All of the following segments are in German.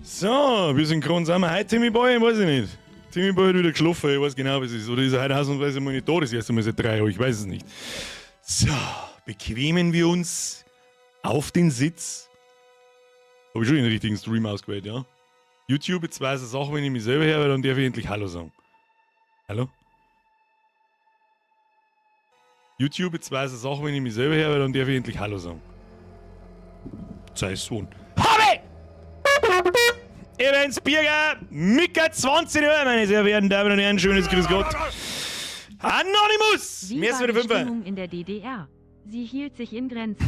So, wie synchron sind wir heute, Timmy Boy? Weiß ich nicht. Timmy Boy hat wieder geschlafen, ich weiß genau, was es ist. Oder ist er heute ausnahmsweise mal nicht da, das erste Mal seit 3 Jahren, ich weiß es nicht. So, bequemen wir uns auf den Sitz. Habe ich schon den richtigen Stream ausgewählt, ja? YouTube, jetzt weiß es auch, wenn ich mich selber höre, dann darf ich endlich Hallo sagen. Hallo? YouTube, jetzt weiß es auch, wenn ich mich selber höre, dann darf ich endlich Hallo sagen. Sei Sohn. Habe! Eventsbierger, Mika 20 Uhr, meine sehr verehrten Damen und Herren, schönes Grüß Gott. Anonymous! Wie Mehr war für die die Fünfer. Stimmung in der DDR? Sie hielt sich in Grenzen.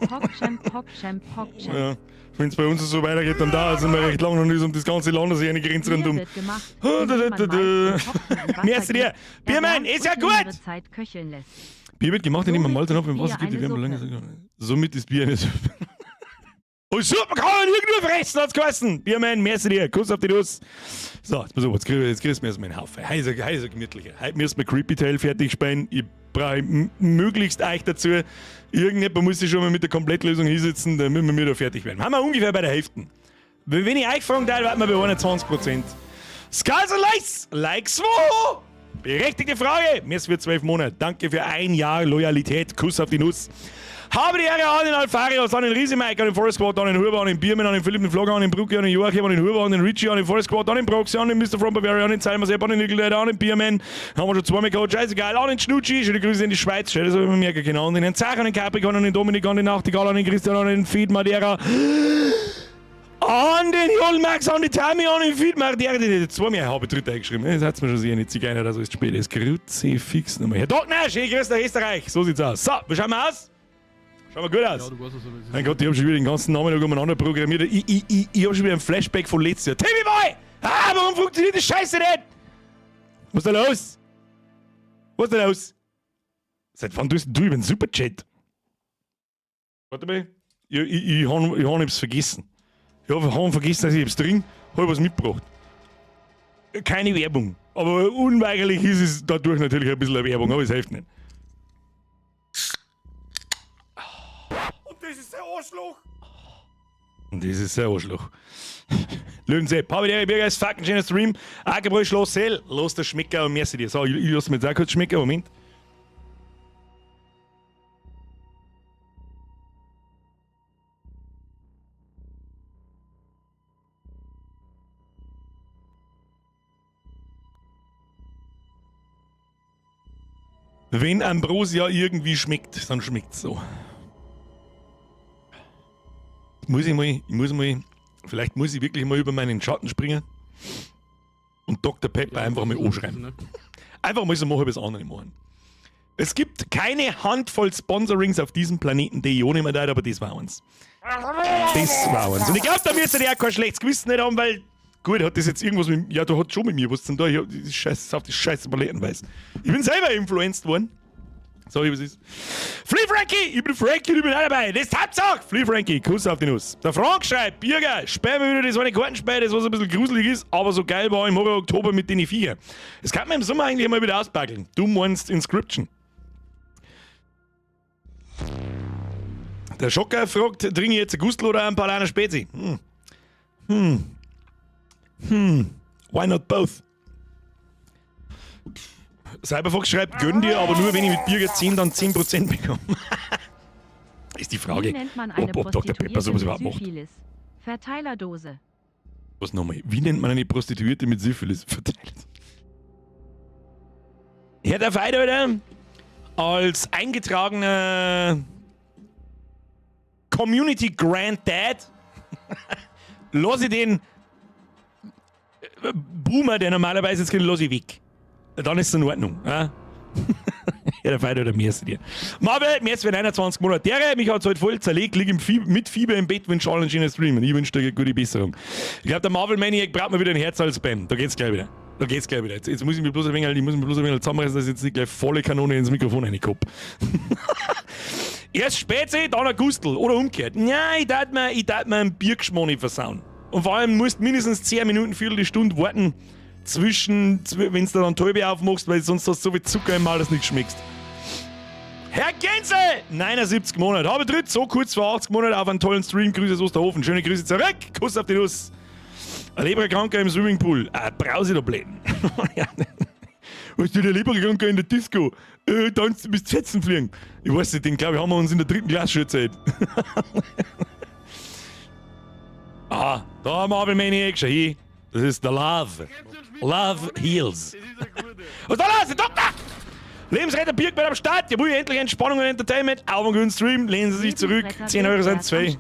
PogChamp, PogChamp, PogChamp. Ja, wenn es bei uns so weitergeht, dann dauert es immer recht lang und ist um das ganze Land sich eine Grenze Bier rundum. wird gemacht, indem man Mais in Topfen und Wasser Mehr zu dir. gibt, Biermann, erwärmt ist ja und längere gut! Zeit köcheln lässt. Bier wird gemacht, indem man Malz und Apfel im Somit Wasser ist gibt, die Bier werden eine lange. Somit ist Bier eine Suppe. Oh, super, kann man nirgendwo fressen, hat's geheißen. Biermann, merci dir, Kuss auf die Nuss. So, jetzt pass auf, jetzt kriegst du mir erstmal einen Haufen. Heiser gemütlicher. Heute müssen wir Creepy Tail fertig spielen. Ich brauche möglichst euch dazu. Irgendjemand muss sich schon mal mit der Komplettlösung hinsetzen, damit wir da fertig werden. Haben wir ungefähr bei der Hälfte. Wenn ich euch fragen darf, warten wir bei 21%. Skulls and Likes, Likes wo? Berechtigte Frage. Mir ist für 12 Monate. Danke für 1 Jahr Loyalität. Kuss auf die Nuss. Habe die Ehre an den Alfarios, an den Riesemike, an den Forest Squad, an den Huber, an den Biermann, an den Philipp, den Vlogger, an den Brucke, an den Joachim, an den Huber, an den Richie, an den Forest Squad, an den Proxy, an den Mr. From Bavaria, an den Salmersepp, an den Nickelhead, an den Biermann. Haben wir schon 2 Mal gehabt, scheißegal. An den Schnutschi, schöne Grüße in die Schweiz, schön, das habe ich mir merken können. An den Zach, an den Capricorn, an den Dominik, an den Nachtigall, an den Christian, an den Feed Madeira. An den Jolmax, an den Tammy, an den Feed Madeira. Die 2 mehr habe ich dritte eingeschrieben. Das hat's mir schon sehen, nicht Zigeuner, das ist spät. Das Kruzifix nochmal. Herr Dockner, schöne Grüße nach Österreich. So sieht's aus. So, wie schauen wir aus? Schauen wir gut aus. Ja, du weißt, was mein Gott, ich hab schon wieder den ganzen Namen noch umeinander programmiert. Ich hab schon wieder ein Flashback von letztes Jahr. Timmy Boy! Ah, warum funktioniert das Scheiße nicht? Was ist da los? Was ist da los? Seit wann tust du über den Superchat? Warte mal. Ich hab etwas vergessen. Ich hab vergessen, dass ich etwas drin hab was mitgebracht. Keine Werbung. Aber unweigerlich ist es dadurch natürlich ein bisschen eine Werbung, aber es hilft nicht. Das ist ein Arschloch. Und das ist ein Arschloch. Löwensepp, habe ich dir, Bürger, ist fucking schöner Stream. Ackerbräu, Schloss Hell, los das Schmecker und merci dir. So, ich lasse mir jetzt auch kurz schmecken, Moment. Wenn Ambrosia irgendwie schmeckt, dann schmeckt es so. Vielleicht muss ich wirklich mal über meinen Schatten springen und Dr. Pepper einfach mal anschreiben. Einfach mal so machen, bis andere machen. Es gibt keine Handvoll Sponsorings auf diesem Planeten, die ich auch nicht mehr da, aber das war uns. Das war uns. Und ich glaube, da müsste der auch kein schlechtes Gewissen nicht haben, weil, gut, hat das jetzt irgendwas mit, ja, du hast schon mit mir was denn da, ich hab das Scheiße auf die scheiße Paletten weiß. Ich bin selber influenced worden. Sag ich, was ist. Flea Frankie! Ich bin Frankie und ich bin auch dabei. Das ist Tatsache! Flea Frankie, Kuss auf die Nuss. Der Frank schreibt, Bürger, sperr mir wieder das eine Kartensperre, das was ein bisschen gruselig ist, aber so geil war im Oktober mit den Viecher. Das kann man im Sommer eigentlich mal wieder ausbackeln. Du meinst Inscription. Der Schocker fragt, trinke ich jetzt ein Gustl oder ein Paulaner Spezi? Why not both? Cyberfox schreibt, gönn dir, aber nur wenn ich mit Bürger 10 dann 10% bekomme. Ist die Frage, ob Dr. Pepper sowas überhaupt macht. Verteilerdose. Was nochmal? Wie nennt man eine Prostituierte mit Syphilis verteilt? Herr der Feind, oder? Als eingetragener Community Granddad lasse ich den Boomer, der normalerweise jetzt lasse ich weg. Dann ist es in Ordnung. Ja, der Feind oder merci dir. Marvel, merci für 21 Monate. Mich hat es heute voll zerlegt, liege mit Fieber im Bett, wünsche allen schönen Stream. Ich wünsche dir eine gute Besserung. Ich glaube, der Marvel Maniac braucht mir wieder ein Herz als Spam. Da geht's gleich wieder. Jetzt muss ich mir bloß ein wenig zusammenreißen, dass ich jetzt nicht gleich volle Kanone ins Mikrofon reinkomme. Erst Spätsee, dann ein Gustl. Oder umgekehrt. Nein, ich darf mir einen Biergeschmack nicht versauen. Und vor allem musst du mindestens 10 Minuten, Viertelstunde warten, wenn du dann Täube aufmachst, weil sonst hast du so viel Zucker im Maul, dass du nichts schmeckst. Herr Gänse! 79 Monate. Habe dritt so kurz vor 80 Monaten auf einen tollen Stream. Grüße aus Osterhofen. Schöne Grüße zurück. Kuss auf die Nuss. Ein Leberkranker im Swimmingpool. Brausetabletten. Was du der Leberkranker in der Disco? Tanzt du bis zu Fetzen fliegen. Ich weiß nicht, den glaube ich haben wir uns in der 3. Klasse schon erzählt. Da haben wir aber meine schon hin. Das ist der Love. Love heals. Was da los, Doktor? Lebensretter Birk bei am Start. Jawohl, endlich Entspannung und Entertainment. Auf einen guten Stream. Lehnen Sie sich zurück. 10 Euro sind 2.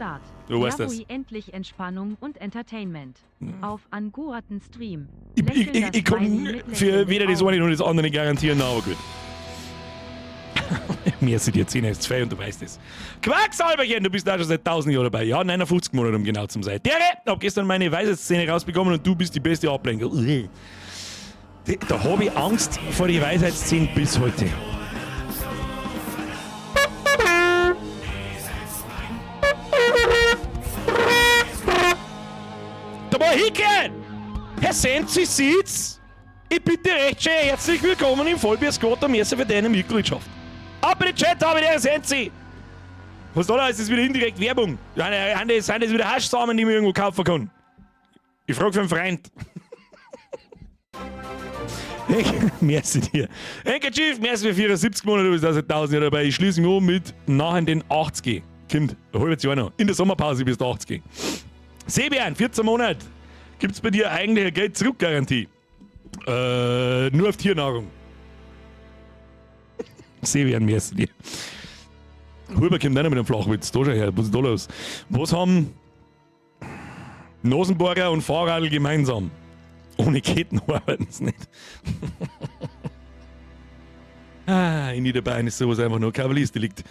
Du weißt das. Endlich Entspannung und Entertainment. Auf angehörten Stream. Ich kann für weder das eine noch das andere garantieren, aber gut. Mir sind jetzt 10 ist 2 und du weißt es. Quacksalberchen, du bist da schon seit 1000 Jahren dabei. Ja, 59 Monate, um genau zu sein. Ich hab gestern meine Weisheitsszene rausbekommen und du bist die beste Ablenker. Da habe ich Angst vor die Weisheitsszene bis heute. Da war Hicken! Herr Senzi sieht's! Ich bitte recht schön herzlich willkommen im Vollbiersgott Messe für deine Mitgliedschaft. Ab in den Chat, habe ich Herr Senzi! Was da ist das wieder indirekt Werbung? Sind das wieder Haschsamen, die man irgendwo kaufen kann? Ich frage für einen Freund. Merci dir. Enkerchief, merci für 74 Monate, du bist da seit 1000 Jahren dabei. Ich schließe mich um mit nachher den 80. Kind, ein halbes Jahr noch. In der Sommerpause bis 80. Sebian, 14 Monate. Gibt's bei dir eigentlich eine Geld-Zurück-Garantie? Nur auf Tiernahrung. Sebian, merci dir. Huber kommt einer mit einem Flachwitz. Da schau her, was ist da los? Was haben Nasenbohrer und Fahrradl gemeinsam? Ohne Ketten arbeiten sie nicht. In Niederbayern ist sowas einfach nur Kavaliste liegt.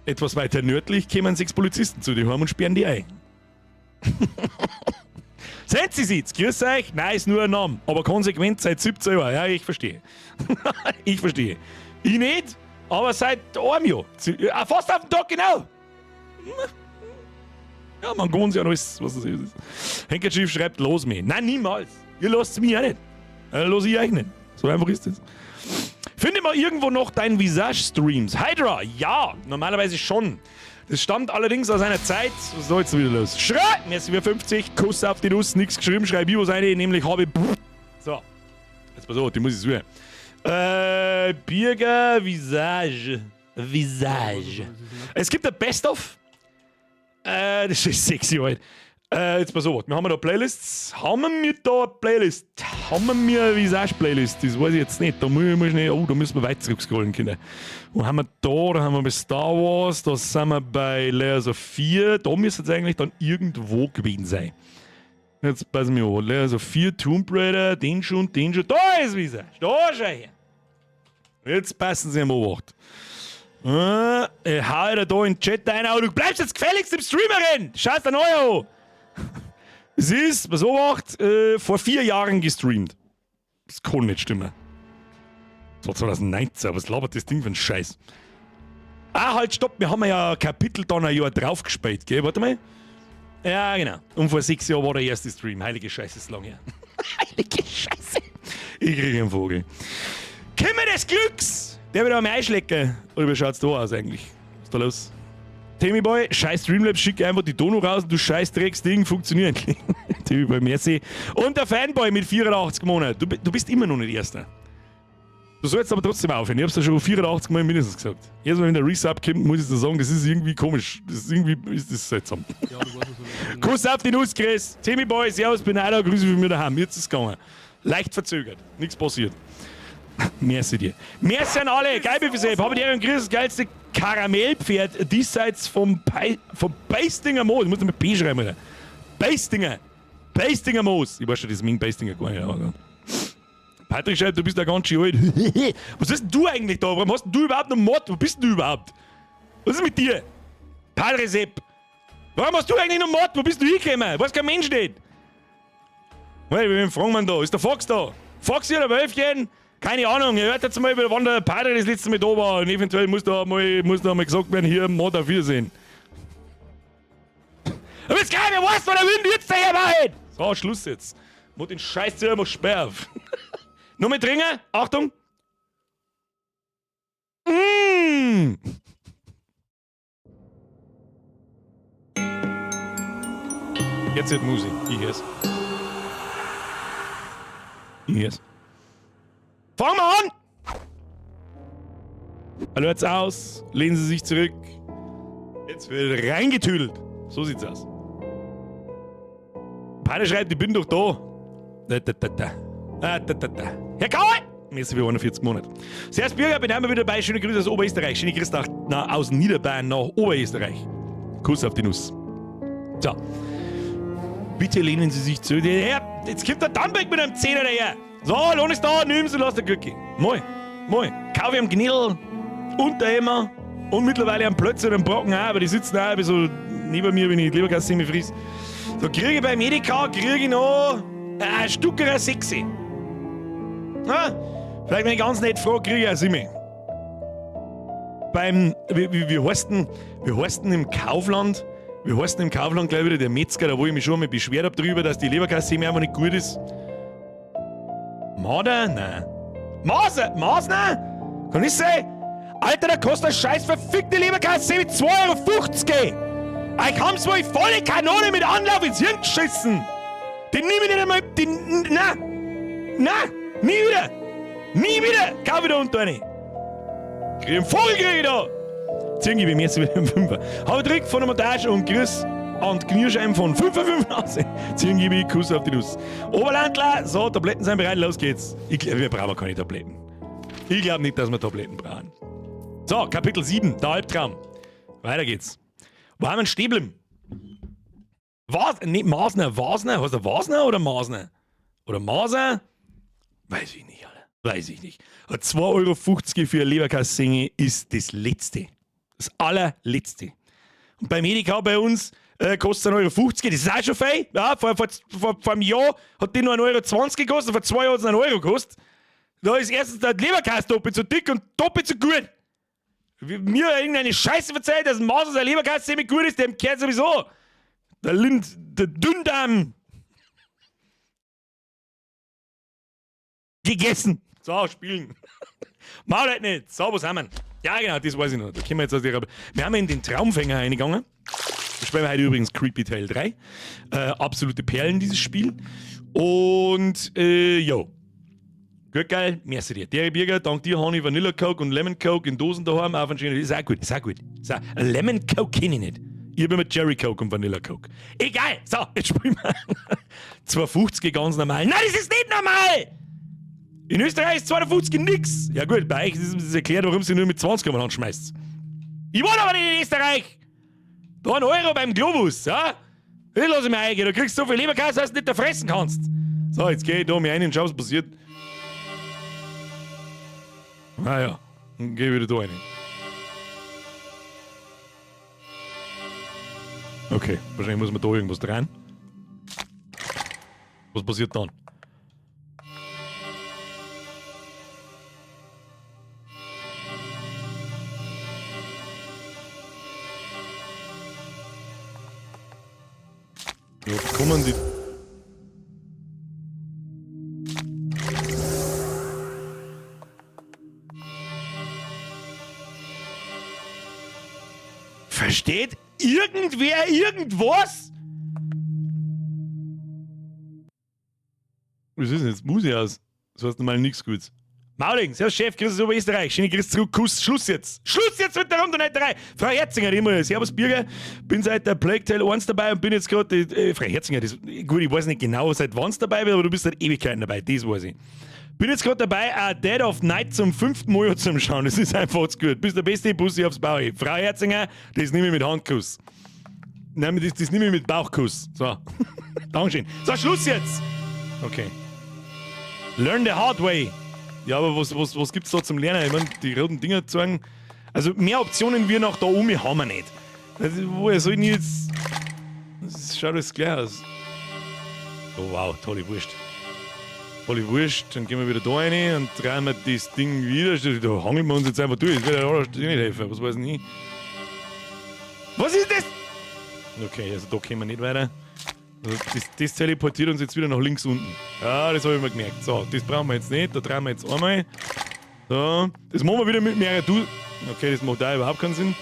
Etwas weiter nördlich kämen 6 Polizisten zu dir heim und sperren die ein. Seid Sie sieht's? Grüß euch? Nein, ist nur ein Name. Aber konsequent seit 17 Jahren. Ja, ich verstehe. Ich verstehe. Ich nicht, aber seit einem Jahr. Fast auf den Tag genau. Ja, man kann ja alles, was das ist. Henkerschiff schreibt, los mich. Nein, niemals. Ihr lasst mich auch nicht. Los ich euch nicht. So einfach ist das. Finde mal irgendwo noch deinen Visage-Streams. Hydra, ja, normalerweise schon. Das stammt allerdings aus einer Zeit. Was soll jetzt wieder los? Schrei! Merci für 50. Kuss auf die Nuss. Nichts geschrieben. Schreib ich was eine, nämlich habe ich. So. Jetzt pass auf, die muss ich suchen. Birger Visage. Visage. Es gibt ein Best-of. Das ist sexy, halt. Jetzt pass auf, wir haben da Playlists. Haben wir da eine Playlist? Haben wir eine Visage-Playlist? Das weiß ich jetzt nicht. Da müssen wir weit zurückscrollen können. Wo haben wir da? Da haben wir bei Star Wars, da sind wir bei Layers of 4. Da müsste es eigentlich dann irgendwo gewesen sein. Jetzt passen wir an. Layers of 4, Tomb Raider, den schon. Da ist Visage. Da schau her. Jetzt passen Sie mal Wacht. Hau dir da in den Chat ein, aber du bleibst jetzt gefälligst im Streamerin! Schau's dir neu an! Es ist, was macht, vor 4 Jahren gestreamt. Das kann nicht stimmen. Das war 2019, was labert das Ding für ein Scheiß? Halt, stopp, wir haben ja ein Kapitel dann ein Jahr draufgespielt, gell? Warte mal. Ja, genau. Und vor 6 Jahren war der erste Stream. Heilige Scheiße, ist lang her. Heilige Scheiße. Ich kriege einen Vogel. Kimme des Glücks! Der wird am Eischlecken. Oder wie schaut's da aus eigentlich? Was ist da los? Tammyboy, scheiß Streamlabs, schick einfach die Dono raus und du scheiß Drecksding, funktioniert endlich. Tammyboy, merci. Und der Fanboy mit 84 Monaten. Du bist immer noch nicht Erster. Du sollst aber trotzdem aufhören. Ich hab's ja schon 84 Mal mindestens gesagt. Jedes Mal, wenn der Resub kommt, muss ich dir sagen, das ist irgendwie komisch. Ist das seltsam. Ja, Kuss auf die Nuss, Chris. Tammyboy, servus, bin auch da, Grüße von mir daheim. Jetzt ist es gegangen. Leicht verzögert. Nichts passiert. Merci dir. Merci an alle. Geil, Sepp. Habe dir und Chris das geilste Karamellpferd diesseits vom Beistinger Moos. Ich muss mit P schreiben, Alter. Beistinger Moos. Ich weiß schon, das Ming Beistinger gar nicht. Aber Patrick schreibt, du bist ja ganz schön alt. Was ist denn du eigentlich da? Warum hast denn du überhaupt noch Mod? Wo bist denn du überhaupt? Was ist mit dir? Padre Sepp. Warum hast du eigentlich noch Mod? Wo bist du hingekommen? Weiß kein Mensch nicht. Hey, wen fragen wir da? Ist der Fox da? Foxy oder Wölfchen? Keine Ahnung, ihr hört jetzt mal, wann der Padre das letzte Mal da war und eventuell muss da mal gesagt werden, hier, Mod auf Wiedersehen. Aber jetzt keiner weiß, was der Wind jetzt daher macht! So, Schluss jetzt. Mod den Scheiß zu immer sperr auf. Nur mit Ringer, Achtung! Jetzt wird Musik, ich es. Yes. Fangen wir an! Hallo, jetzt aus. Lehnen Sie sich zurück. Jetzt wird reingetüdelt. So sieht's aus. Peine schreibt, ich bin doch da. Herr Kauer! Merci für 41 Monate. Servus Bürger, bin einmal wieder dabei. Schöne Grüße aus Oberösterreich. Schöne Grüße aus Niederbayern nach Oberösterreich. Kuss auf die Nuss. So. Bitte lehnen Sie sich zu. Jetzt kommt der Dambeck mit einem Zehner daher. So, Lohn ist da, nimm sie, lass der Glück gehen. Moi. Kaufe ich am Gnidl, Unterhemmer und mittlerweile am Plötze und am Brocken auch, aber die sitzen auch ein bisschen neben mir, wenn ich die Leberkasse mich fries. So, kriege ich beim Edeka, noch ein Stückerer 6. Vielleicht, wenn ich ganz nett frage, kriege ich ein 7. Wie heißt denn im Kaufland? Wie heißt denn im Kaufland gleich wieder der Metzger, da wo ich mich schon mal beschwert habe drüber, dass die Leberkasse mir einfach nicht gut ist? Marder? Nein. Maß? Nein? Kann ich sein? Alter, da kostet eine scheiß verfickte Leberkasse mit 2,50 €. Ich hab's wohl volle Kanone mit Anlauf ins Hirn geschissen. Den nehme ich nicht einmal. Nein, nie wieder. Kauf wieder unter eine. Krieg einen Vogel, krieg ich da. Ziehen gebe ich mir jetzt wieder einen Fünfer. Habe Trick von der Montage und Grüß und Knirscheiben von 5,5 aus. Ziehen gebe ich Kuss auf die Nuss. Oberlandler, so, Tabletten sind bereit, los geht's. Ich glaube, wir brauchen keine Tabletten. Ich glaube nicht, dass wir Tabletten brauchen. So, Kapitel 7, der Albtraum. Weiter geht's. Wo haben wir einen Stäblim? Was? Nicht Masner. Wasner? Heißt der Wasner oder Masner? Oder Maser? Weiß ich nicht, Alter. Weiß ich nicht. 2,50 € für eine Leberkasse ist das Letzte. Das allerletzte. Und beim Edeka bei uns kostet es 1,50 €. Das ist auch schon viel. Ja, vor einem Jahr hat die nur 1,20 € gekostet, vor 2 Jahren hat es 1 € gekostet. Da ist erstens der Leberkasse doppelt so dick und doppelt so gut. Mir irgendeine Scheiße verzeiht, dass ein Maus aus der Leberkasse ziemlich gut ist, dem kehrt sowieso der Dünndarm gegessen. So, spielen. Maul halt nicht. So, was haben wir? Ja, genau, das weiß ich noch. Da können wir jetzt aus der Wir haben in den Traumfänger reingegangen. Da spielen wir heute übrigens Creepy Tale 3. Absolute Perlen, dieses Spiel. Und, jo. Gut, geil. Merci dir. Derry Birger, dank dir, Honey, Vanilla Coke und Lemon Coke in Dosen daheim. Auf ein schöner. Ist auch gut, ist auch gut. So, Lemon Coke kenne ich nicht. Ich habe immer Cherry Coke und Vanilla Coke. Egal. So, jetzt spielen wir. 2,50 ganz normal. Nein, das ist nicht normal! In Österreich ist 2,50 nix. Ja gut, bei euch ist es erklärt, warum sie nur mit 20 € anschmeißt. Ich wohne aber nicht in Österreich. Da 1 € beim Globus, ja? Das lass ich mir eingehen. Du kriegst so viel Leberkäse, dass du nicht da fressen kannst. So, jetzt geh ich da mir rein und schau, was passiert. Naja, dann geh ich wieder da rein. Okay, wahrscheinlich muss man da irgendwas dran. Was passiert dann? Ja, kommen die. Versteht irgendwer irgendwas? Was ist denn jetzt? Musik aus. Das heißt normal nichts Gutes. Mauling, Servus Chef, grüß aus Oberösterreich. Schöne Grüße zurück, Kuss, Schluss jetzt. Schluss jetzt mit der Runde-Netterei. Frau Herzinger, immer. Servus Bürger. Bin seit der Plague Tale 1 dabei und bin jetzt gerade, Frau Herzinger, gut, ich weiß nicht genau, seit wann du dabei bist, aber du bist seit Ewigkeiten dabei, das weiß ich. Bin jetzt gerade dabei, Dead of Night zum 5. Mal zu schauen. Das ist einfach zu gut. Bist der beste Bussi aufs Bauch. Frau Herzinger, das nehme ich mit Handkuss. Nein, das nehme ich mit Bauchkuss. So. Dankeschön. So, Schluss jetzt. Okay. Learn the hard way. Ja, aber was gibt's da zum Lernen? Ich meine, die roten Dinger zeigen. Also, mehr Optionen wie nach da oben haben wir nicht. Also, woher soll ich denn jetzt. Das schaut alles gleich aus. Oh, wow, tolle Wurst. Tolle Wurst, dann gehen wir wieder da rein und drehen wir das Ding wieder. Da hangeln wir uns jetzt einfach durch. Das wird ja nicht helfen. Was weiß ich. Was ist das? Okay, also da kommen wir nicht weiter. Also das teleportiert uns jetzt wieder nach links unten. Ja, das habe ich mir gemerkt. So, das brauchen wir jetzt nicht. Da drehen wir jetzt einmal. So, das machen wir wieder mit mehreren Du. Okay, das macht da überhaupt keinen Sinn.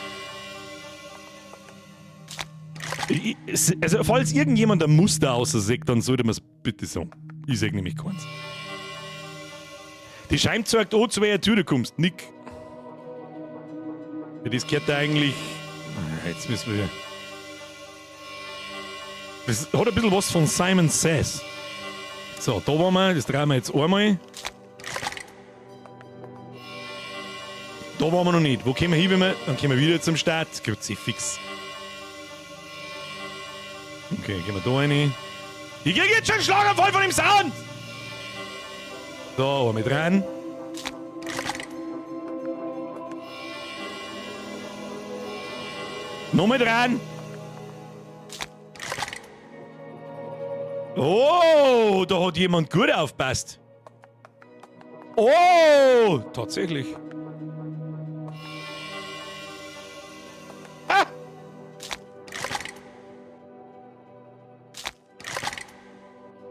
Also, falls irgendjemand ein Muster außer sagt, dann sollte man es bitte sagen. Ich sage nämlich keins. Die Scheibe zeigt an, zu welcher Tür du kommst. Nick. Ja, das gehört da eigentlich... Jetzt müssen wir... Das hat ein bisschen was von Simon Says. So, da waren wir. Das drehen wir jetzt einmal. Da waren wir noch nicht. Wo kommen wir hin, wenn wir... Dann kommen wir wieder zum Start. Kruzifix. Okay, gehen wir da rein. Ich krieg jetzt schon einen Schlaganfall von dem Sound! So, mit rein. Noch mit rein. Oh, da hat jemand gut aufpasst. Oh, tatsächlich. Ah.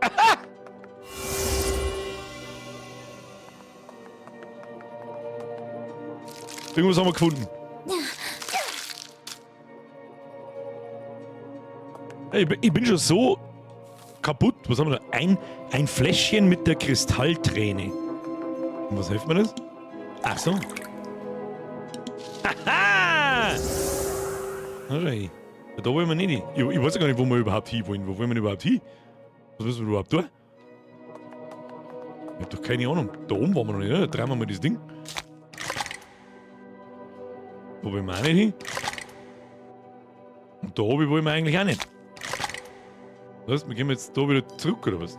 Aha. Irgendwas haben wir gefunden. Ich bin schon so kaputt. Was haben wir da? Ein Fläschchen mit der Kristallträne. Und was hilft mir das? Ach so. Haha! Okay. Da wollen wir nicht hin. Ich weiß ja gar nicht, wo wir überhaupt hin wollen. Wo wollen wir überhaupt hin? Was müssen wir überhaupt tun? Ich hab doch keine Ahnung. Da oben waren wir noch nicht, oder? Da drehen wir mal das Ding. Da wollen wir auch nicht hin. Und da oben wollen wir eigentlich auch nicht. Was? Wir gehen jetzt da wieder zurück, oder was?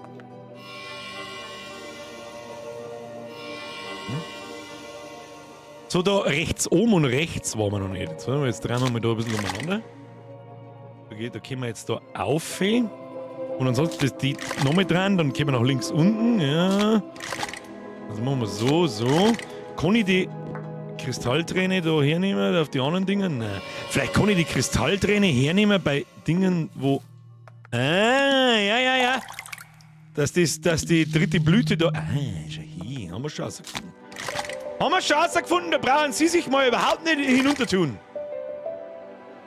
So, da rechts oben und rechts waren wir noch nicht. Jetzt drehen wir mal da ein bisschen umeinander. Okay, da können wir jetzt da auf. Und ansonsten die nochmal dran, dann gehen wir nach links unten. Ja. Also machen wir so. Kann ich die Kristallträne da hernehmen auf die anderen Dinge? Nein. Vielleicht kann ich die Kristallträne hernehmen bei Dingen, wo... ja. Dass die dritte Blüte da... schau hier, haben wir schon rausgefunden. Da brauchen Sie sich mal überhaupt nicht hinunter tun.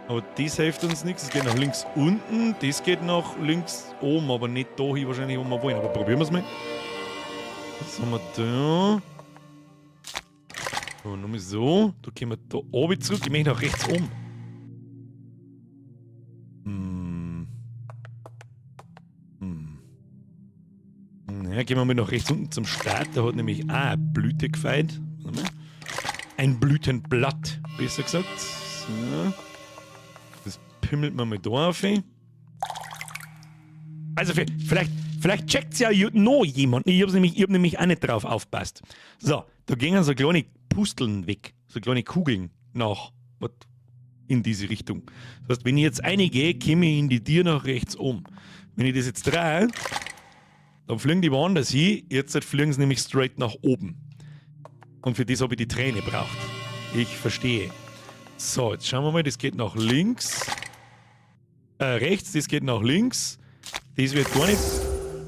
Aber das hilft uns nichts. Es geht nach links unten, das geht nach links oben, aber nicht da hin wahrscheinlich, wo wir wollen. Aber probieren wir es mal. Was haben wir da? So, nochmal so. Da gehen wir da oben zurück. Ich möchte nach rechts oben. Ja, gehen wir mal nach rechts unten zum Start. Da hat nämlich auch eine Blüte gefeit. Ein Blütenblatt, besser gesagt. So. Das pimmelt man mal da auf. Also vielleicht checkt es ja noch jemand. Ich hab nämlich auch nicht drauf aufgepasst. So, da gehen so kleine Pusteln weg. So kleine Kugeln nach. In diese Richtung. Das heißt, wenn ich jetzt reingehe, komme ich in die Tür nach rechts um. Wenn ich das jetzt drehe, dann fliegen die woanders hin. Jetzt fliegen sie nämlich straight nach oben. Und für das habe ich die Träne braucht. Ich verstehe. So, jetzt schauen wir mal, das geht nach links. Rechts, das geht nach links. Das wird gar nicht.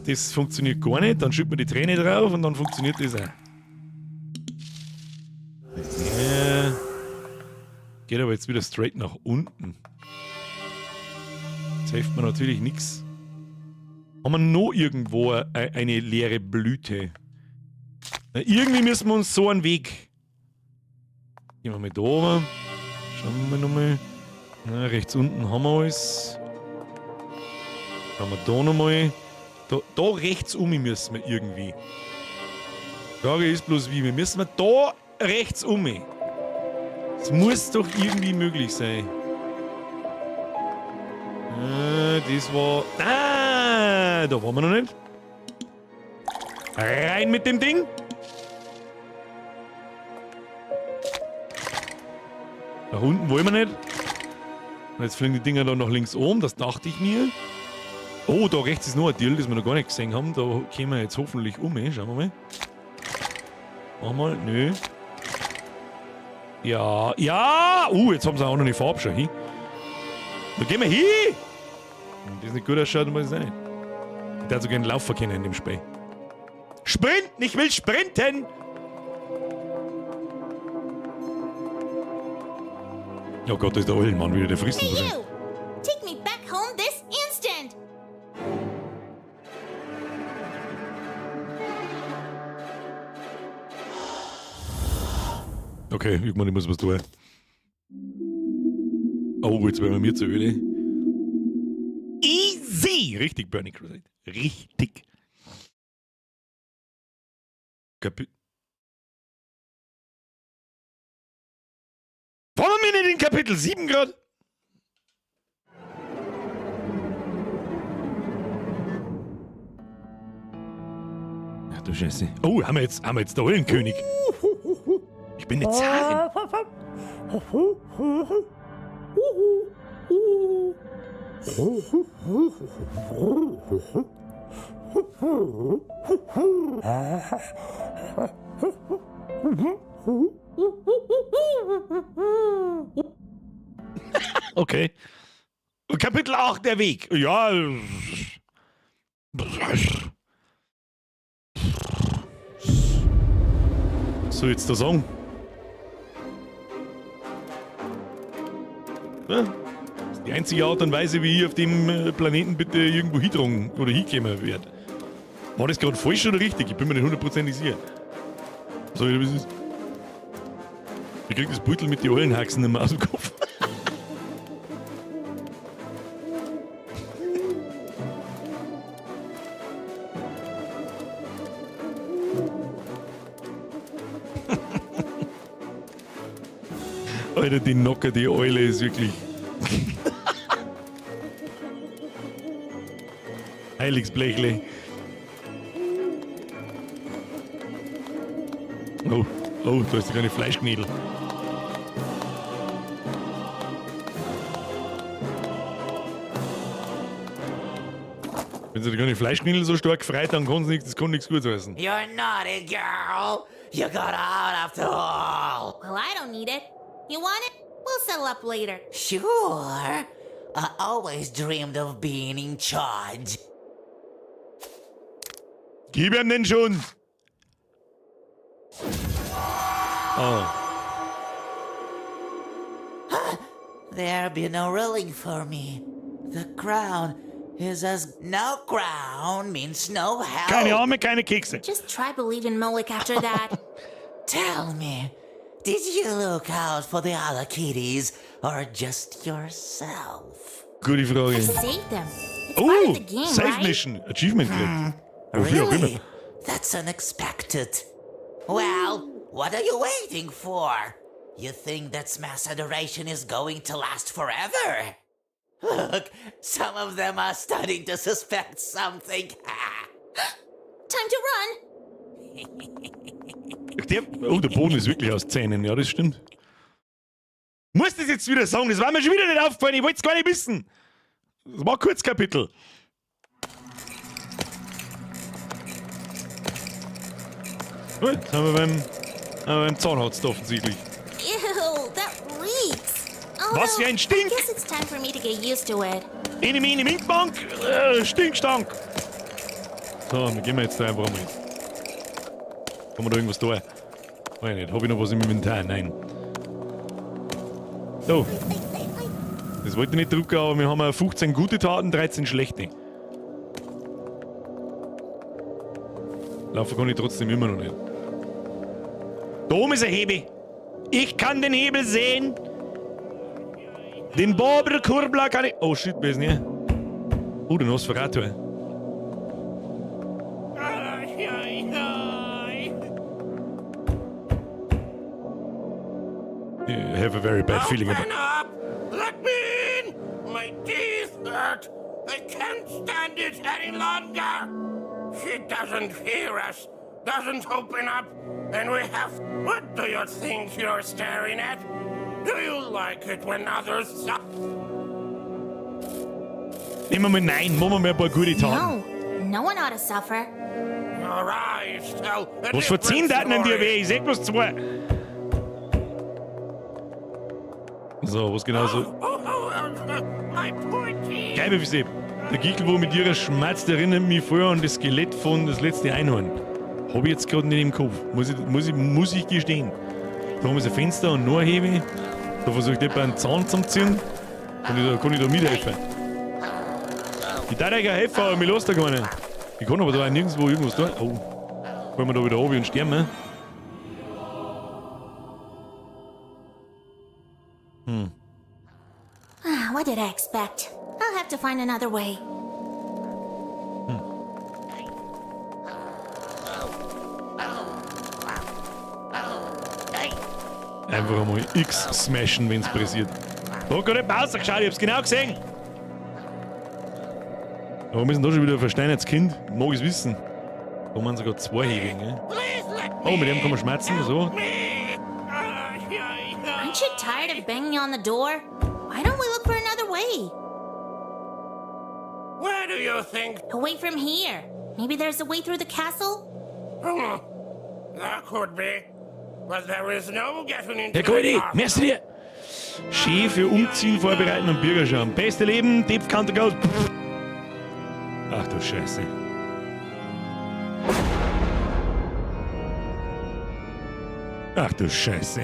Das funktioniert gar nicht. Dann schüttet man die Träne drauf und dann funktioniert das auch. Ja. Geht aber jetzt wieder straight nach unten. Jetzt hilft mir natürlich nichts. Haben wir noch irgendwo eine leere Blüte? Na, irgendwie müssen wir uns so einen Weg. Gehen wir mal da oben. Schauen wir nochmal. Rechts unten haben wir alles. Schauen wir da nochmal. Da rechts müssen wir irgendwie. Die Frage ist bloß wie. Wir müssen da rechts Es muss doch irgendwie möglich sein. Das war... da waren wir noch nicht. Rein mit dem Ding. Nach unten wollen wir nicht. Und jetzt fliegen die Dinger da nach links oben, das dachte ich mir. Oh, da rechts ist noch ein Deal, das wir noch gar nicht gesehen haben. Da kommen wir jetzt hoffentlich Schauen wir mal. Machen wir, nö. Ja. Jetzt haben sie auch noch eine Farbe schon hin. Da gehen wir hin! Wenn das nicht gut ausschaut, dann weiß ich es auch nicht. Ich darf so gerne Lauf erkennen in dem Spiel. Sprinten! Ich will sprinten! Oh Gott, da ist der Eulenmann wieder, der frisst uns Hey wahrscheinlich. you! Take me back home this instant! Okay, irgendwann muss was tun. Oh, jetzt werden wir mir zu öde. Easy! Richtig, Burning Crusade. Richtig. Wollen wir nicht in Kapitel 7 gerade? Ach du Scheiße. Oh, haben wir jetzt der Eulenkönig. Ich bin eine Zarin. Okay. Kapitel 8, der Weg. Ja. So, jetzt der Song. Ja. Das ist die einzige Art und Weise, wie ich auf dem Planeten bitte irgendwo hingetragen oder hinkommen werde. War das gerade falsch oder richtig? Ich bin mir nicht hundertprozentig sicher. So, wie es ist. Ich krieg das Beutel mit den Eulenhaxen nicht mehr aus dem Kopf. Alter, die Nocker, die Eule ist wirklich... Heiligsblechle. Oh, da ist ja keine Fleischknädel. Wenn sie keine Fleischknädel so stark freut, dann kann das kann nichts Gutes heißen. You're naughty, girl. You got out after all. Well, I don't need it. You want it? We'll settle up later. Sure. I always dreamed of being in charge. Gib ihm den schon! Oh. There be no ruling for me. The crown is as no crown means no help. Keine Arme, keine Kekse. Just try believing Moloch after that. Tell me, did you look out for the other kitties or just yourself? Gute Frage. Save them. It's part Oh, of the game, Safe right? Mission. Achievement gekriegt. Wofür auch immer. Really? That's unexpected. Well, what are you waiting for? You think that mass adoration is going to last forever? Look, some of them are starting to suspect something. Time to run. Der Boden ist wirklich aus Zähnen, ja, das stimmt. Muss das jetzt wieder sagen? Das war mir schon wieder nicht aufgefallen, ich wollte es gar nicht wissen. Das war ein Kurzkapitel. Gut, jetzt haben wir beim Zahnarzt offensichtlich. Ew, that reeks. Was für ein Stink! I guess it's time for me to get used to it. Eine Minkbank, Stinkstank. So, wir gehen jetzt da einfach mal. Kann man da irgendwas tun? Weiß nicht, hab ich noch was im Inventar? Nein. So. Das wollte ich nicht drucken, aber wir haben 15 gute Taten, 13 schlechte. Laufen kann ich trotzdem immer noch nicht. Da oben ist ein Hebel. Ich kann den Hebel sehen. Den Boberkurbler kann ich... Oh shit, wer ist denn hier? Oh, der Nosferatu. I have a very bad feeling about... Up! Let me in! My teeth hurt! I can't stand it any longer! She doesn't hear us, doesn't open up, and we have... What do you think you're staring at? Do you like it when others... Nehmen wir mal nein, machen wir mal ein paar gute Taten. No one ought to suffer. Your eyes tell a Was für 10 different Daten an dir story. weh? Ich seh bloß 2. So, was genau so? My poor teeth! Geil, wie sie. Der Gickel, mit ihrer Schmerz erinnert mich vorher an das Skelett von das letzte Einhorn. Hab ich jetzt gerade nicht im Kopf. Muss ich gestehen. Da haben wir ein Fenster und noch ein Hebel. Da versucht jemand einen Zahn zu ziehen. Kann ich da mithelfen? Ich darf euch ja helfen, aber mir lässt da keinen. Ich kann aber da nirgendwo irgendwas tun. Oh. Wollen wir da wieder runter und sterben? did I expect? I'll have to find another way. Einfach einmal X smashen, wenn's passiert. Oh Gott, ich Pause geschaut, ich hab's genau gesehen. Warum ist denn da schon wieder ein versteinertes Kind? Mag ich's wissen. Da haben sogar zwei Hebeln, gell? Oh, mit dem kann man schmerzen, so. Aren't you tired of banging on the door? Why don't we look for another way? Where do you think? Away from here. Maybe there's a way through the castle? That could be. But there is no getting into Herr Goldie, the castle. merci dir! Schön für Umziehen vorbereiten und Bürgerschauen. Beste Leben, Deep Counter Ghost. Ach du Scheiße. Ach du Scheiße.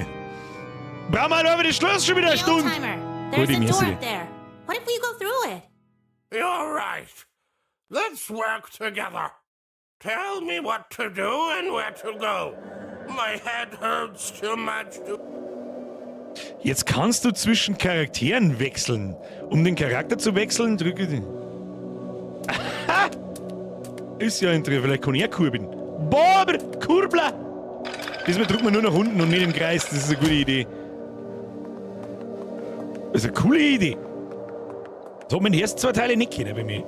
Brauchen wir aber den Schluss schon wieder eine The Stunde? old-timer. There's Goldie, a door merci up there. What if we go through it? You're right. Let's work together. Tell me what to do and where to go. My head hurts too much to... Jetzt kannst du zwischen Charakteren wechseln. Um den Charakter zu wechseln, drücke den. Aha! Ist ja interessant, vielleicht kann er kurbeln. Boah, aber Kurbler! Diesmal drückt man nur nach unten und nicht im Kreis. Das ist eine gute Idee. Das ist eine coole Idee. Das hat man in den ersten 2 Teile nicht kennen bei mir.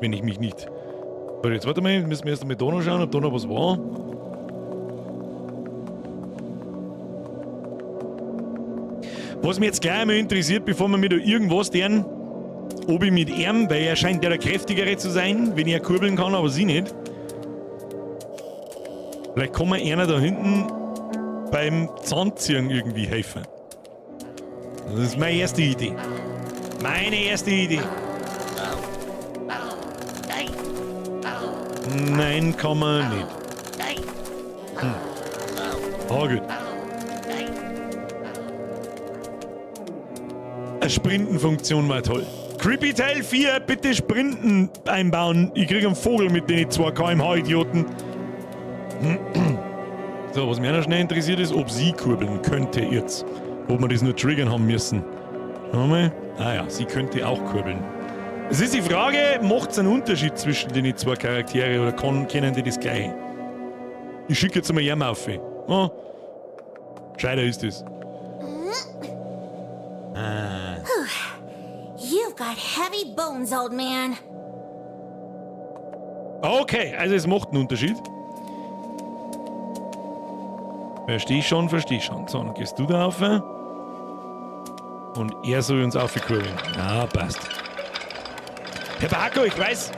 Wenn ich mich nicht... So, jetzt warte mal, müssen wir erst einmal da noch schauen, ob da noch was war. Was mich jetzt gleich einmal interessiert, bevor wir mir da irgendwas tun, ob ich mit ihm, weil er scheint der kräftigere zu sein, wenn er kurbeln kann, aber sie nicht. Vielleicht kann mir einer da hinten beim Zahnziehen irgendwie helfen. Das ist meine erste Idee. Meine erste Idee. Nein, kann man nicht. Ah, gut. Eine Sprintenfunktion war toll. Creepy Tail 4, bitte Sprinten einbauen. Ich krieg einen Vogel mit den 2 km/h Idioten. So, was mich auch noch schnell interessiert ist, ob sie kurbeln könnte jetzt. Ob wir das nur triggern haben müssen. Schau mal. Ah ja, sie könnte auch kurbeln. Es ist die Frage, macht es einen Unterschied zwischen den 2 Charaktere oder kennen die das gleiche? Ich schicke jetzt mal Jam auf. Oh. Gescheiter ist das. Ah. You've got heavy bones, old man. Okay, also es macht einen Unterschied. Versteh schon, versteh schon. So, dann gehst du da rauf. Und er soll uns aufkurbeln. Ah, passt. Herr Bahako, ich weiß.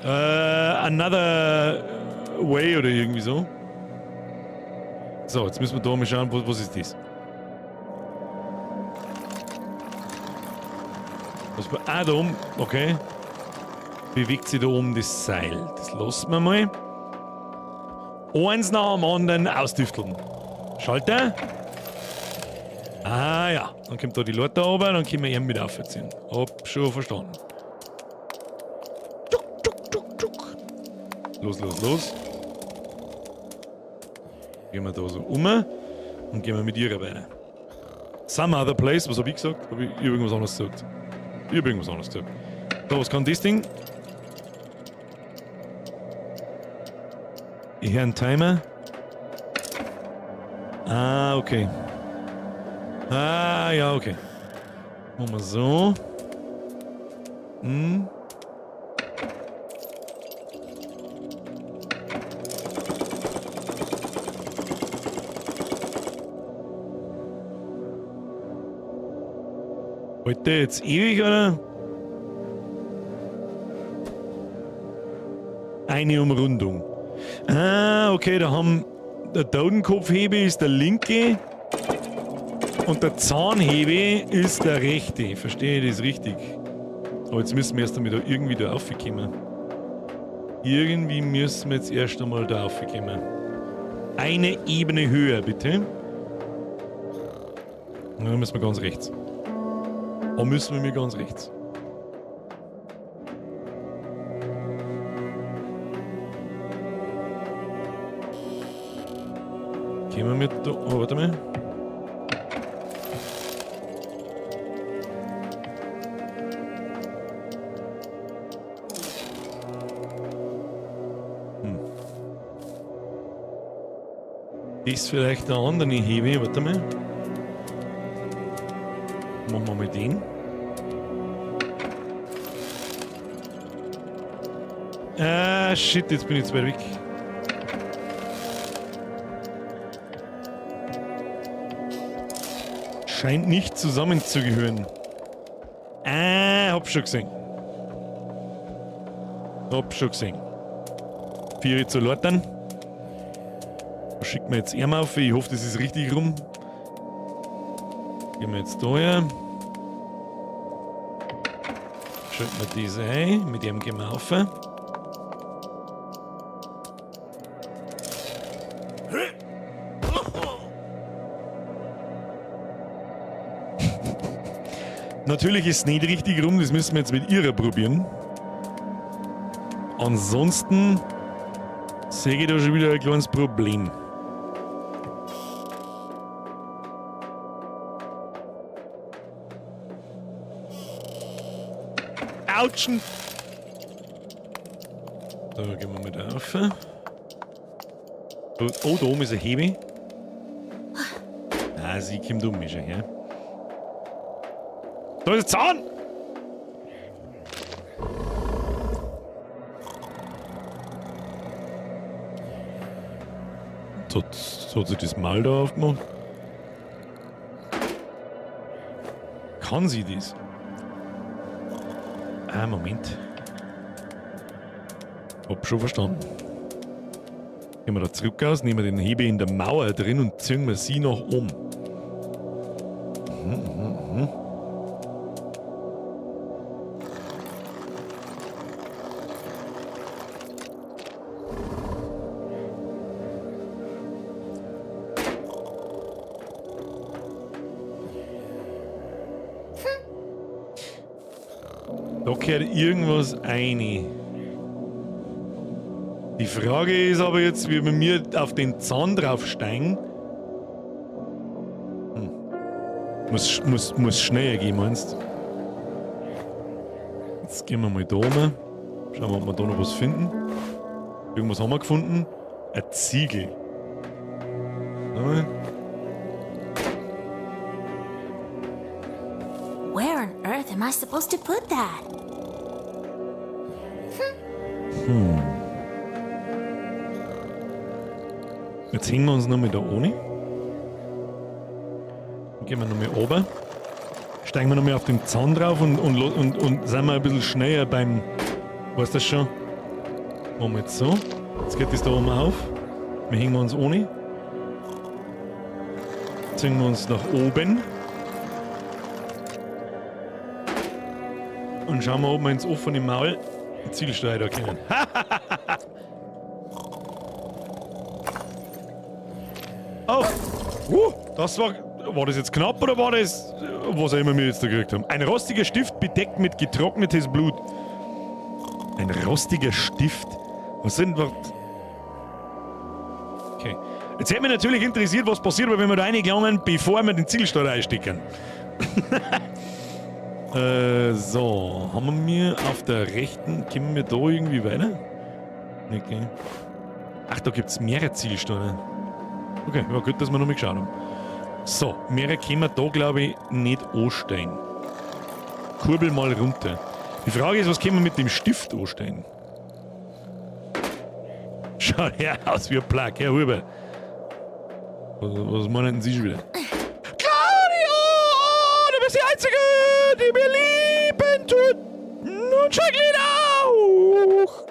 Another way oder irgendwie so. So, jetzt müssen wir da mal schauen, was ist das? Da oben, okay. Bewegt sich da oben das Seil. Das lassen wir mal. Eins nach dem anderen ausdüfteln. Schalter. Ah ja, dann kommt da die Leute runter, dann können wir ihn mit aufziehen. Hab schon verstanden. Tschuk, tschuk, tschuk, tschuk. Los, los, los. Gehen wir da so und gehen wir mit ihr weiter. Some other place, was hab ich gesagt? Hab ich irgendwas anderes gesagt? Ich hab irgendwas anderes gesagt. So, was kann das Ding? Ich höre einen Timer. Ah, okay. Ah, ja, okay. Machen wir so. Hm. Heute jetzt ewig, oder? Eine Umrundung. Ah, okay, da haben der Totenkopfhebel ist der linke und der Zahnhebel ist der rechte. Verstehe ich das richtig? Aber jetzt müssen wir erst einmal da irgendwie da raufkommen. Irgendwie müssen wir jetzt erst einmal da raufkommen. Eine Ebene höher, bitte. Und dann müssen wir ganz rechts. Da müssen wir mir ganz rechts. Gehen wir mit da. Oh, warte mal. Ist vielleicht der andere Hebel. Warte mal. Machen wir mal den. Ah, shit, jetzt bin ich zu weit weg. Scheint nicht zusammenzugehören. Ah, hab schon gesehen. Hab schon gesehen. 4 zu Lortern. Da schickt mir jetzt Arm auf. Ich hoffe, das ist richtig rum. Gehen wir jetzt da her. Schalten wir diese ein. Mit dem gehen wir auf. Natürlich ist es nicht richtig rum, das müssen wir jetzt mit ihrer probieren. Ansonsten sehe ich da schon wieder ein kleines Problem. Autschen! Da gehen wir mit auf. Oh, da oben ist ein Hebel. Ah, sie kommt um mich schon, ja. Da ist ein Zahn! So hat sie das Mal da aufgemacht. Kann sie das? Ah, Moment. Hab schon verstanden. Gehen wir da zurück aus, nehmen wir den Hebel in der Mauer drin und ziehen wir sie nach oben. Da gehört irgendwas rein. Die Frage ist aber jetzt, wie wir auf den Zahn draufsteigen. Muss schneller gehen, meinst du? Jetzt gehen wir mal da oben. Schauen wir, ob wir da noch was finden. Irgendwas haben wir gefunden. Ein Ziegel. Where on earth am I supposed to put that? Jetzt hängen wir uns nochmal da ohne. Dann gehen wir nochmal runter. Steigen wir nochmal auf den Zaun drauf und sind wir ein bisschen schneller beim. Weißt du das schon? Machen wir jetzt so. Jetzt geht das da oben auf. Wir hängen uns ohne. Ziehen wir uns nach oben. Und schauen wir, ob wir ins offene Maul ein Zielsteuer da können. Oh! Das war das jetzt knapp oder war das, was auch immer wir jetzt da gekriegt haben? Ein rostiger Stift bedeckt mit getrocknetes Blut. Ein rostiger Stift? Was sind wir? Okay. Jetzt hätte mich natürlich interessiert, was passiert, wenn wir da reingelangen, bevor wir den Zielsteuer einstecken. So, haben wir auf der rechten, kommen wir da irgendwie weiter? Okay. Ach, da gibt es mehrere Zielsteuer. Okay, war gut, dass wir noch mal geschaut haben. So, mehrere können wir da, glaube ich, nicht anstehen. Kurbel mal runter. Die Frage ist, was können wir mit dem Stift anstehen? Schaut her aus wie ein Plug, Herr Huber. Was meinen Sie schon wieder? Claudio! Du bist die Einzige, die mir lieben tut! Und Jacqueline auch!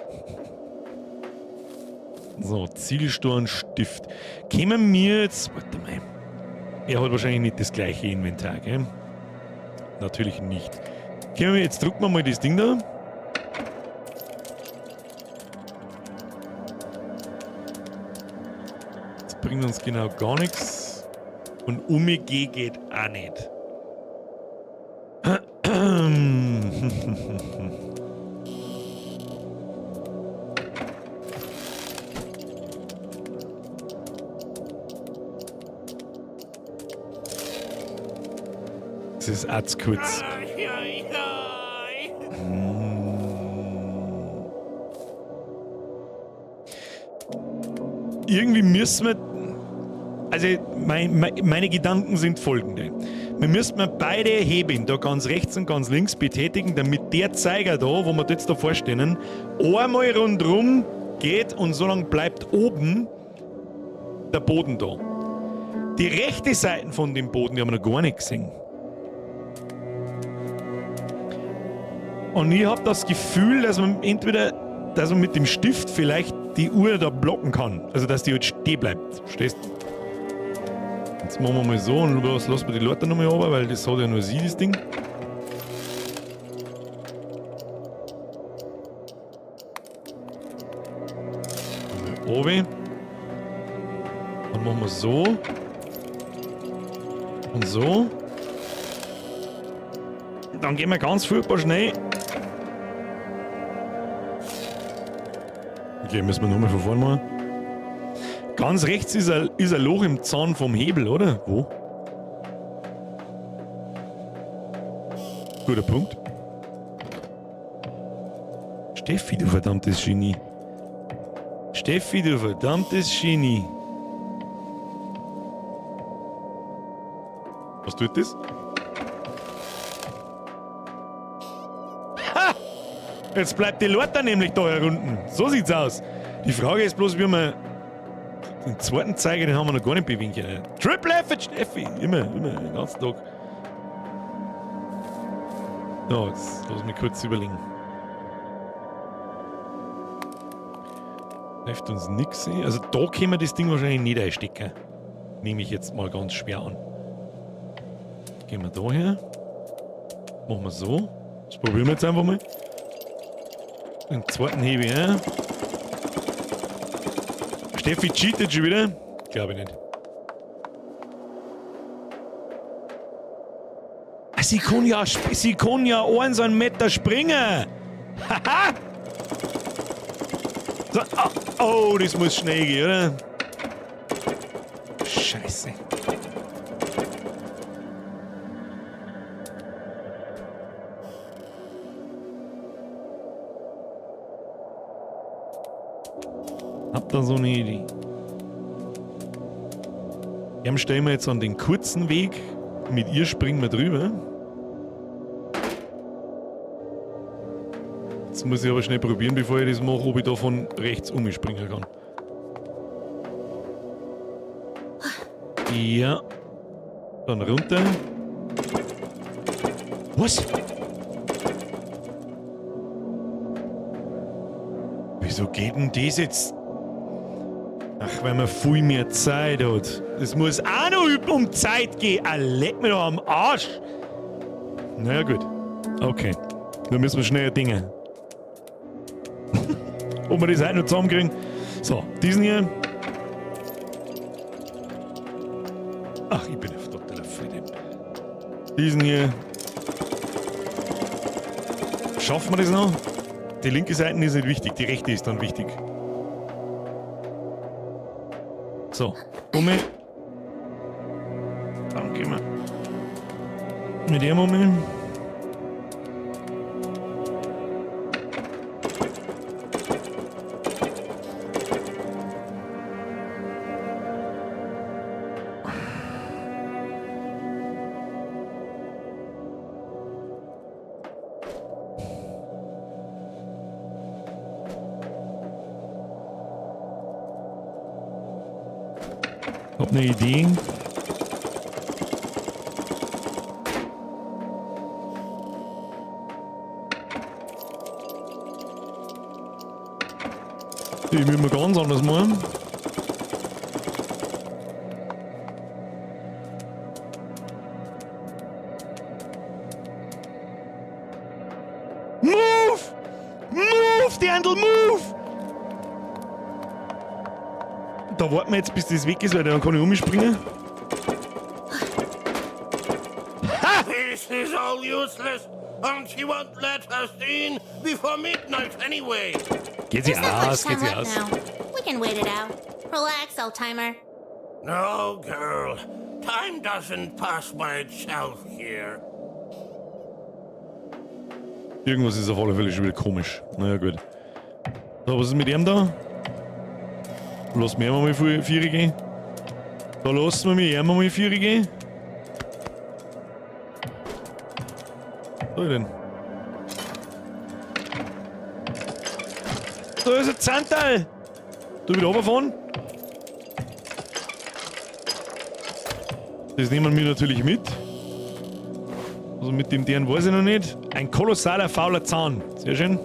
So, Zielsteuerstift. Kämen wir jetzt. Warte mal. Er hat wahrscheinlich nicht das gleiche Inventar, gell? Natürlich nicht. Kämen wir jetzt, drücken wir mal das Ding da. Das bringt uns genau gar nichts. Und Umgeh geht auch nicht. Das ist auch zu kurz. Irgendwie müssen wir... Also meine Gedanken sind folgende. Wir müssten beide Hebeln, da ganz rechts und ganz links, betätigen, damit der Zeiger da, wo wir jetzt davor stehen, einmal rundherum geht und so lange bleibt oben der Boden da. Die rechte Seite von dem Boden, die haben wir noch gar nicht gesehen. Und ich habe das Gefühl, dass man mit dem Stift vielleicht die Uhr da blocken kann. Also, dass die halt stehen bleibt. Verstehst du? Jetzt machen wir mal so und lassen wir die Leute nochmal runter, weil das hat ja nur sie, das Ding. Oben. Dann machen wir so. Und so. Dann gehen wir ganz furchtbar schnell. Okay, müssen wir nochmal von vorne machen. Ganz rechts ist ein Loch im Zahn vom Hebel, oder? Wo? Guter Punkt. Steffi, du verdammtes Genie. Steffi, du verdammtes Genie. Was tut das? Ha! Jetzt bleibt die Leute nämlich da herunten. So sieht's aus. Die Frage ist bloß, wie man den zweiten Zeiger, den haben wir noch gar nicht bewegen können. Triple F at Steffi. Immer, den ganzen Tag. Ja, jetzt lass mich kurz überlegen. Läuft uns nix. Also da können wir das Ding wahrscheinlich nicht einstecken. Nehme ich jetzt mal ganz schwer an. Gehen wir da her. Machen wir so. Das probieren wir jetzt einfach mal. Den zweiten Hebel, ja. Steffi cheatet schon wieder? Glaube ich nicht. Sie kann ja 1 Meter springen. Haha! So, oh, das muss schnell gehen, oder? Scheiße. Habt ihr so eine Idee? Ihm stellen wir jetzt an den kurzen Weg. Mit ihr springen wir drüber. Jetzt muss ich aber schnell probieren, bevor ich das mache, ob ich da von rechts umspringen kann. Ja. Dann runter. Was? Wieso geht denn das jetzt? Ach, weil man viel mehr Zeit hat. Das muss auch noch um Zeit gehen. Leck mir doch am Arsch. Na ja, gut. Okay. Dann müssen wir schnell Dinge. Ob wir das heute noch zusammenkriegen. So, diesen hier. Ach, ich bin ein verdammter Freund. Diesen hier. Schaffen wir das noch? Die linke Seite ist nicht wichtig, die rechte ist dann wichtig. So, Mumme. Dann gehen wir mit der Mumme. Hab eine Idee. Ich will mal ganz anders machen. Move! Move, Dirndl, move! Da warten wir jetzt, bis das weg ist, weil dann kann ich umspringen. Ha! This is all useless, and she won't let us in before midnight anyway. Geht sie There's not much aus, time geht sie left aus. now. We can wait it out. Relax, old timer. No, girl. Time doesn't pass by itself here. Irgendwas ist auf alle Fälle schon wieder komisch. Naja, gut. So, was ist mit ihm da? Lass mir mal Viere gehen. Da lassen wir mich einmal 4 gehen. Was soll denn? Da ist ein Zahnteil! Du wieder runterfahren? Das nehmen wir natürlich mit. Also mit dem deren weiß ich noch nicht. Ein kolossaler fauler Zahn. Sehr schön.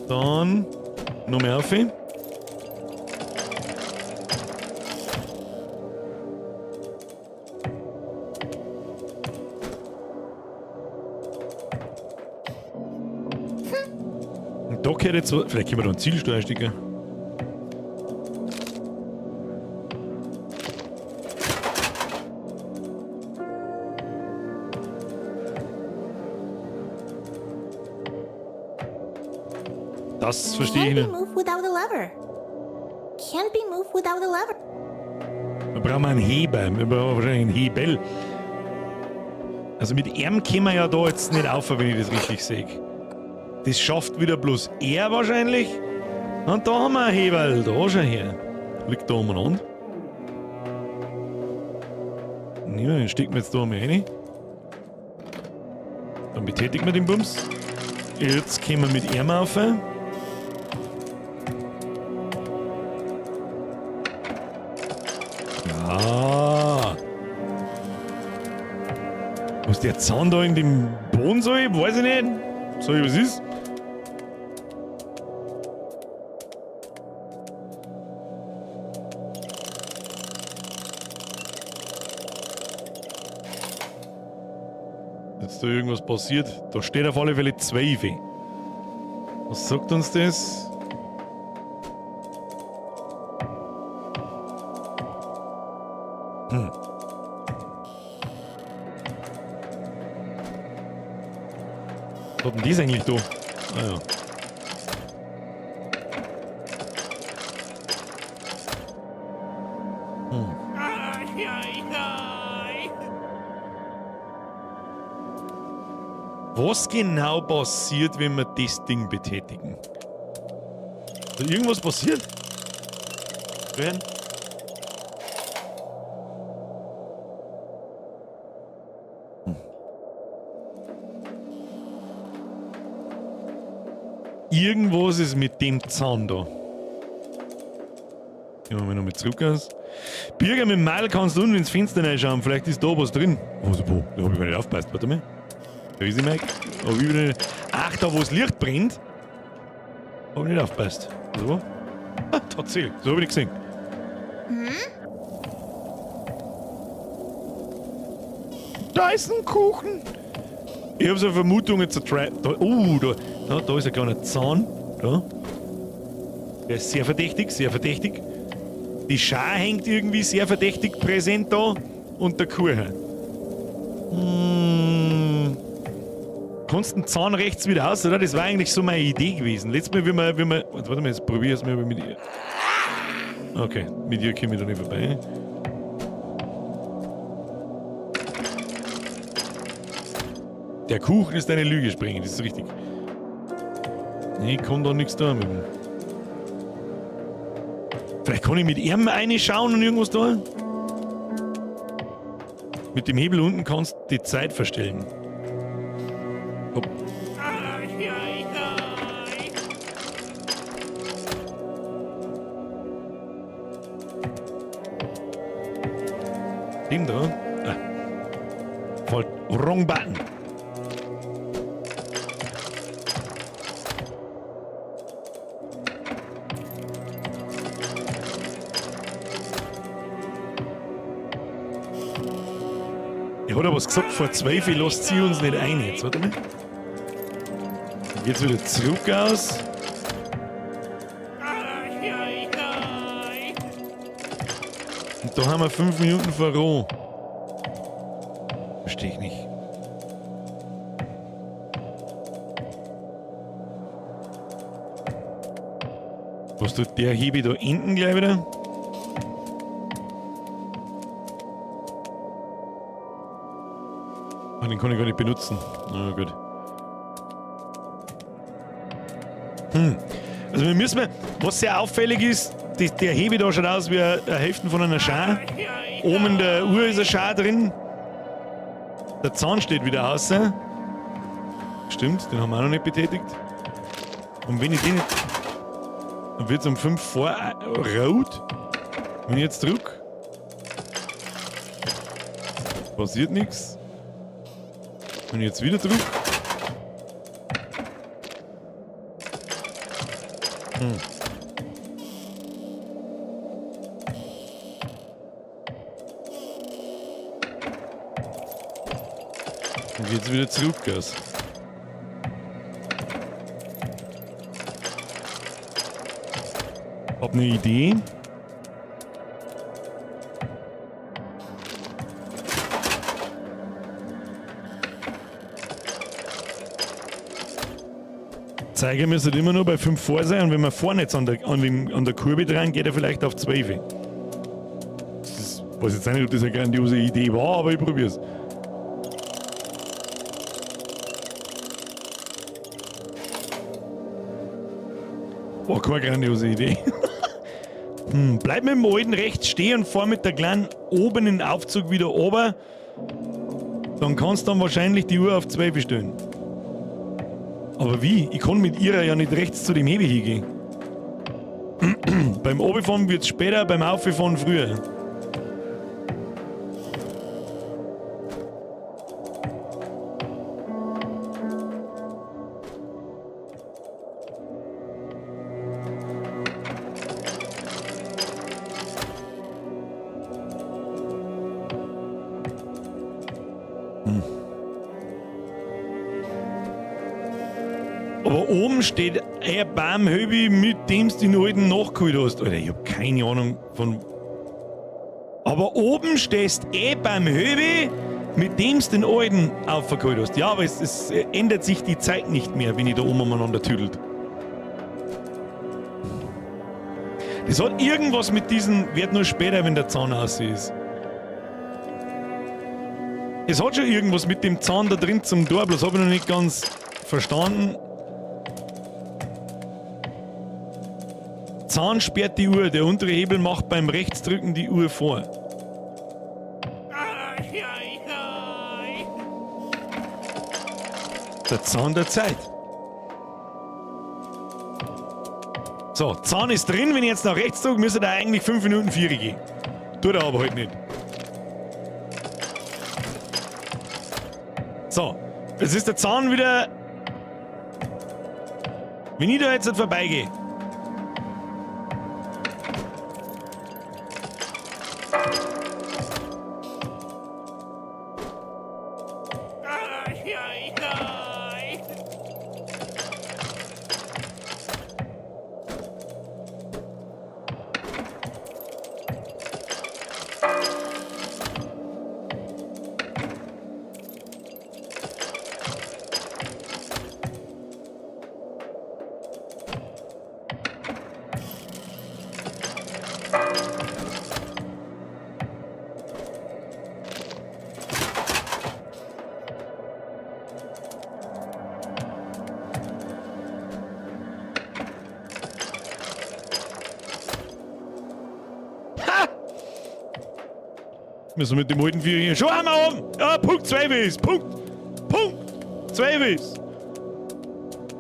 Dann noch mehr auf. Und da gehört jetzt so. Vielleicht können wir da einen Zielsteuer stecken. Das verstehe ich Can't be nicht. moved without a lever. Can't be moved without a lever. Wir brauchen einen Heber. Wir brauchen wahrscheinlich einen Hebel. Also mit ihm können wir ja da jetzt nicht auf, wenn ich das richtig sehe. Das schafft wieder bloß er wahrscheinlich. Und da haben wir einen Hebel. Da schon her. Liegt da umeinander. Ja, den stecken wir jetzt da mal rein. Dann betätigen wir den Bums. Jetzt können wir mit ihm auf. Ja. Was der Zahn da in dem Boden soll, weiß ich nicht. Sag ich, was ist? Ist da irgendwas passiert? Da steht auf alle Fälle 2. Was sagt uns das? Was hat denn das eigentlich da? Ah ja. Was genau passiert, wenn wir das Ding betätigen? Ist irgendwas passiert? Wen? Irgendwas ist mit dem Zahn da. Gehen wir nochmal zurück aus. Bürger, mit dem Mal kannst du unten ins Fenster reinschauen. Vielleicht ist da was drin. Was, wo? Da hab ich gar nicht aufgepasst. Warte mal. Da ist ich mal. Ach, da wo das Licht brennt. Hab ich nicht aufgepasst. So. Ah, tatsächlich. So hab ich nicht gesehen. Da ist ein Kuchen. Ich habe so eine Vermutung, jetzt da ist ein kleiner Zahn. Da. Der ist sehr verdächtig, sehr verdächtig. Die Schar hängt irgendwie sehr verdächtig präsent da und der Kuchen. Kannst den Zahn rechts wieder aus, oder? Das war eigentlich so meine Idee gewesen. Letztes Mal, wie wir warte mal, jetzt probier es mal mit ihr. Okay, mit ihr komme ich da nicht vorbei. Der Kuchen ist eine Lüge springen, das ist richtig. Nee, ich kann da nichts da mit dem. Vielleicht kann ich mit ihm reinschauen und irgendwas da. Mit dem Hebel unten kannst du die Zeit verstellen. Hopp. Dem da? Ah. Voll wrong button. Ich hat aber was gesagt, vor 12 lasst sie uns nicht ein jetzt. Warte mal. Dann geht's wieder zurück aus. Und da haben wir 5 Minuten vor Roh. Verstehe ich nicht. Was tut der Hebi da hinten gleich wieder? Den kann ich gar nicht benutzen. Na gut. Also wir müssen, was sehr auffällig ist, der Hebel da schaut aus wie eine Hälfte von einer Schar. Oben in der Uhr ist ein Schar drin. Der Zahn steht wieder außer. Stimmt, den haben wir auch noch nicht betätigt. Und wenn ich den nicht... Dann wird es um 5 vor rot. Wenn ich jetzt drücke, passiert nichts. Wenn ich jetzt wieder drücke. Dann geht's wieder zurück, Gas. Hab eine Idee. Zeiger müsste immer nur bei 5 vor sein und wenn man vorne jetzt an der Kurve dran geht, er vielleicht auf 12. Ich weiß jetzt nicht, ob das eine grandiose Idee war, aber ich probier's. War keine grandiose Idee. Bleib mit dem alten rechts stehen und fahr mit der kleinen oben in den Aufzug wieder runter. Dann kannst du dann wahrscheinlich die Uhr auf 12 stellen. Aber wie? Ich kann mit ihrer ja nicht rechts zu dem Hebel hingehen. Beim Runterfahren wird es später, beim Auffahren früher. Aber oben steht ein Baumhöbi, mit dem du den alten nachgeholt hast. Alter, ich hab keine Ahnung von... Aber oben stehst beim Höbi, mit dem du den alten aufgeholt hast. Ja, aber es ändert sich die Zeit nicht mehr, wenn ich da oben umeinander tüdelt. Das hat irgendwas mit diesem... Wird nur später, wenn der Zahn aus ist. Es hat schon irgendwas mit dem Zahn da drin zum Tor, bloß habe ich noch nicht ganz verstanden. Zahn sperrt die Uhr, der untere Hebel macht beim Rechtsdrücken die Uhr vor. Der Zahn der Zeit. So, Zahn ist drin, wenn ich jetzt nach rechts drücke, müsste da eigentlich 5 Minuten 4 gehen. Tut er aber heute nicht. So, jetzt ist der Zahn wieder... Wenn ich da jetzt nicht vorbeigehe. Müssen wir mit dem alten Vier hier. Schon einmal um! Ja, Punkt 12 ist! Punkt! 12 ist!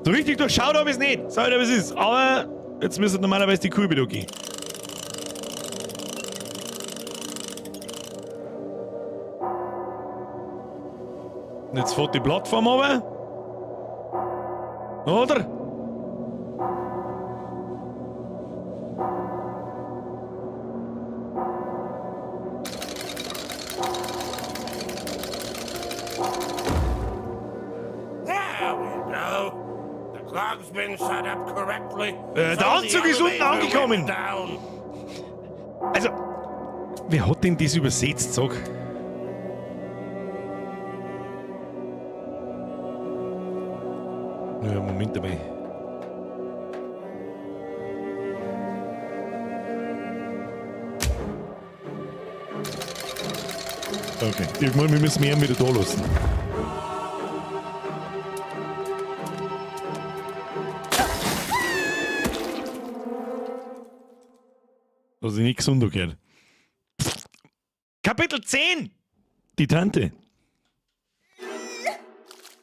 So richtig durchschaut habe ich es nicht. Sag ich dir, was es ist. Aber jetzt müsste normalerweise die Kurve da gehen. Und jetzt fährt die Plattform runter. Oder? Der Anzug ist unten angekommen. Also, wer hat denn das übersetzt, sag? Ja, Moment dabei. Okay, irgendwann wir müssen mehr wieder da lassen. Da ist nicht gesund gehört. Kapitel 10! Die Tante.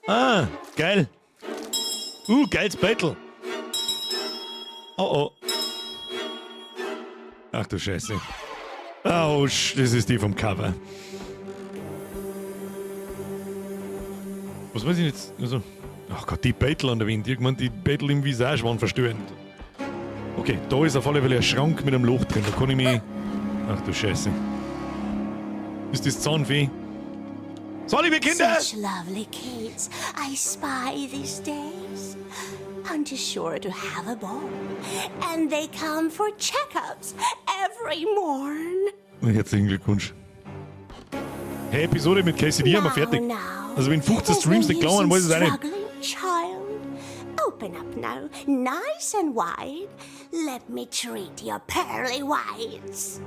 Ah, geil. Geiles Battle. Oh. Ach du Scheiße. Autsch, das ist die vom Cover. Was weiß ich jetzt? Also, ach Gott, die Battle an der Wind. Irgendwann die Battle im Visage waren verstörend. Okay, da ist auf alle Fälle ein Schrank mit einem Loch drin. Da kann ich mich... Ach du Scheiße. Ist das Zahnfee? So, liebe Kinder! Such lovely kids I spy these days. Aren't you sure to have a ball? And they come for checkups every morn. Herzlichen Glückwunsch. Hey, Episode mit KCD haben wir fertig. Also wenn 15 Streams nicht klauen, weiß ich es auch nicht. Struggling child, open up now, nice and wide. Let me treat your pearly whites.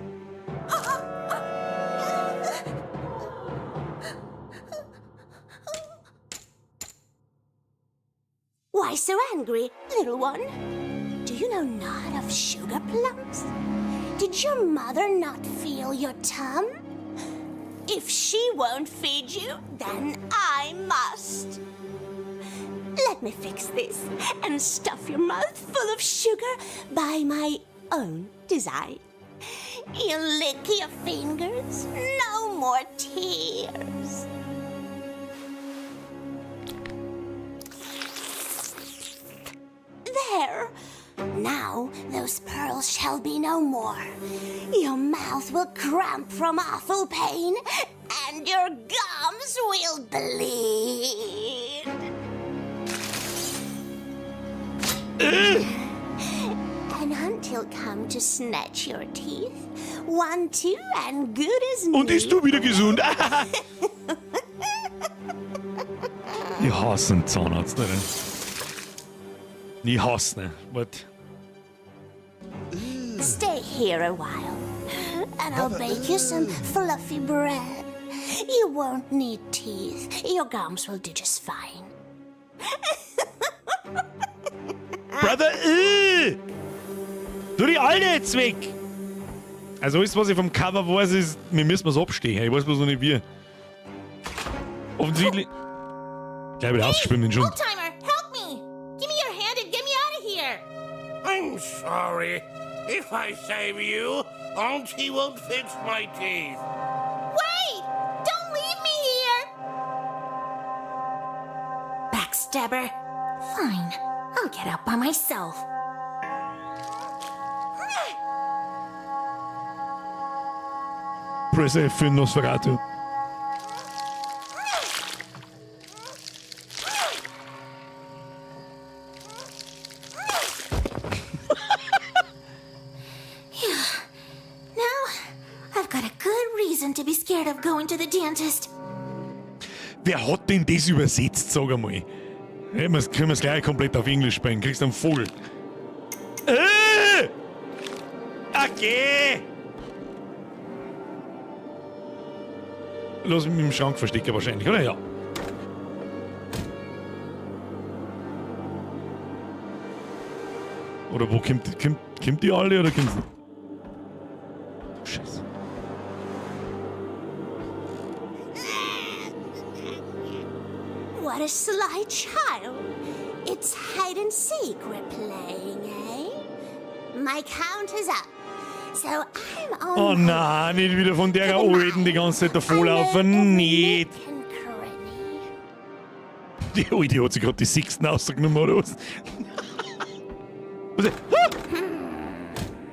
Why so angry, little one? Do you know not of sugar plums? Did your mother not feel your tum? If she won't feed you, then I must. Let me fix this and stuff your mouth full of sugar by my own design. You lick your fingers, no more tears. There. Now those pearls shall be no more. Your mouth will cramp from awful pain, and your gums will bleed. And until come to snatch your teeth, 1, 2, and good as new. Und ist du wieder gesund? Ich hasse einen Zahnarzt, Alter. Ich hasse ihn. What? Stay here a while, and I'll bake you some fluffy bread. You won't need teeth. Your gums will do just fine. Brother, tu die Alte jetzt weg! Also alles, was ich vom Cover weiß, ist, wir müssen es abstehen. Ich weiß bloß noch nicht wie. Offensichtlich... Gleich wieder ausgeschwimmt in den Schund. Oldtimer, help me! Give me your hand and get me out of here! I'm sorry. If I save you, Auntie won't fix my teeth. Wait! Don't leave me here! Backstabber. Fine, I'll get out by myself. Press F für Nosferatu. To be scared of going to the dentist. Wer hat denn das übersetzt, sag einmal? Hey, können wir es gleich komplett auf Englisch sprechen, kriegst du einen Vogel. Okay! Lass mich im Schrank verstecken wahrscheinlich, oder? Ja. Oder wo kommt die alle oder kommt sie? Scheiße. What a sly child. It's hide and seek we're playing, eh? My count is up. So I'm on. Oh nein, nicht wieder von der Alten die ganze Zeit davonlaufen. Nicht. Die Alte hat sich gerade die Sixten ausgenommen, oder was?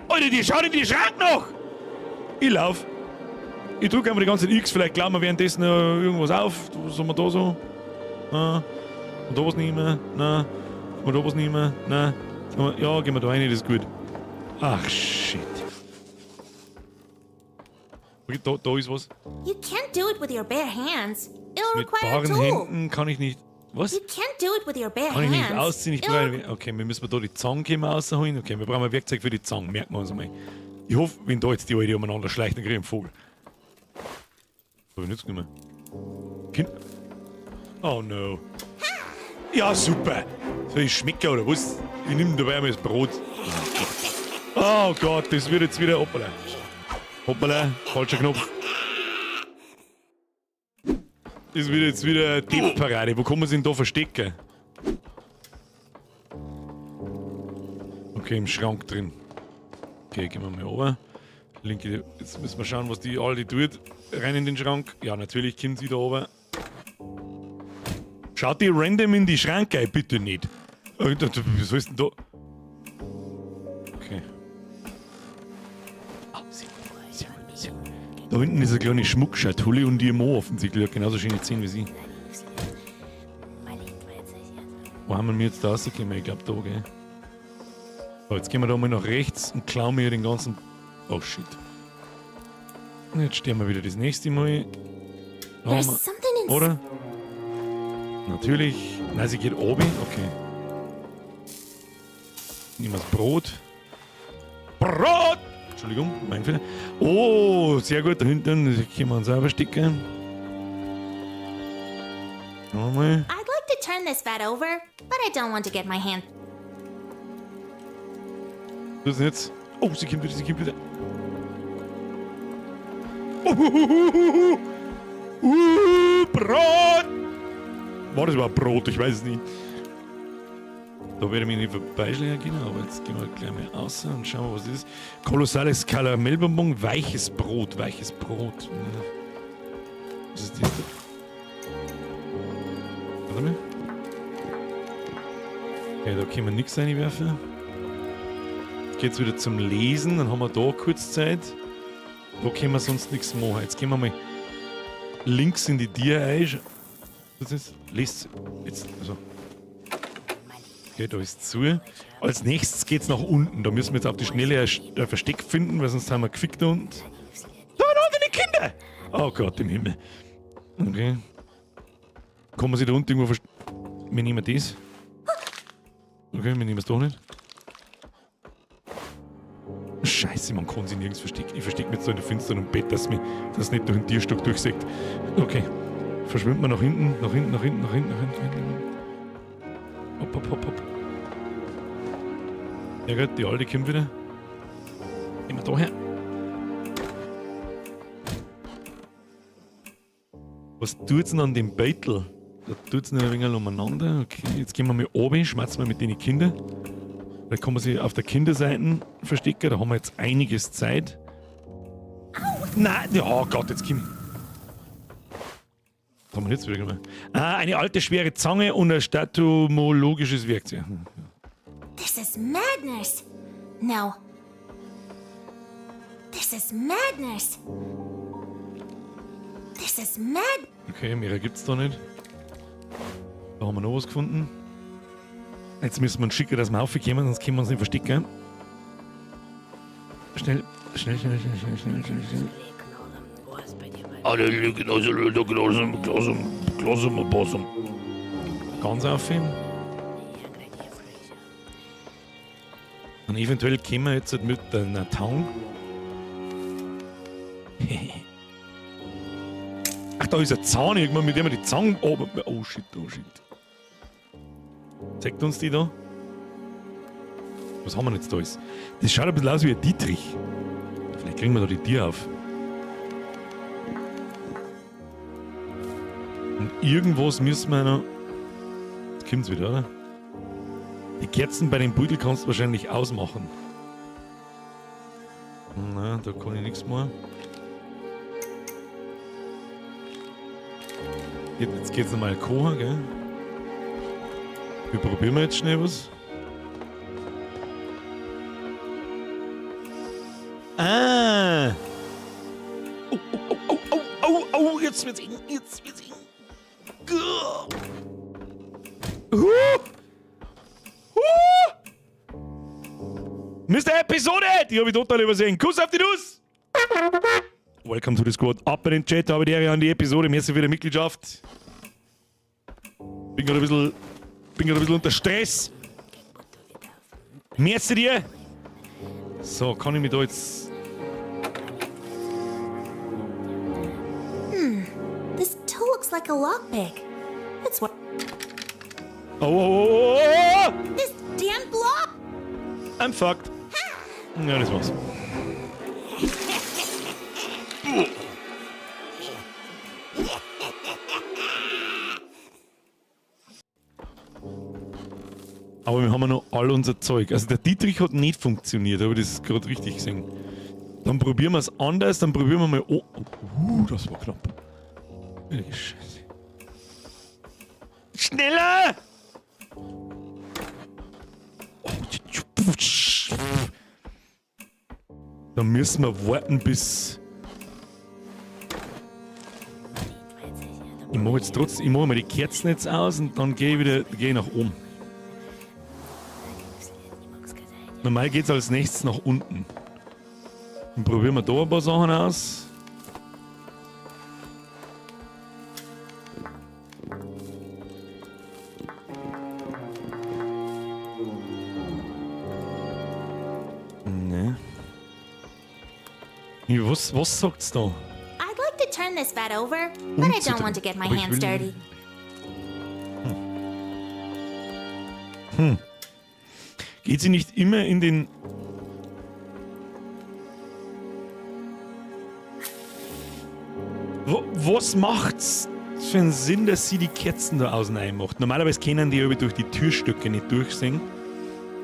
Alter, die schaut in die Schrank noch! Ich lauf. Ich drücke einfach die ganze Zeit X, vielleicht klauen wir währenddessen irgendwas auf. Was haben wir da so? Und da was nicht mehr. Nein. Und da was nicht mehr. Nein. Ja, gehen wir da rein, das ist gut. Ach, shit. Okay, da ist was. You can't do it with your bare hands. It'll Mit require a baren tool. Händen kann ich nicht... Was? You can't do it with your bare Kann ich nicht hands. ausziehen? Ich brauche... Okay, wir müssen da die Zange rausholen. Okay, wir brauchen ein Werkzeug für die Zange. Merken wir uns einmal. Ich hoffe, wenn da jetzt die Alte umeinander schleicht, dann kriege ich einen Vogel. Hab ich nichts genommen. Oh no. Ja, super. Soll ich schmecken oder was? Ich nehme dabei einmal das Brot. Oh Gott, das wird jetzt wieder... Hoppala. Hoppala, falscher Knopf. Das wird jetzt wieder eine Depp-Parade. Wo kann man sich denn da verstecken? Okay, im Schrank drin. Okay, gehen wir mal runter. Linke, jetzt müssen wir schauen, was die alle tut. Rein in den Schrank. Ja, natürlich kommt sie da oben. Schaut die random in die Schranke, bitte nicht. Was ist denn da? Okay. Da hinten ist eine kleine Schmuckschatulle und die Mo offensichtlich hat genauso schöne Zähne wie sie. Wo haben wir jetzt da rausgekommen? Ich glaube da, gell? So, jetzt gehen wir da mal nach rechts und klauen mir den ganzen... Oh shit. Jetzt stehen wir wieder das nächste Mal. Da haben There's wir... something in Oder? Natürlich. Nein, sie geht oben. Okay. Nehmen wir das Brot. Brot! Entschuldigung, mein Fehler. Oh, sehr gut. Da hinten können wir uns selber sticken. Nochmal. I'd like to turn this vat over, but I don't want to get my hand. Was ist denn jetzt? Oh, sie kommt wieder, sie kommt wieder. Brot! War das überhaupt Brot? Ich weiß es nicht. Da werde ich mich nicht vorbeischlägen können, aber jetzt gehen wir gleich mal raus und schauen, was das ist. Kolossales Karamellbonbon, weiches Brot, weiches Brot. Was ist das? Warte mal. Okay, da können wir nichts reinwerfen. Jetzt geht's wieder zum Lesen, dann haben wir da kurz Zeit. Da können wir sonst nichts machen. Jetzt gehen wir mal links in die Tier ein. Was ist das? Lest jetzt, also. Okay, da ist zu. Als nächstes geht's nach unten. Da müssen wir jetzt auf die Schnelle ein Versteck finden, weil sonst haben wir gefickt und... Da sind die Kinder! Oh Gott im Himmel. Okay. Kann man sich da unten irgendwo verstecken? Wir nehmen das. Okay, wir nehmen es doch nicht. Scheiße, man kann sich nirgends verstecken. Ich verstecke mich jetzt da in der finsteren Bett, dass nicht durch den Tierstock durchsägt. Okay. Verschwimmt man nach hinten, nach hinten, nach hinten, nach hinten, nach hinten, nach hinten. Hopp, hopp, hopp, hopp. Ja gut, die alte kommt wieder. Gehen wir da her. Was tut's denn an dem Beutel? Da tut's noch ein wenig umeinander. Okay, jetzt gehen wir mal oben, schmerzen wir mit den Kindern. Da kann man sich auf der Kinderseite verstecken. Da haben wir jetzt einiges Zeit. Nein, oh Gott, jetzt komm. Was haben wir jetzt wieder gemacht? Ah, eine alte schwere Zange und ein statomologisches Werkzeug. This is madness. No. This is madness. This is mad. Okay, mehr gibt's da nicht. Da haben wir noch was gefunden. Jetzt müssen wir uns schicken, dass wir raufkommen, sonst können wir uns nicht verstecken. Schnell, schnell, schnell, schnell, schnell, schnell, schnell, schnell. Alle liegen aus dem Bossum. Ganz aufheben. Und eventuell kommen wir jetzt mit einer Tang. Ach, da ist ein Zahn irgendwann, mit dem wir die Zange oben. Oh shit, oh shit. Zeigt uns die da? Was haben wir jetzt da? Das schaut ein bisschen aus wie ein Dietrich. Vielleicht kriegen wir da die Tiere auf. Und irgendwas müssen wir noch... Jetzt kommt's wieder, oder? Die Kerzen bei dem Beutel kannst du wahrscheinlich ausmachen. Nein, da kann ich nichts mehr. Jetzt geht's nochmal kochen, gell? Wir probieren jetzt schnell was. Ah! Oh, oh, oh, oh, oh, oh, oh, jetzt wird's eng, jetzt wird's eng. Mr. Episode! Die habe ich total übersehen. Kuss auf die Nuss! Welcome to the Squad. Ab in den Chat, habe die Ehre an die Episode. Merci für die Mitgliedschaft. Bin gerade ein bisschen unter Stress. Merci dir. So, kann ich mich da jetzt... This tool looks like a lockpick. That's what. Oh, oh, oh, oh, oh. This damn blob! I'm fucked. Ja, das war's. Aber wir haben ja noch all unser Zeug. Also der Dietrich hat nicht funktioniert, aber das ist gerade richtig gesehen. Dann probieren wir es anders, dann probieren wir mal... Oh, das war knapp. Scheiße. Schneller! Dann müssen wir warten bis... Ich mache jetzt trotzdem, ich mache mal die Kerzen jetzt aus und dann gehe ich nach oben. Normal geht es als nächstes nach unten. Dann probieren wir da ein paar Sachen aus. Ne. Was sagt's da? I'd like to turn this vat over, but I don't want to get my Aber ich hands will- dirty. Geht sie nicht immer in den... Was macht's für einen Sinn, dass sie die Kerzen da außen einmacht? Normalerweise können die aber durch die Türstücke nicht durchsehen.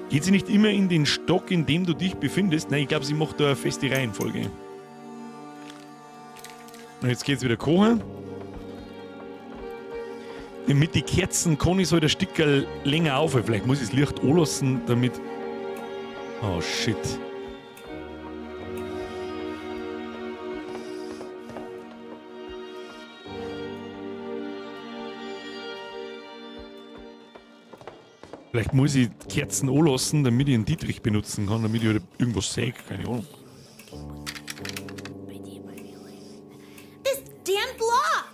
Geht sie nicht immer in den Stock, in dem du dich befindest? Nein, ich glaube, sie macht da eine feste Reihenfolge. Und jetzt geht's wieder kochen. Mit den Kerzen kann ich so ein Stück länger auf. Vielleicht muss ich das Licht anlassen, damit... Oh, shit. Vielleicht muss ich die Kerzen anlassen, damit ich einen Dietrich benutzen kann, damit ich halt irgendwas sehe. Keine Ahnung. This damn block!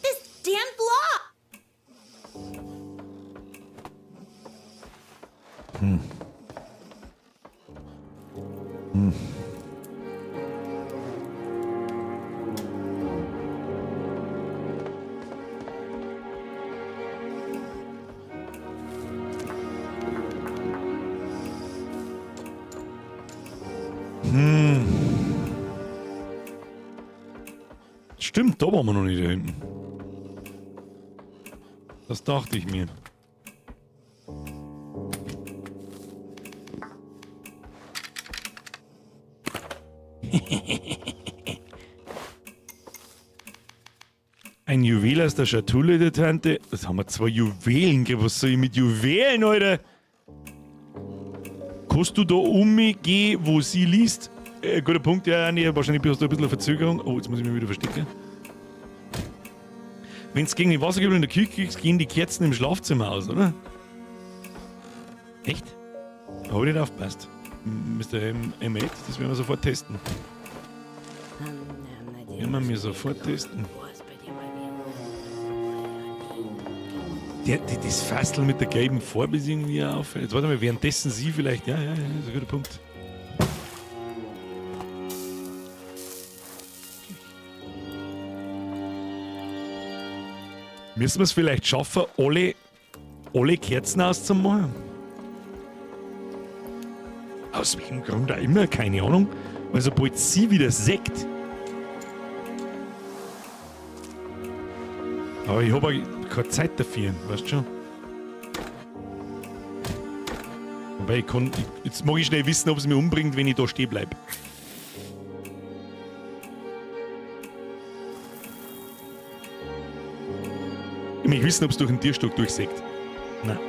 This damn block! Stimmt, da waren wir noch nicht da hinten. Das dachte ich mir. Ein Juwel aus der Schatulle der Tante. Das haben wir 2 Juwelen gegeben. Was soll ich mit Juwelen, Alter? Kannst du da gehen, wo sie liest? Guter Punkt, ja, nee, wahrscheinlich hast du ein bisschen eine Verzögerung. Oh, jetzt muss ich mich wieder verstecken. Wenn es gegen die Wasserkübel in der Küche kriegst, gehen die Kerzen im Schlafzimmer aus, oder? Echt? Habe ich nicht aufgepasst. Mr. M8, das werden wir sofort testen. Werden wir sofort testen. Das Fassel mit der gelben Farbe ist irgendwie auf. Jetzt warte mal, währenddessen sie vielleicht. Ja, das ist ein guter Punkt. Müssen wir es vielleicht schaffen, alle Kerzen auszumachen? Aus welchem Grund auch immer, keine Ahnung. Weil sobald sie wieder sägt. Aber ich habe keine Zeit dafür, weißt du schon? Wobei jetzt mag ich schnell wissen, ob es mich umbringt, wenn ich da stehen bleibe. Ich möchte wissen, ob es durch den Tierstock durchsägt. Nein.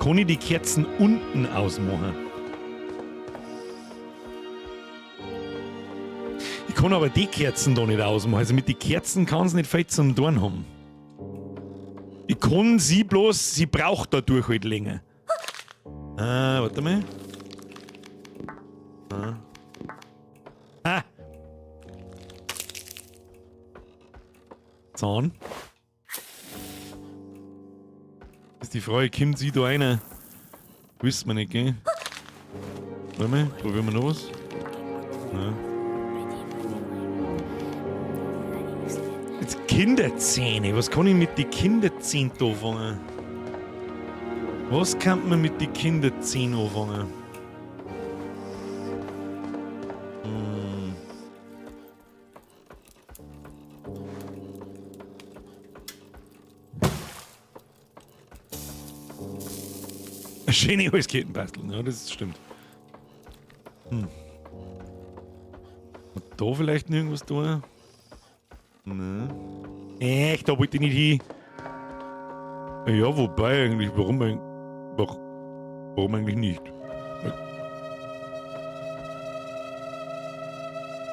Kann ich die Kerzen unten ausmachen? Ich kann aber die Kerzen da nicht ausmachen. Also mit den Kerzen kann es nicht viel zum Tun haben. Ich kann sie bloß, sie braucht dadurch halt länger. Warte mal. Zahn. Ist die Frage, kommt sie da rein? Wissen wir nicht, gell? Warte mal, probieren wir noch was? Ja. Jetzt Kinderzähne. Was kann ich mit den Kinderzähnen da fangen? Was kann man mit den Kindern 10 anfangen? Schöne Holzketten basteln, ja, das stimmt. Und da vielleicht irgendwas tun? Ne. Echt, da wollte ich nicht hin. Ja, wobei eigentlich, warum eigentlich nicht?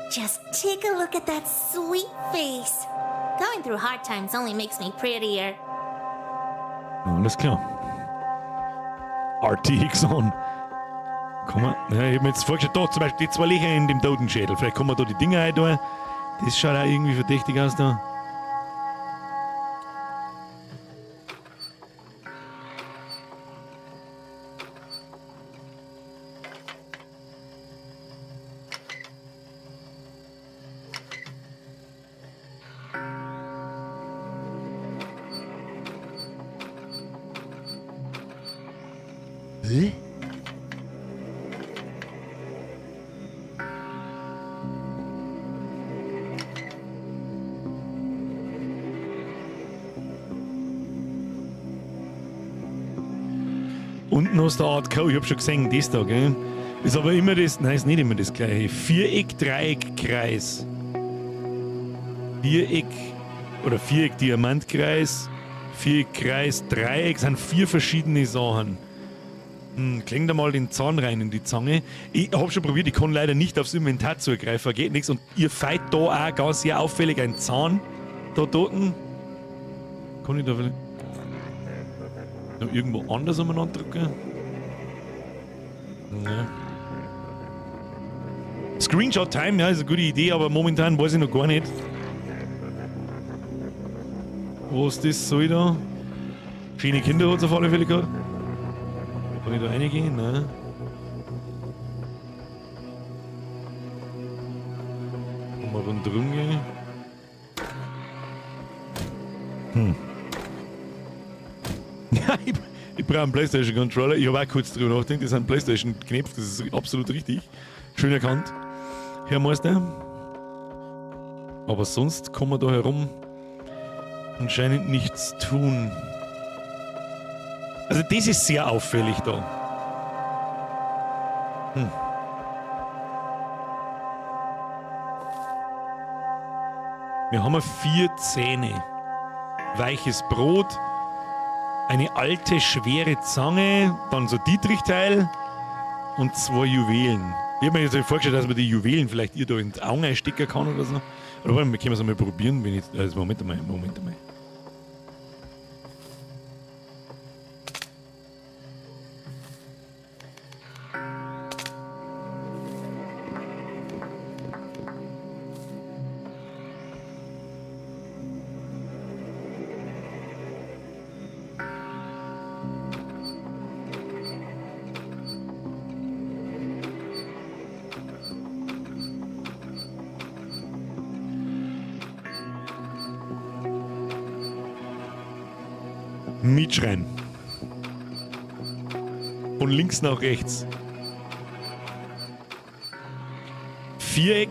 Just take a look at that sweet face. Going through hard times only makes me prettier. Alles klar. RTX on. Komm mal. Ja, ich hab mir jetzt vorgestellt, da zum Beispiel die 2 Löcher in dem Totenschädel. Vielleicht kann man da die Dinger rein tun. Das schaut auch irgendwie verdächtig aus da. Hä? Unten hast du eine Art Code, ich hab schon gesehen, das da, gell? Ist aber immer das, nein, ist nicht immer das gleiche. Viereck, Dreieck, Kreis. Viereck oder Viereck, Diamantkreis, Viereck, Kreis, Dreieck sind 4 verschiedene Sachen. Kling da mal den Zahn rein in die Zange. Ich hab schon probiert, ich kann leider nicht aufs Inventar zugreifen, geht nichts. Und ihr feilt da auch ganz sehr auffällig einen Zahn. Da drunten. Kann ich da vielleicht noch irgendwo anders umeinander drücken? Ja. Screenshot Time, ja, ist eine gute Idee, aber momentan weiß ich noch gar nicht. Was das soll da? Schöne Kinder hat es auf alle Fälle gehabt. Kann ich da reingehen? Nein. Kann man rundherum gehen? Ja, ich brauche einen PlayStation-Controller. Ich habe auch kurz drüber nachgedacht, das sind PlayStation-Knöpfe, das ist absolut richtig. Schön erkannt, Herr Meister. Aber sonst kann man da herum anscheinend nichts tun. Also das ist sehr auffällig da. Wir haben 4 Zähne. Weiches Brot, eine alte, schwere Zange, dann so Dietrichteil und 2 Juwelen. Ich habe mir jetzt vorgestellt, dass man die Juwelen vielleicht ihr da in die Augen einstecken kann oder so. Oder warte, wir können es einmal probieren, wenn ich... Also Moment einmal. Mitschreien. Von links nach rechts. Viereck.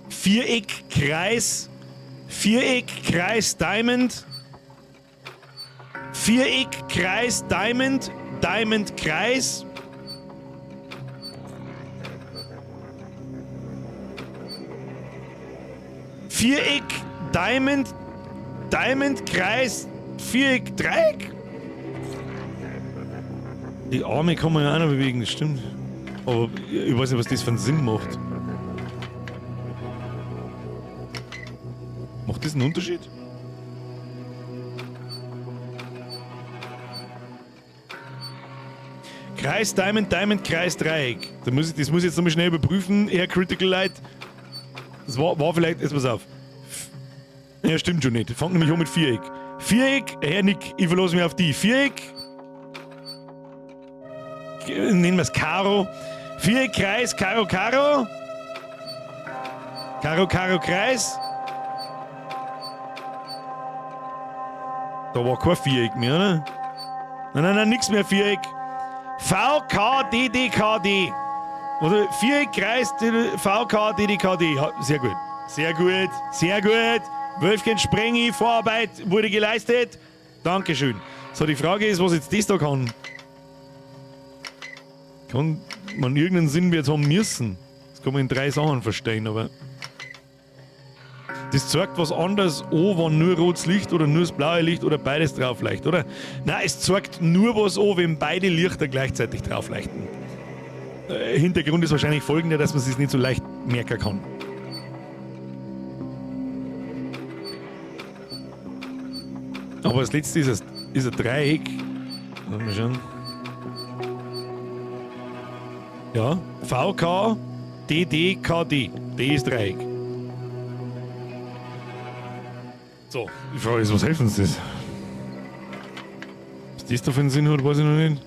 Viereck, Kreis. Viereck, Kreis, Diamond. Viereck, Kreis, Diamond. Diamond, Kreis. Viereck, Diamond. Diamond, Kreis, Viereck, Dreieck. Die Arme kann man ja auch noch bewegen, das stimmt. Aber ich weiß nicht, was das für einen Sinn macht. Macht das einen Unterschied? Kreis, Diamond, Diamond, Kreis, Dreieck. Das muss ich jetzt nochmal schnell überprüfen, Herr Critical Light. Das war vielleicht, jetzt pass auf. Ja, stimmt schon nicht. Fangt nämlich an mit Viereck. Viereck, Herr Nick, ich verlasse mich auf die. Viereck. Nennen wir es Karo. Viereck, Kreis, Karo, Karo. Karo, Karo, Kreis. Da war kein Viereck mehr, oder? Nein, nix mehr Viereck. VKDDKD. Oder Viereck, Kreis, VKDDKD. Ja, sehr gut. Sehr gut, sehr gut. Wölfchen Sprengi, Vorarbeit wurde geleistet. Dankeschön. So, die Frage ist, was jetzt das da kann. Kann man irgendeinen Sinn jetzt haben müssen? Das kann man in 3 Sachen verstehen, aber... Das zeigt was anderes an, wenn nur rotes Licht oder nur das blaue Licht oder beides drauf leuchtet, oder? Nein, es zeigt nur was an, wenn beide Lichter gleichzeitig drauf leuchten. Hintergrund ist wahrscheinlich folgender, dass man es sich nicht so leicht merken kann. Aber das letzte ist ein Dreieck. Mal schauen. Ja, VK, DD, D ist Dreieck. So, die Frage ist, was hilft uns das? Was das da für einen Sinn hat, weiß ich noch nicht.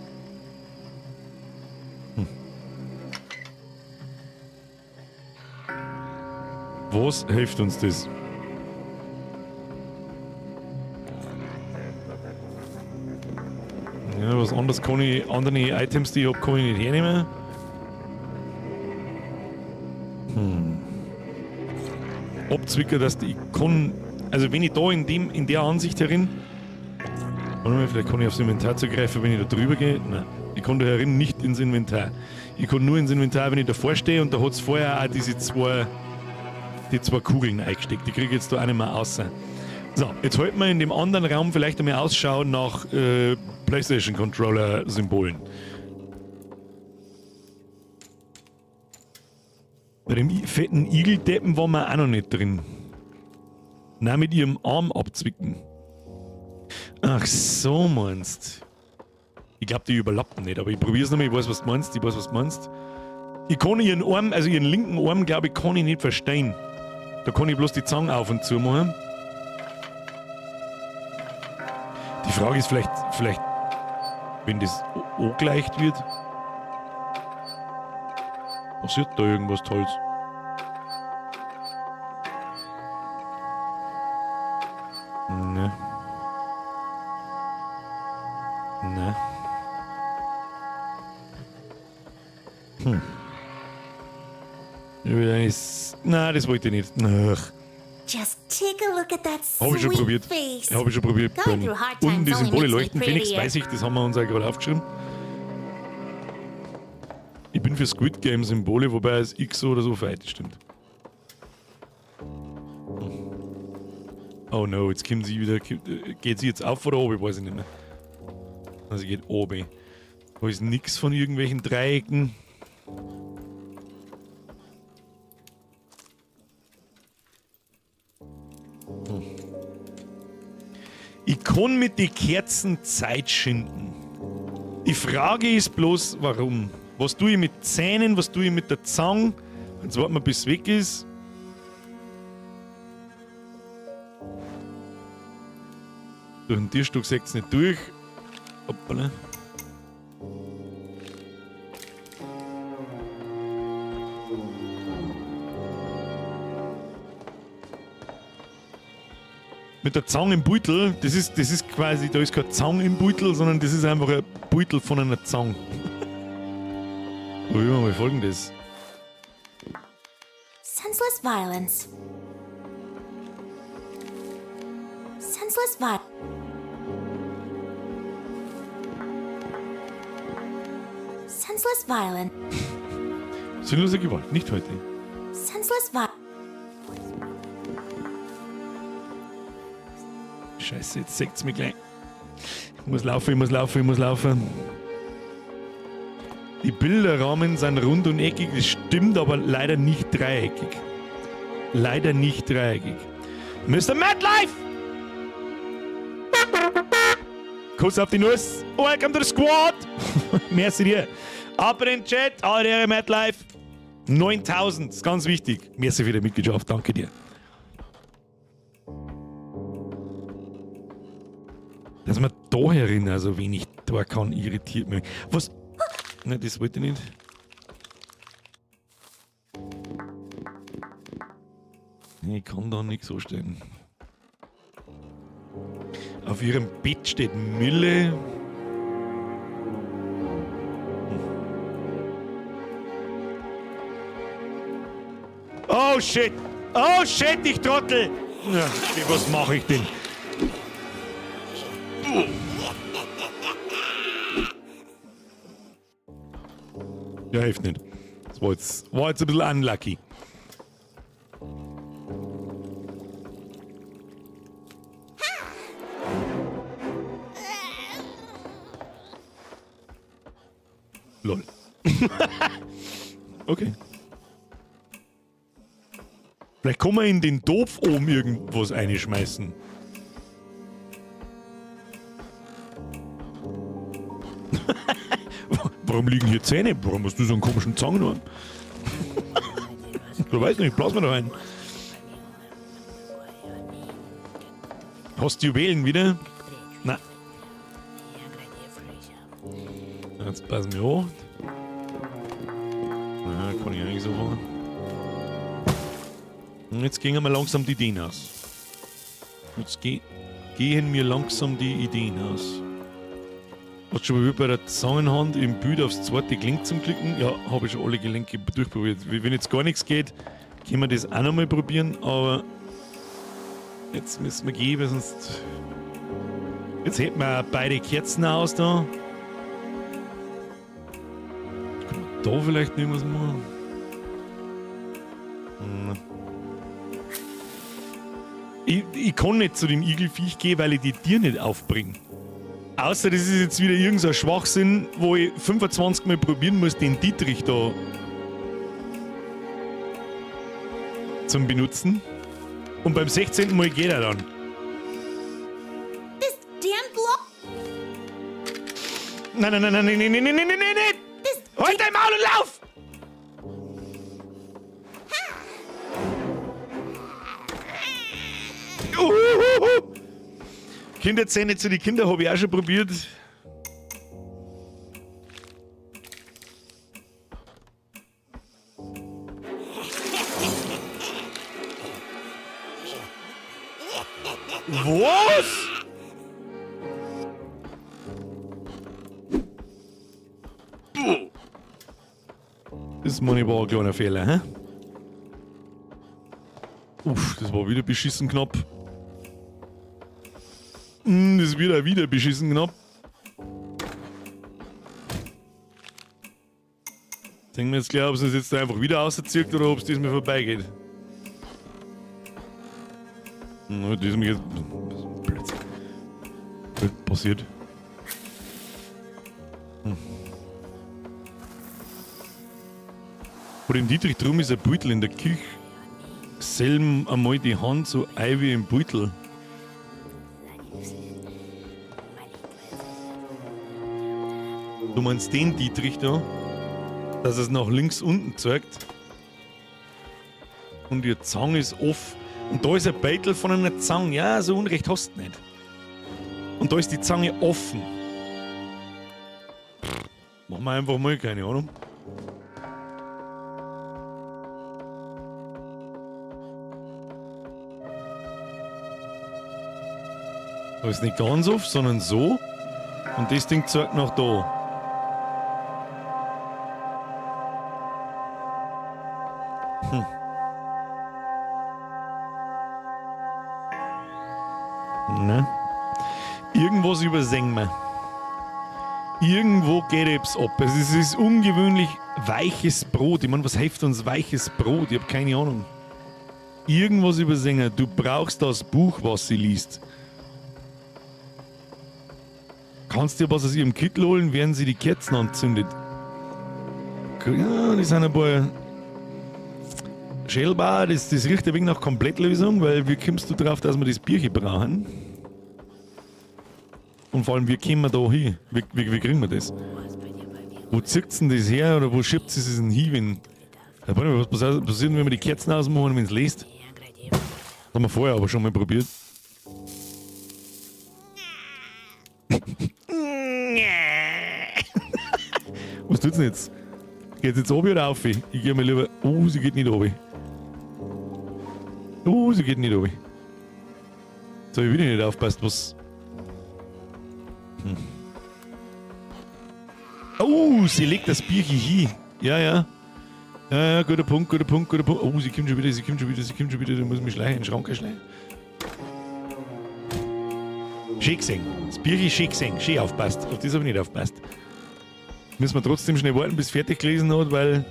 Was hilft uns das? Ja, was anderes kann ich, andere Items, die ich habe, kann ich nicht hernehmen. Abzwicker, dass ich kann, also wenn ich da in der Ansicht herin, warte mal, vielleicht kann ich aufs Inventar zugreifen, wenn ich da drüber gehe. Nein, ich kann da herin nicht ins Inventar. Ich kann nur ins Inventar, wenn ich davor stehe, und da hat es vorher auch die zwei Kugeln eingesteckt. Die kriege ich jetzt da auch nicht mehr raus. So, jetzt halten wir in dem anderen Raum vielleicht einmal Ausschau nach PlayStation Controller Symbolen. Bei dem fetten Igeldeppen waren wir auch noch nicht drin. Nein, mit ihrem Arm abzwicken. Ach so, meinst. Ich glaube, die überlappen nicht, aber ich probiere es nochmal. Ich weiß, was du meinst. Ich kann ihren Arm, also ihren linken Arm, glaube ich, kann ich nicht verstehen. Da kann ich bloß die Zange auf und zu machen. Die Frage ist vielleicht, wenn das angleicht wird, passiert da irgendwas Tolles. Ne. Nein, das wollte ich nicht. Ach. Just take a look at that Habe ich schon sweet probiert. face. Habe ich schon probiert. Going through hard times Und die only Symbole makes me leuchten. Phoenix prettier. weiß ich, das haben wir uns ja gerade aufgeschrieben. Ich bin für Squid Game Symbole, wobei es X oder so feit stimmt. Oh no, jetzt kommt sie wieder. Geht sie jetzt auf oder oben? Weiß ich nicht mehr. Also geht oben. Da ist nichts von irgendwelchen Dreiecken. Ich kann mit den Kerzen Zeit schinden. Die Frage ist bloß, warum? Was tue ich mit Zähnen, was tue ich mit der Zange? Jetzt warten wir, bis es weg ist. Durch den Tierstock seht es nicht durch. Hoppala. Mit der Zange im Beutel, das ist quasi, da ist keine Zange im Beutel, sondern das ist einfach ein Beutel von einer Zange. Oh ja, folgendes. Senseless violence. Senseless violence. Senseless violence. Sinnlose Gewalt, nicht heute. Senseless violence. Scheiße, jetzt seht's mich gleich. Ich muss laufen. Die Bilderrahmen sind rund und eckig, das stimmt, aber leider nicht dreieckig. Mr. Madlife! Kuss auf die Nuss. Welcome to the squad! Merci dir. Ab in den Chat, alle Ehre Madlife. 9000, ist ganz wichtig. Merci für die Mitgliedschaft, danke dir. Dass man da herin also wenig da kann, irritiert mich. Was? Nein, das wollte ich nicht. Ich kann da nichts anstellen. Auf ihrem Bett steht Mille. Oh shit! Oh shit, ich Trottel! Ja, was mache ich denn? Ja, hilft nicht. Das war jetzt ein bisschen unlucky. Lol. Okay. Vielleicht kann man in den Topf oben irgendwas einschmeißen. Warum liegen hier Zähne? Warum hast du so einen komischen Zangenarm? Du weißt nicht, blasen wir da rein. Hast du Juwelen wieder? Nein. Jetzt passen wir hoch. Ja, kann ich eigentlich so machen. Und jetzt gehen wir langsam die Ideen aus. Jetzt gehen mir langsam die Ideen aus. Hast du schon mal bei der Zangenhand im Bild aufs zweite Gelenk zum Klicken? Ja, habe ich schon alle Gelenke durchprobiert. Wenn jetzt gar nichts geht, können wir das auch nochmal probieren, aber jetzt müssen wir gehen, weil sonst. Jetzt hätten wir beide Kerzen aus da. Kann man da vielleicht nicht was machen? Ich kann nicht zu dem Igelfiech gehen, weil ich die Tiere nicht aufbringe. Außer das ist jetzt wieder irgendein so Schwachsinn, wo ich 25 Mal probieren muss, den Dietrich da zum Benutzen. Und beim 16. Mal geht er dann. This damn block. Nein, nein, nein, nein, nein, nein, nein, nein, nein, nein, nein! Halt dein Maul und lauf! Kinderzähne zu den Kindern habe ich auch schon probiert. Was? Das war ein kleiner Fehler, hä? Uff, das war wieder beschissen knapp. Das wird auch wieder beschissen knapp. Denken wir jetzt gleich, ob es uns jetzt einfach wieder auszieht oder ob es diesmal vorbeigeht. Diesmal jetzt. Blödsinn. Passiert. Vor dem Dietrich drum ist ein Beutel in der Küche. Selben einmal die Hand so ein wie im Beutel. Du meinst den Dietrich da? Dass es nach links unten zeigt. Und die Zange ist off. Und da ist ein Beutel von einer Zange. Ja, so Unrecht hast du nicht. Und da ist die Zange offen. Machen wir einfach mal, keine Ahnung. Da ist nicht ganz off, sondern so. Und das Ding zeigt nach da. Ne? Irgendwas übersehen wir. Irgendwo geht es ab. Es ist ungewöhnlich weiches Brot. Ich meine, was hilft uns weiches Brot? Ich habe keine Ahnung. Irgendwas übersehen. Du brauchst das Buch, was sie liest. Kannst dir was aus ihrem Kittel holen, während sie die Kerzen anzündet. Ja, das sind ein paar Schellbar, das riecht ein wenig nach Komplettlösung, weil wie kommst du drauf, dass wir das Bierchen brauchen? Und vor allem, wie kommen wir da hin? Wie kriegen wir das? Wo zirkt denn das her oder wo schiebt es denn hin? Was passiert, wenn wir die Kerzen ausmachen und wenn es lässt? Das haben wir vorher aber schon mal probiert. Was tut's denn jetzt? Geht's jetzt oben oder auf? Ich gehe mal lieber. Oh, sie geht nicht oben. Oh, sie geht nicht oben. So, ich will nicht aufpassen, was. Oh, sie legt das Bierchen hin. Ja, ja. Ja, guter Punkt, guter Punkt, guter Punkt. Oh, sie kommt schon wieder. Da muss ich mich schleichen, in den Schrank schleichen. Schön gesehen. Das Bierchen schön gesehen. Schön aufpasst. Auf das habe ich nicht aufpasst. Müssen wir trotzdem schnell warten, bis fertig gelesen hat, weil...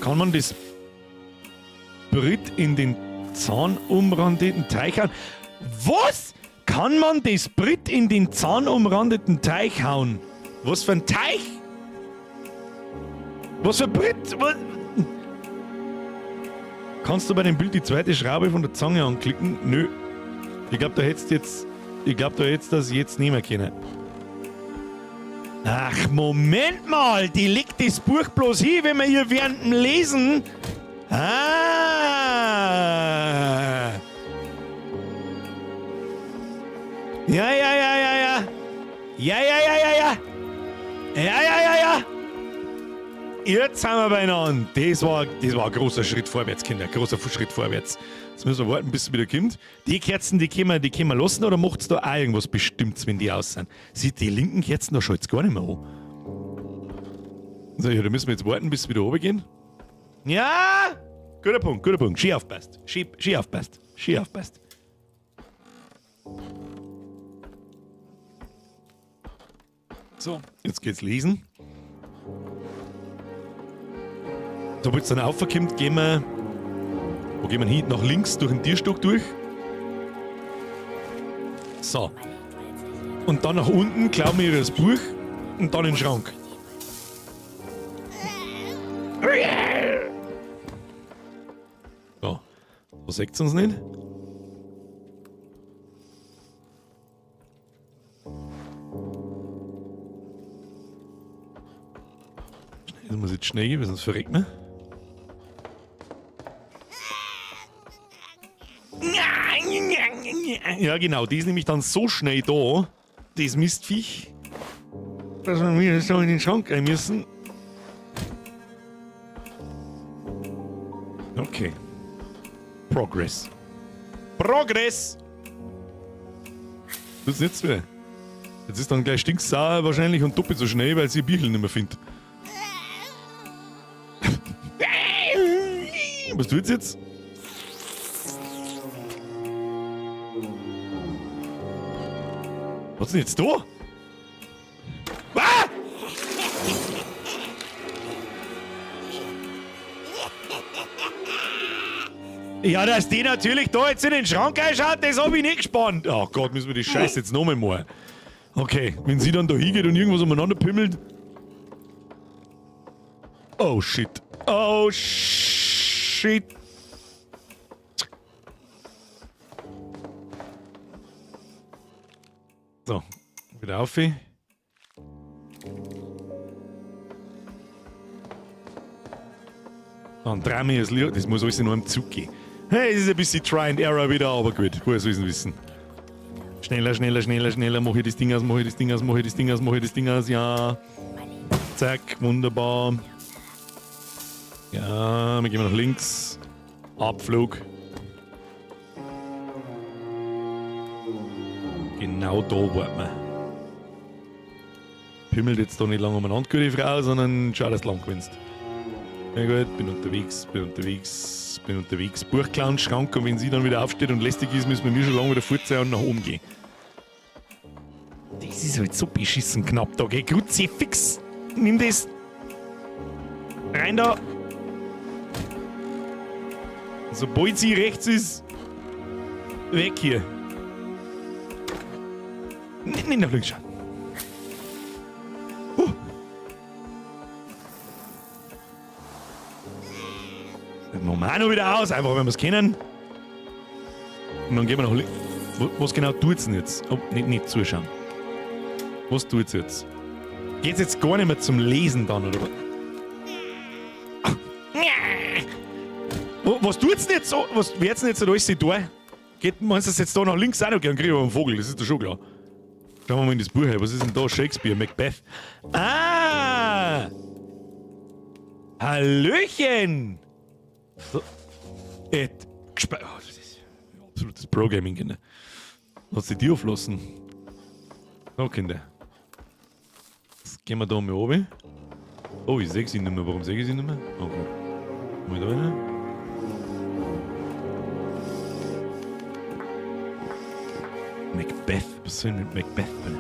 Kann man das Brit in den zahnumrandeten Teich hauen? Was? Kann man das Brit in den zahnumrandeten Teich hauen? Was für ein Teich? Was für Brit? Was? Kannst du bei dem Bild die zweite Schraube von der Zange anklicken? Nö. Ich glaube, da hättest das jetzt nicht mehr können. Ach, Moment mal, die legt das Buch bloß hin, wenn wir hier während dem Lesen... Ah! Ja. Jetzt sind wir beieinander. Das war ein großer Schritt vorwärts, Kinder. Großer Schritt vorwärts. Jetzt müssen wir warten, bis sie wieder kommt. Die Kerzen, die können wir lassen, oder macht es da auch irgendwas Bestimmtes, wenn die aus sind? Sieht die linken Kerzen, da schaut es gar nicht mehr an. So, ja, da müssen wir jetzt warten, bis sie wieder runtergehen. Ja! Guter Punkt. Schön aufpasst. Schön aufpasst. So, jetzt geht's lesen. Da wird es dann aufgekommen, gehen wir hin? Nach links durch den Tierstock durch. So. Und dann nach unten klauen wir das Buch und dann in den Schrank. So. So seht ihr uns nicht? Das muss jetzt schnell gehen, weil sonst verreckt man. Ja, genau, die ist nämlich dann so schnell da, das Mistviech, dass wir wieder so in den Schrank rein müssen. Okay. Progress. Das ist jetzt wieder. Jetzt ist dann gleich stinksauer wahrscheinlich und doppelt so schnell, weil sie ihr Bierchen nicht mehr findet. Was tut's jetzt? Was ist denn jetzt da? Ah! Ja, dass die natürlich da jetzt in den Schrank einschaut, das hab ich nicht gespannt. Oh Gott, müssen wir die Scheiße jetzt nochmal machen. Okay, wenn sie dann da hingeht und irgendwas umeinander pimmelt. Oh shit. So, wieder auf. Dann drehen wir das Licht. Das muss alles in einem Zug gehen. Hey, es ist ein bisschen Try and Error wieder, aber gut. Woher soll ich es wissen? Schneller. Mach ich das Ding aus. Ja. Zack, wunderbar. Ja, wir gehen nach links. Abflug. Genau da warten wir. Pimmelt jetzt da nicht lang umeinander, gute Frau, sondern schau, dass du lang gewinnst. Ja gut, bin unterwegs. Buch klauen, Schrank, und wenn sie dann wieder aufsteht und lästig ist, müssen wir schon lange wieder fort sein und nach oben gehen. Das ist halt so beschissen knapp da, gell? Grüezi, fix! Nimm das! Rein da! Sobald sie rechts ist, weg hier. Nicht nach links schauen. Dann machen wir auch noch wieder aus, einfach wenn wir es kennen. Und dann gehen wir nach links. Was genau tut es denn jetzt? Oh, nicht zuschauen. Was tut es jetzt? Geht es jetzt gar nicht mehr zum Lesen dann, oder was? Was tut's denn jetzt so? Was wird's denn jetzt alles da? Meinst du das jetzt da nach links auch noch gern? Kriegen wir einen Vogel, das ist doch schon klar. Schauen wir mal in das Buch her. Was ist denn da? Shakespeare, Macbeth. Ah! Hallöchen! So. Das ist absolutes Pro-Gaming, genau. Lass die auflassen. So, Kinder. Jetzt gehen wir da mal oben. Oh, ich sehe sie nicht mehr. Warum sehe ich sie nicht mehr? Okay. Mal da rein. Macbeth. Was soll denn mit Macbeth sein?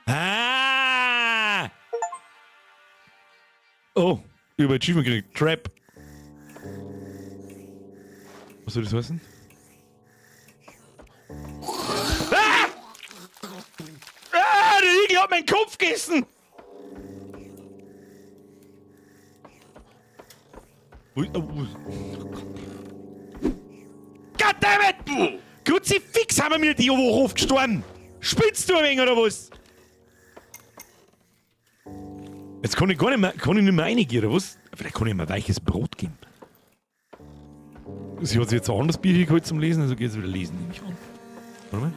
Ah! Oh, über Achievement gekriegt. Trap. Was soll das heißen? Ah! Ah, der Igel hat meinen Kopf gegessen! Ui, oh, ui. Goddammit! Kruzifix haben wir die Hof gestorben! Spinnst du ein wenig oder was? Jetzt kann ich gar nicht mehr, nicht mehr reingehen, oder was? Vielleicht kann ich mir weiches Brot geben. Sie hat sich jetzt ein anderes Bier geholt zum Lesen, also geht es wieder lesen, nehme ich an. Warte mal.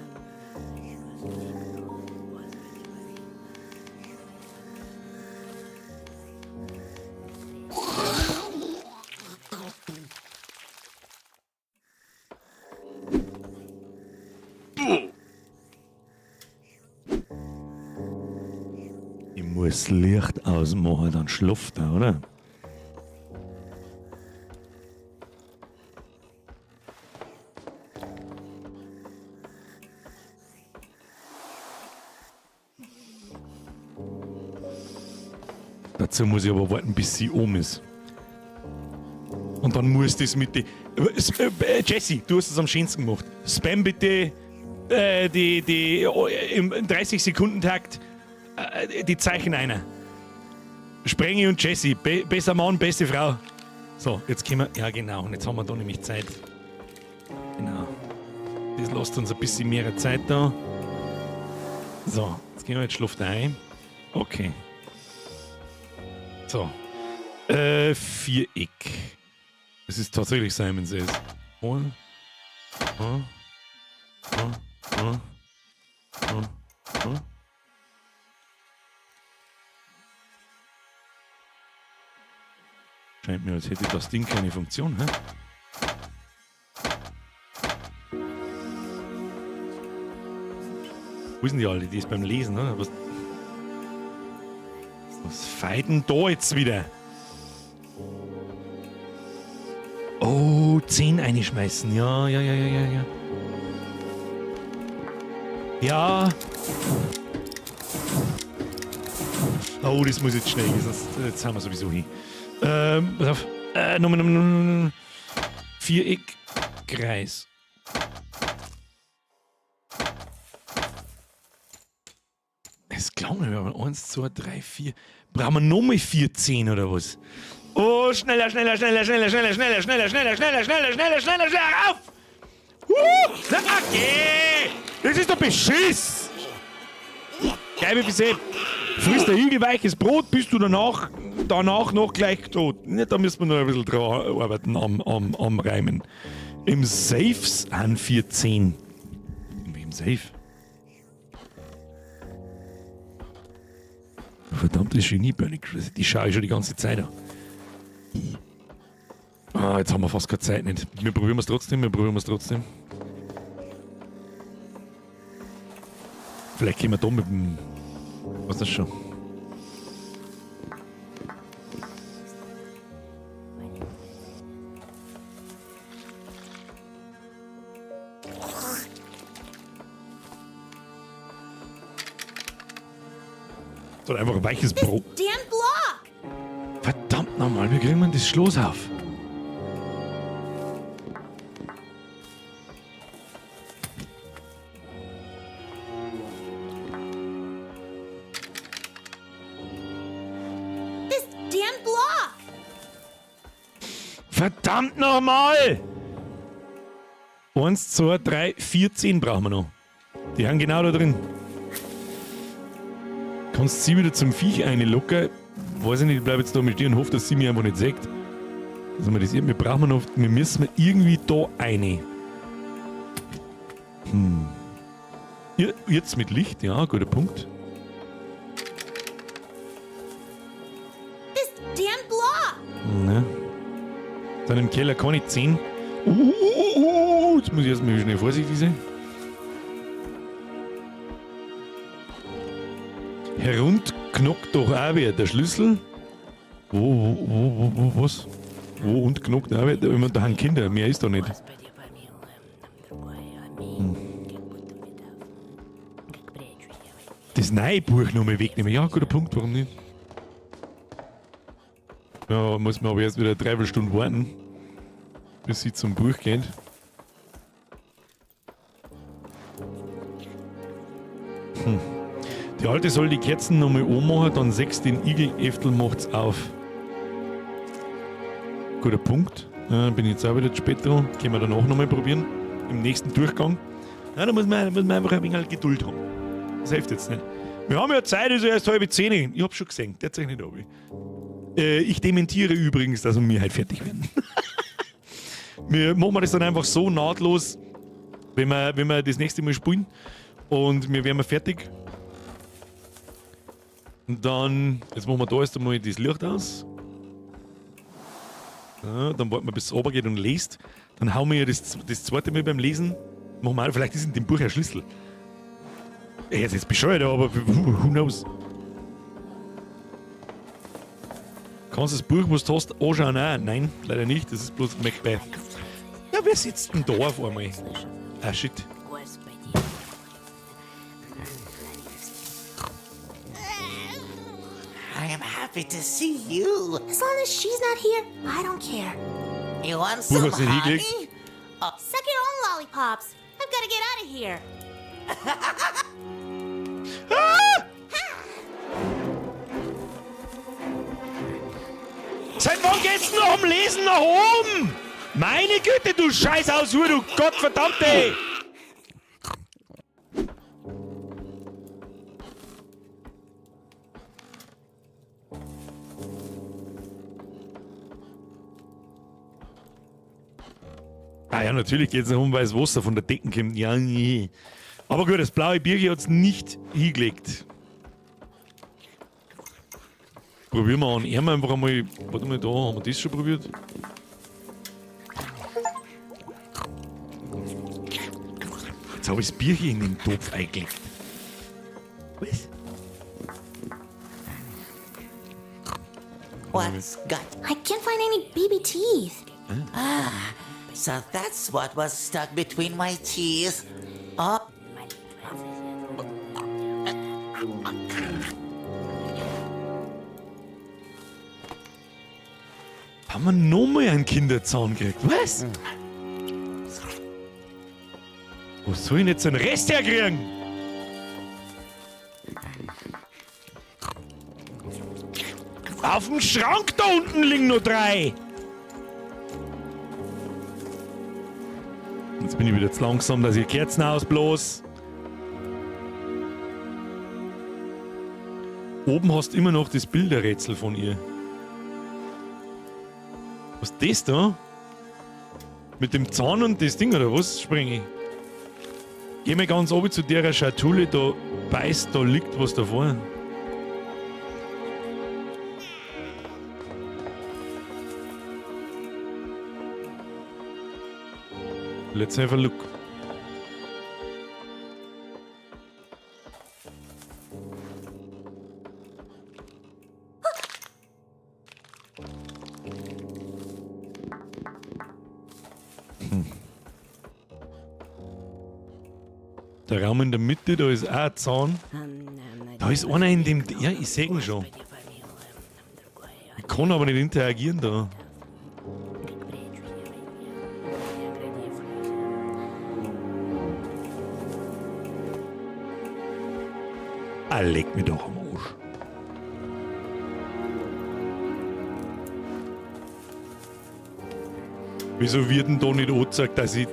Ich muss Licht ausmachen, dann schlaft er, oder? Dazu muss ich aber warten, bis sie oben ist. Und dann muss das mit die... Jesse, du hast es am schönsten gemacht. Spam bitte im 30-Sekunden-Takt die Zeichen einer. Sprengi und Jesse, besser Mann, beste Frau. So, jetzt können wir... Ja genau, und jetzt haben wir da nämlich Zeit. Genau. Das lässt uns ein bisschen mehr Zeit da. So, jetzt gehen wir jetzt Schluft ein. Okay. So. Viereck. Es ist tatsächlich Simon Says. Scheint mir, als hätte das Ding keine Funktion, hä? Wo sind die alle? Die ist beim Lesen, oder? Was feit denn da jetzt wieder? Oh, 10 einschmeißen. Ja. Ja. Oh, das muss jetzt schnell gehen, sonst jetzt haben wir sowieso hin. Pass auf. Nummer. Viereck, Kreis. Das glauben wir aber. 1, 2, 3, 4. Brauchen wir nochmal 14 oder was? Oh, schneller, rauf! Okay! Das ist doch Beschiss! Geil, wie sehen. Frisst der Igel weiches Brot, bist du danach noch gleich tot. Da müssen wir noch ein bisschen dran arbeiten am Reimen. Im Safes an 14. In welchem Safe? Verdammte Genie-Burning, die schaue ich schon die ganze Zeit an. Ah, jetzt haben wir fast keine Zeit nicht. Wir probieren es trotzdem. Vielleicht gehen wir da mit dem... Was ist das schon? So einfach ein weiches Brot. Damn block! Verdammt nochmal, wie kriegen wir das Schloss auf? This damn block! Verdammt nochmal! 1, 2, 3, 14 brauchen wir noch. Die haben genau da drin. Kannst sie wieder zum Viech einlocken? Weiß ich nicht, ich bleibe jetzt da mit dir und hoffe, dass sie mich einfach nicht sagt. Also wir brauchen noch, wir müssen irgendwie da rein. Ja, jetzt mit Licht, ja, guter Punkt. This damn block! Ne. Dann im Keller kann ich 10. Jetzt muss ich erstmal schnell vorsichtig sein. Herundknockt doch auch wer. Der Schlüssel. Was? Wo und knockt auch wer? Ich meine, da haben Kinder, mehr ist da nicht. Das neue Buch nochmal wegnehmen. Ja, guter Punkt, warum nicht? Ja, muss man aber erst wieder 3 Stunden warten, bis sie zum Buch geht. Die Alte soll die Kerzen nochmal anmachen, dann 6 den Igel-Äftel macht's auf. Guter Punkt. Ja, bin ich jetzt auch wieder zu spät dran. Können wir danach nochmal probieren. Im nächsten Durchgang. Ja, da muss man einfach ein wenig Geduld haben. Das hilft jetzt nicht. Wir haben ja Zeit, also erst 9:30. Ich hab's schon gesehen. Der zeigt nicht ab. Ich dementiere übrigens, dass wir halt fertig werden. Wir machen das dann einfach so nahtlos, wenn wir das nächste Mal spielen. Und wir werden fertig. Und dann, jetzt machen wir da erst einmal das Licht aus. Ja, dann warten wir, bis es runtergeht und liest. Dann hauen wir ja das zweite Mal beim Lesen. Machen wir auch, vielleicht ist in dem Buch ein Schlüssel. Er ist jetzt bescheuert, aber who knows? Kannst du das Buch, was du hast, anschauen? Auch? Nein, leider nicht. Das ist bloß Macbeth. Ja, wer sitzt denn da auf einmal? Ah, shit. I am happy to see you. As long as she's not here, I don't care. You want Buch some hast du nicht honey? hingelegt? Suck your own lollipops. I've got to get out of here. Seit wann geht's noch am Lesen nach oben? Meine Güte, du Scheißhausur, du Gottverdammte! Ah ja, natürlich geht's noch um, weil das Wasser von der Decke kommt. Ja, nee. Aber gut, das blaue Bierchen hat's nicht hingelegt. Probieren wir an ihm einfach einmal. Warte mal, da haben wir das schon probiert. Jetzt habe ich das Bierchen in den Topf eingelegt. Was? What's got? I can't find any baby teeth. So that's what was stuck between my teeth. Oh, Haben wir nochmal einen Kinderzahn gekriegt? Was? Wo soll ich denn jetzt einen Rest herkriegen? Auf dem Schrank da unten liegen noch 3. Jetzt bin ich wieder zu langsam, dass ich Kerzen ausblos. Oben hast du immer noch das Bilderrätsel von ihr. Was ist das da? Mit dem Zahn und das Ding oder was springe ich? Geh mal ganz oben zu der Schatulle, da beißt, da liegt was davor. Let's have a look. Der Raum in der Mitte, da ist auch ein Zahn. Da ist einer in dem... Ja, ich sehe ihn schon. Ich kann aber nicht interagieren da. Ah, leg mich doch am Arsch. Wieso wird denn da nicht angezeigt, dass ich...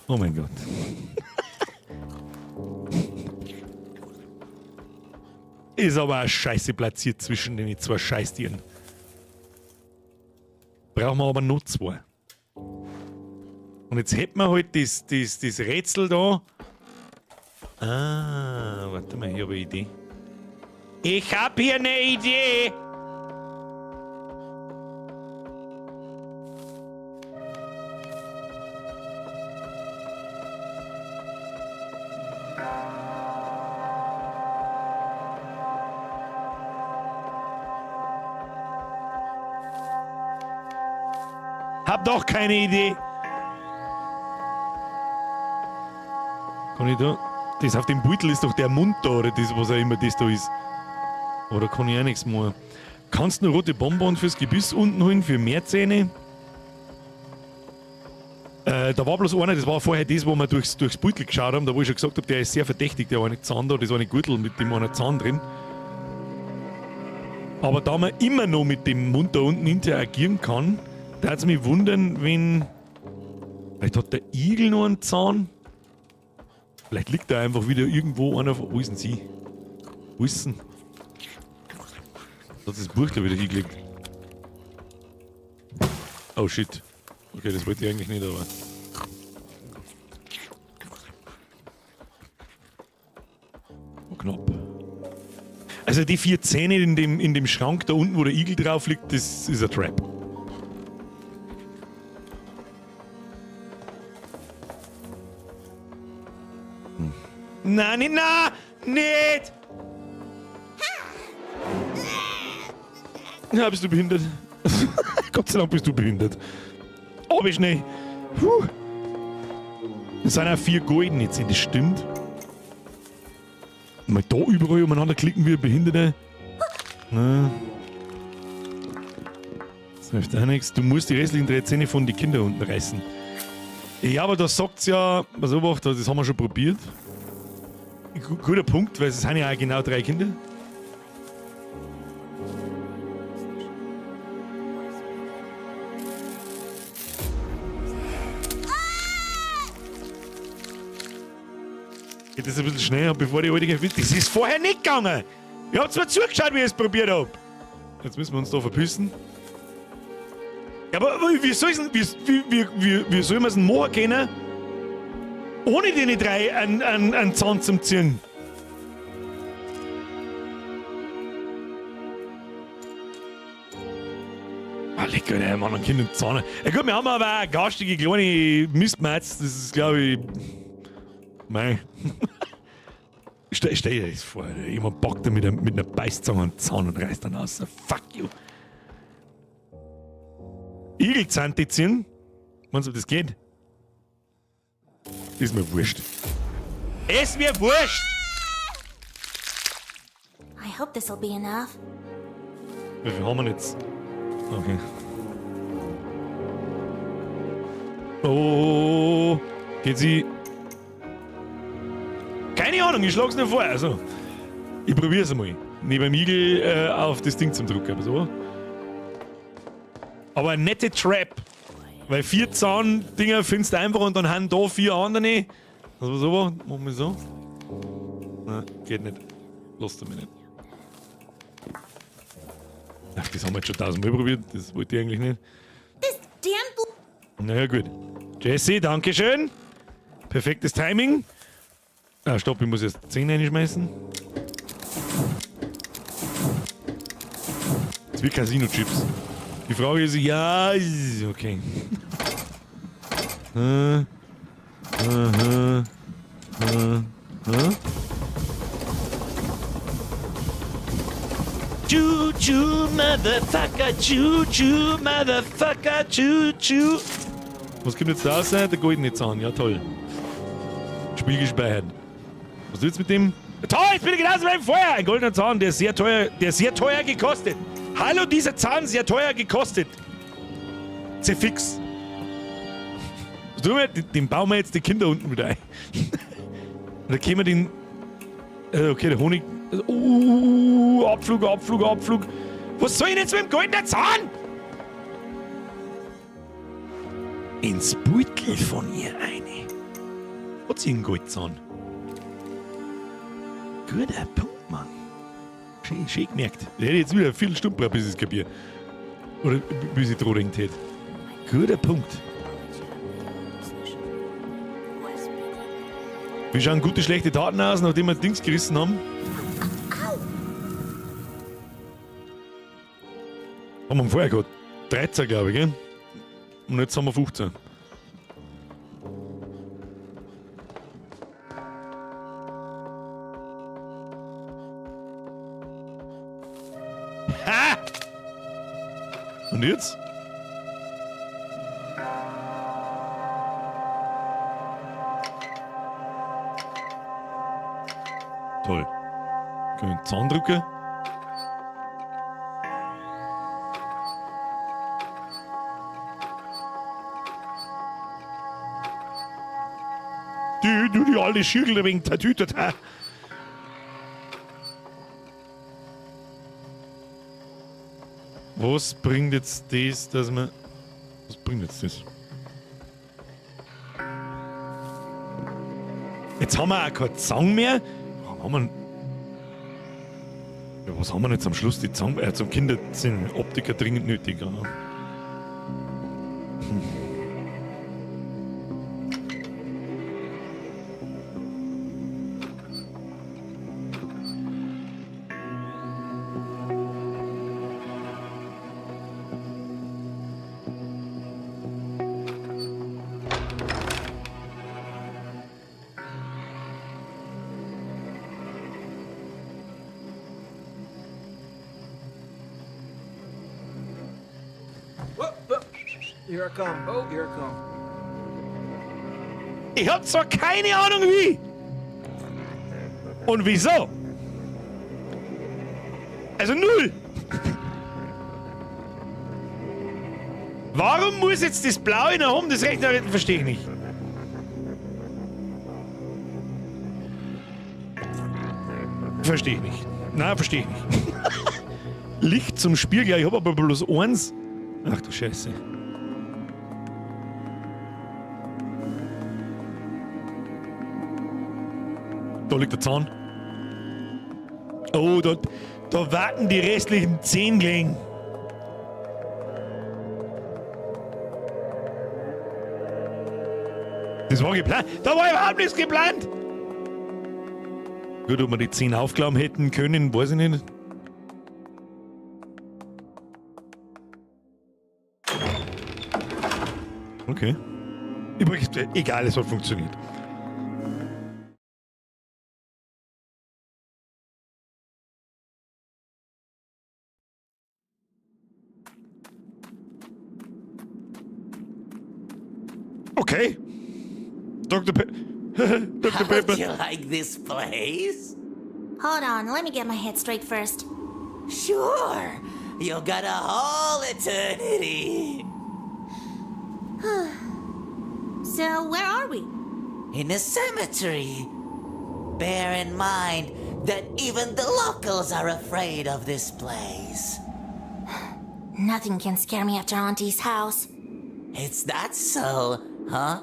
Oh mein Gott. Ist aber auch scheiße platziert zwischen den 2 Scheißtieren. Brauchen wir aber noch 2. Und jetzt hätten wir halt das Rätsel da. Ah, warte mal, ich habe eine Idee. Ich habe hier eine Idee. Hab doch keine Idee. Kann ich da... Das auf dem Beutel ist doch der Mund da, oder das, was auch immer das da ist. Oder kann ich auch nichts machen. Kannst du eine rote Bonbon fürs Gebiss unten holen, für mehr Zähne? Da war bloß einer, das war vorher das, wo wir durchs Beutel geschaut haben, da wo ich schon gesagt habe, der ist sehr verdächtig, der eine Zahn da, das war eine Gürtel mit dem einen Zahn drin. Aber da man immer noch mit dem Mund da unten interagieren kann, da hat es mich wundern, wenn... Vielleicht hat der Igel noch einen Zahn? Vielleicht liegt da einfach wieder irgendwo einer... Wo ist denn sie? Wo ist denn? Da hat das Buch da wieder hingelegt. Oh shit. Okay, das wollte ich eigentlich nicht, aber... Oh, knapp. Also die 4 Zähne in dem Schrank da unten, wo der Igel drauf liegt, das ist ein Trap. Nein, nicht, nein, nicht! Ja, bist du behindert? Gott sei Dank bist du behindert. Oh, wie schnell. Puh. Das sind auch 4 goldene Zähne, das stimmt. Mal da überall umeinander klicken wie ein Behinderte. Na. Das hilft auch nichts. Du musst die restlichen 3 Zähne von den Kindern unten reißen. Ja, aber da sagt's ja, pass auf, das haben wir schon probiert. Guter Punkt, weil es sind ja auch genau 3 Kinder. Geht das ein bisschen schneller, bevor die alte gewinnt? Das ist vorher nicht gegangen! Ihr habt mir zugeschaut, wie ich es probiert habe! Jetzt müssen wir uns da verpissen. Ja, aber wie soll man es denn machen können, ohne die 3 einen Zahn zum Ziehen? Ah, lecker, der Mann, ein Kind und Zahn. Ja gut, wir haben aber auch eine garstige kleine Mistmatz, das ist, glaube ich... Mei. Stell dir das vor, jemand packt da mit einer Beißzange einen Zahn und reißt dann aus. Fuck you. Igelzahn ziehen? Meinst du, ob das geht? Ist mir wurscht. Es mir wurscht! I hope this'll be enough. Wie viel haben wir jetzt? Okay. Oh, geht sie... Keine Ahnung, ich schlag's nur vor. Also, ich probier's einmal. Neben dem Igel auf das Ding zum Drucken. Aber eine nette Trap. Weil 4 Zahndinger findest du einfach und dann haben da 4 andere. Also so, machen wir so. Nein, geht nicht. Lass du mich nicht. Ach, das haben wir jetzt schon 1000-mal probiert. Das wollte ich eigentlich nicht. This damn Naja, gut. Jesse, danke schön. Perfektes Timing. Ah, stopp, ich muss jetzt 10 reinschmeißen. Das wird Casino-Chips. Die Frage ist, ja, ist okay. Choo-choo, motherfucker, choo-choo, motherfucker, choo-choo. Was kommt jetzt da raus? Der goldene Zahn, ja toll. Spiel gespeichert. Was willst du mit dem? Toll, jetzt bin ich genauso wie vorher. Ein goldener Zahn, der ist sehr teuer gekostet. Hallo, dieser Zahn, sehr teuer gekostet. Sehr fix. Den bauen wir jetzt die Kinder unten wieder ein. Da können wir den... Okay, der Honig... Abflug. Was soll ich jetzt mit dem goldenen Zahn? Ins Beutel von ihr eine. Hat sie einen Goldzahn? Guter Punkt, Mann. Schön gemerkt. Der hätte jetzt wieder eine Viertelstunde gebraucht, bis ich es kapiere. Oder bis ich dran denkt hätte. Guter Punkt. Wir schauen gute, schlechte Taten aus, nachdem wir Dings gerissen haben. Haben wir vorher gehabt. 13, glaube ich, gell? Und jetzt haben wir 15. Ha! Und jetzt? Toll. Können wir Zahn drücken? Die alte Schügel ein wenig tatütet. Was bringt jetzt das, dass man... Was bringt jetzt das? Jetzt haben wir auch keinen Zang mehr. Was haben wir jetzt am Schluss? Die Zang... zum Kinder sind Optiker dringend nötig. Ja. Here I come. Oh, here I come. Ich hab zwar keine Ahnung wie. Und wieso? Also null. Warum muss jetzt das Blaue nach oben, das Rechte nach hinten, verstehe ich nicht. Verstehe ich nicht. Nein, verstehe ich nicht. Licht zum Spiegel, ich hab aber bloß eins. Ach du Scheiße. Da liegt der Zahn. Oh, da warten die restlichen 10 gelegen. Das war geplant. Da war überhaupt nichts geplant. Gut, ob wir die 10 aufklappen hätten können, weiß ich nicht. Okay. Übrigens, egal, es hat funktioniert. Okay. Dr. Dr. Pepper. How'd you like this place? Hold on, let me get my head straight first. Sure. You got a whole eternity. So, where are we? In a cemetery. Bear in mind that even the locals are afraid of this place. Nothing can scare me after Auntie's house. It's that so, huh?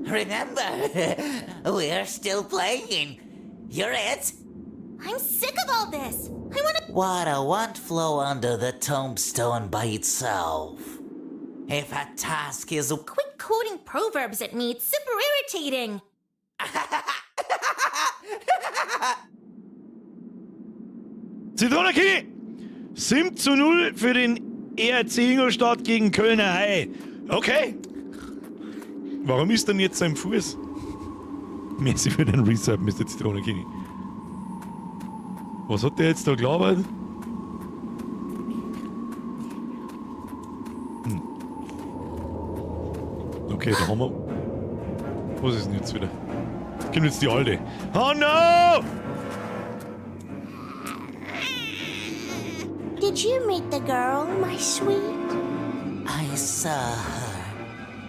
Remember, we're still playing. You're it. I'm sick of all this. I wanna. Water won't flow under the tombstone by itself. If a task is... Quit quoting proverbs at me. It's super irritating. Zitronenkiwi! 7:0 für den ERC Ingolstadt gegen Kölner Haie. Okay. Warum ist denn jetzt sein Fuß? Merci für den Resub, Mr. Zitronenkiwi. Was hat der jetzt da gelabert? Okay, da haben wir... Was ist denn jetzt wieder? Kommt jetzt die Alte. Oh no! Did you meet the girl, my sweet? I saw her.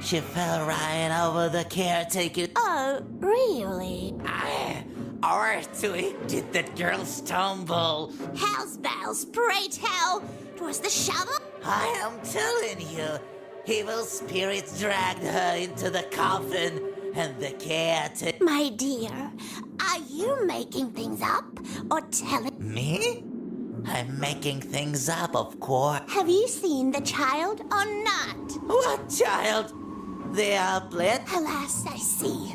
She fell right over the caretaker. Oh, really? Or did that girl stumble? Hell's bells, pray tell! 'Twas the shovel? I am telling you, evil spirits dragged her into the coffin, and the caretaker... My dear, are you making things up or telling? Me? I'm making things up, of course. Have you seen the child or not? What child? They are bled? Alas, I see.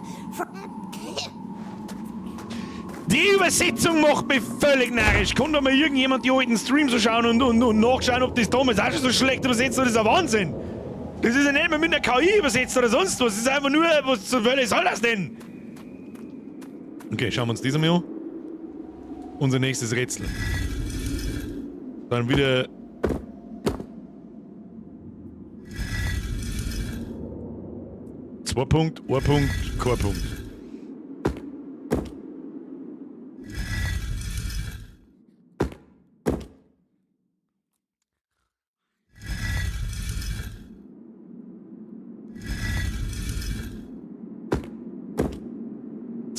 Die Übersetzung macht mich völlig narrisch. Kann doch mal irgendjemand die alten Streams so schauen und nachschauen, ob das damals auch schon so schlecht übersetzt oder das ist ein Wahnsinn. Das ist ja nicht mehr mit einer KI übersetzt oder sonst was. Das ist einfach nur, was zur Hölle soll das denn? Okay, schauen wir uns das mal an. Unser nächstes Rätsel. Dann wieder... Zwei Punkt, ein Punkt, kein Punkt.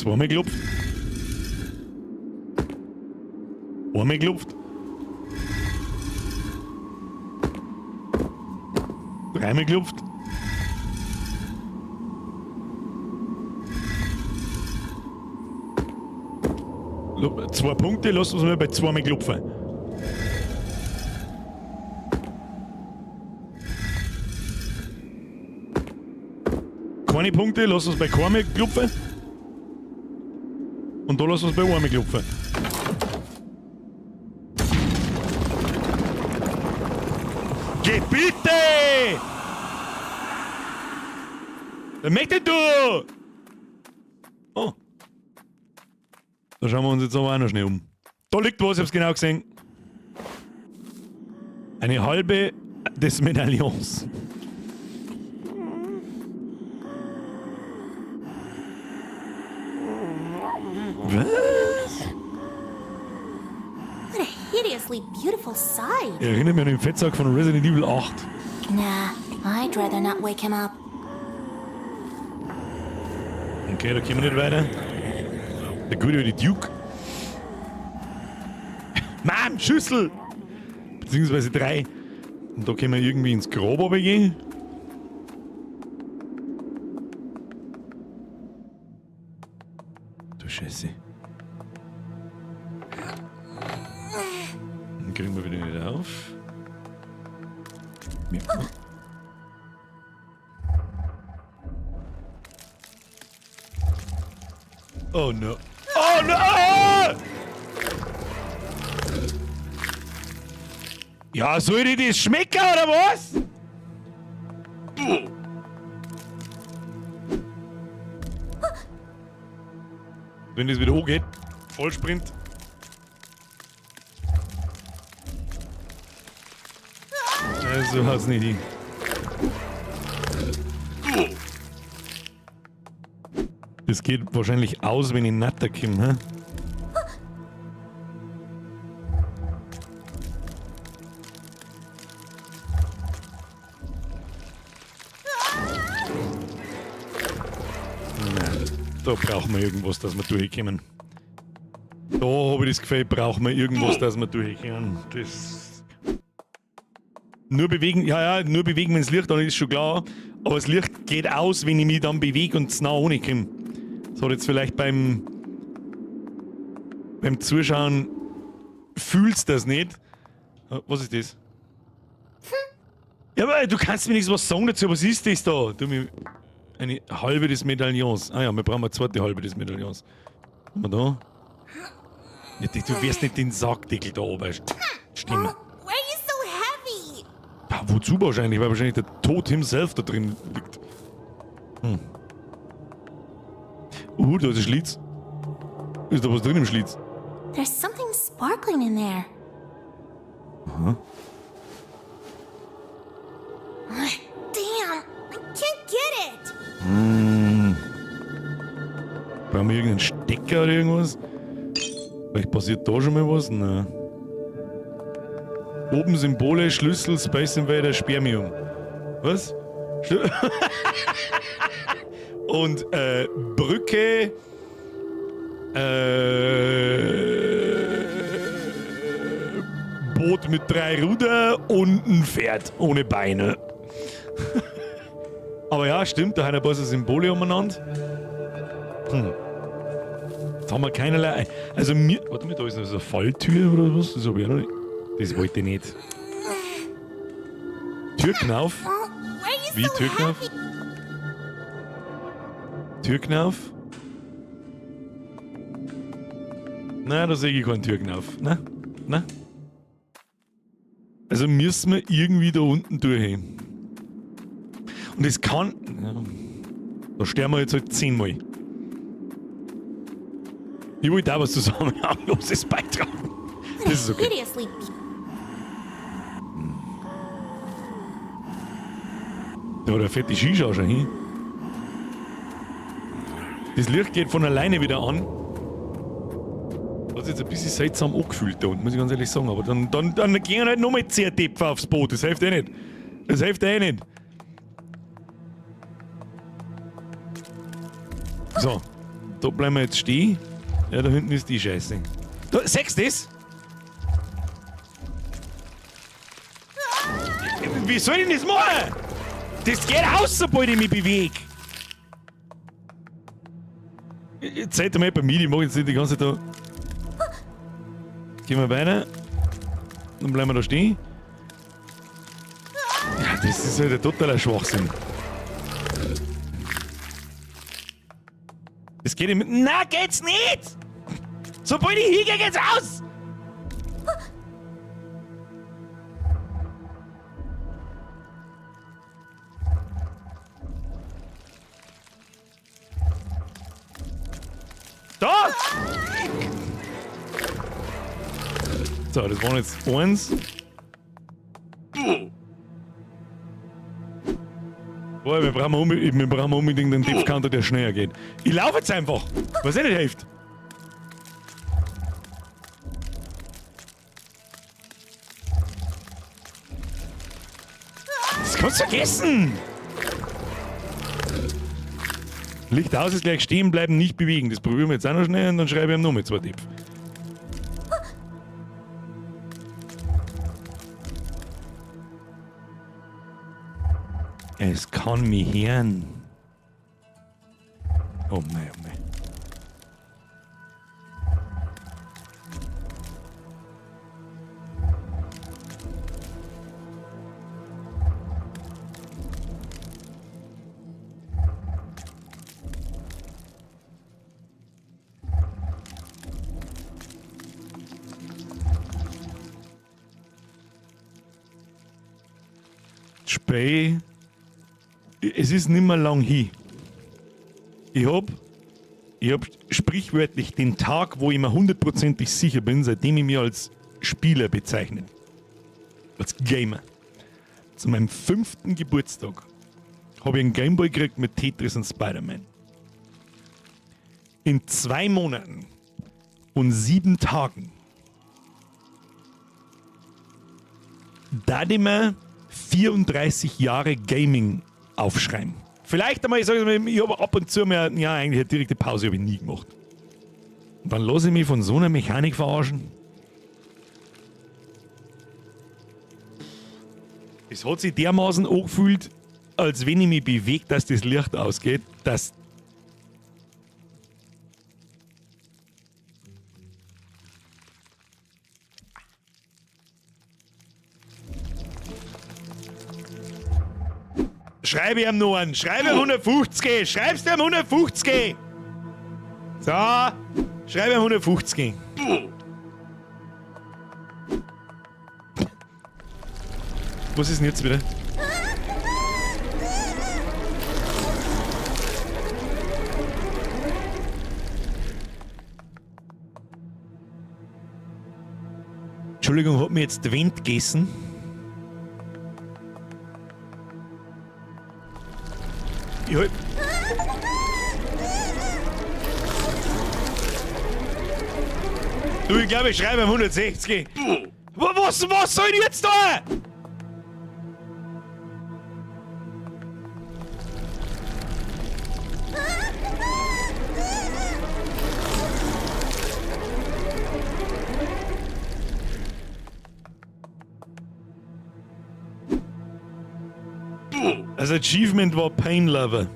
Zweimal geklopft. Einmal geklopft. Dreimal geklopft. Zwei Punkte, lass uns mal bei zweimal klopfen. Keine Punkte, lass uns bei keinem klopfen. Und da lass uns bei einem klopfen. Geh bitte! Wer möchtest du? Oh. Da schauen wir uns jetzt aber auch noch schnell um. Da liegt was, ich hab's genau gesehen. Eine halbe des Medaillons. Was? What a hideously beautiful sight. Erinnert mich an den Fettsack von Resident Evil 8. Nah, I'd rather not wake him up. Okay, da kommen wir nicht weiter. Der gute alte Duke. Mann, Schüssel! Beziehungsweise 3. Und da können wir irgendwie ins Grab runtergehen. Du Scheiße. Dann kriegen wir wieder nicht auf. Ja. Oh no. Oh no! Ja, soll dir das schmecken oder was? Wenn das wieder hochgeht, Vollsprint. Also hat's nicht hin. Das geht wahrscheinlich aus, wenn ich natter komme, hä? Da brauchen wir irgendwas, dass wir durchkommen. Da habe ich das Gefühl, brauchen wir irgendwas, dass wir durchkommen. Das. Nur bewegen, ja, nur bewegen, wenn das Licht an ist, schon klar. Aber das Licht geht aus, wenn ich mich dann bewege und nah ohne komme. Das hat jetzt vielleicht beim Zuschauen fühlst das nicht. Was ist das? Ja, aber du kannst mir nichts was sagen dazu. Was ist das da? Du, eine halbe des Medaillons. Ah ja, wir brauchen eine zweite halbe des Medaillons. Was haben wir da? Ja, du wirst nicht den Sargdeckel da oben stimmen. Why are you so heavy? Ja, wozu wahrscheinlich? Weil wahrscheinlich der Tod himself da drin liegt. Da ist ein Schlitz. Ist da was drin im Schlitz? There's something sparkling in there. Damn, I can't get it. Brauchen wir irgendeinen Stecker oder irgendwas? Vielleicht passiert da schon mal was? Nein. Oben Symbole, Schlüssel, Space Invader, Spermium. Was? Und Brücke. Boot mit 3 Ruder und ein Pferd ohne Beine. Aber ja, stimmt, da haben ein paar so Symbole umeinander. Jetzt haben wir keinerlei. Also mir. Warte mal, da ist noch so eine Falltür oder was? Das hab ich auch noch nicht. Das wollte ich nicht. Türknauf. Why are you Wie so Türknauf? heavy? Türknauf? Nein, da sehe ich keinen Türknauf. Nein? Nein? Also müssen wir irgendwie da unten durch. Und es kann. Ja, da sterben wir jetzt halt 10-mal. Ich wollte auch was Zusammenhangloses beitragen. Das ist okay. Hideously Da hat eine fette Shisha schon hin. Das Licht geht von alleine wieder an. Hat sich jetzt ein bisschen seltsam angefühlt da unten, muss ich ganz ehrlich sagen. Aber dann gehen halt nochmal 10 Töpfe aufs Boot. Das hilft eh nicht. Das hilft eh nicht. So. Da bleiben wir jetzt stehen. Ja, da hinten ist die Scheiße. Da, sechst das? Wie soll ich denn das machen? Das geht aus, sobald ich mich bewege. Jetzt seid ihr mal bei mir, ich mag jetzt nicht die ganze Zeit da. Gehen wir weiter. Dann bleiben wir da stehen. Ja, das ist halt ein totaler Schwachsinn. Das geht nicht mit. Na, geht's nicht! Sobald ich hingehe, geht's aus! Da! So, das waren jetzt 1. Boah, wir brauchen unbedingt einen Tiefcounter, der schneller geht. Ich laufe jetzt einfach, was eh nicht hilft. Das kannst du vergessen! Licht aus ist gleich stehen bleiben, nicht bewegen. Das probieren wir jetzt auch noch schnell und dann schreibe ich ihm noch mit 2 Tipps. Es kann mich hören. Oh mein, oh mein. Spey. Es ist nicht mehr lang hin. Ich hab sprichwörtlich den Tag, wo ich mir 100%ig sicher bin, seitdem ich mich als Spieler bezeichne. Als Gamer. Zu meinem 5. Geburtstag habe ich einen Gameboy gekriegt mit Tetris und Spider-Man. In 2 Monaten und 7 Tagen da ich mir 34 Jahre Gaming aufschreiben. Vielleicht einmal, ich sage mal, ich habe ab und zu mal, ja, eigentlich eine direkte Pause habe ich nie gemacht. Und dann lasse ich mich von so einer Mechanik verarschen. Es hat sich dermaßen angefühlt, als wenn ich mich bewege, dass das Licht ausgeht, dass schreibe ihm noch einen. Schreibe ihm 150. Schreibst du ihm 150. So. Schreibe ihm 150. Was ist denn jetzt wieder? Entschuldigung, hat mir jetzt der Wind gegessen? Ja. Du, ich glaube, ich schreibe 160. Was soll ich jetzt da? Das Achievement war Pain Lover.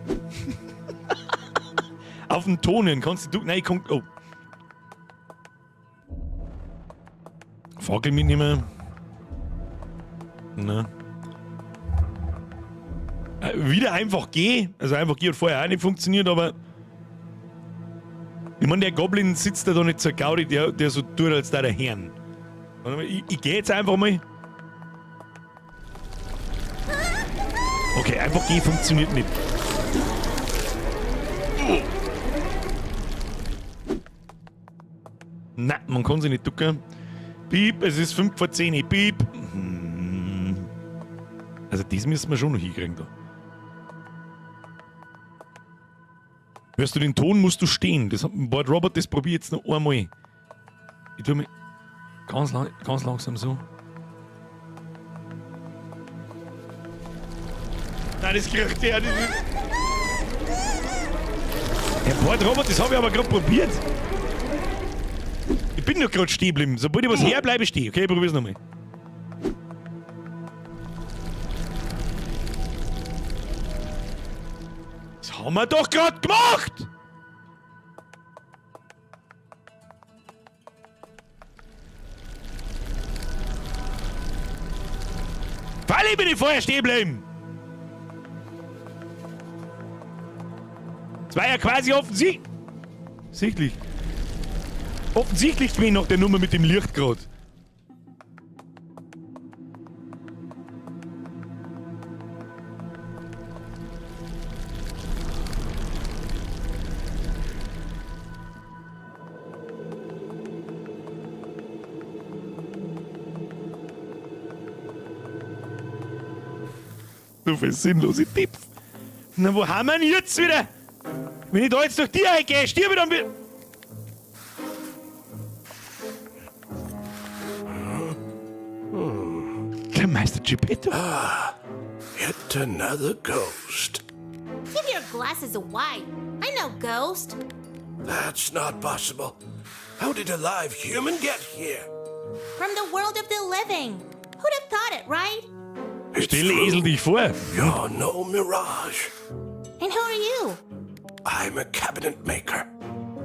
Auf den Tonen kannst du. Nein, komm. Oh. Fackel mitnehmen. Na. Wieder einfach geh. Also einfach geh hat vorher auch nicht funktioniert, aber. Ich meine, der Goblin sitzt da nicht zur Gaudi, der so tut, als da der Herrn. Ich geh jetzt einfach mal. Okay, einfach gehen funktioniert nicht. Na, man kann sich nicht ducken. Piep, es ist 5 vor 10. Piep. Also das müssen wir schon noch hinkriegen da. Hörst du den Ton, musst du stehen. Das hat Board Robert, das probier jetzt noch einmal. Ich tue mich ganz langsam so. Nein, das kriegt der. Ja, Port Robert, das habe ich aber gerade probiert. Ich bin doch gerade stehen geblieben. Sobald ich was her, bleibe ich stehen. Okay, ich probier's nochmal. Das haben wir doch gerade gemacht! Weil bin ich vorher stehen bleiben. Das war ja quasi offensichtlich. Offensichtlich bin ich noch der Nummer mit dem Licht gerade. So viel sinnlose Tipps. Na, wo haben wir ihn jetzt wieder? Wenn ich da jetzt durch die Ecke gehe, stirbe ich dann wieder. Der Meister Geppetto. Yet another ghost. Give your glasses a wipe. I'm no ghost. That's not possible. How did a live human get here? From the world of the living. Who'd have thought it, right? It's Stelle true. Esel dich vor. You're no mirage. And who are you? I'm a cabinet maker.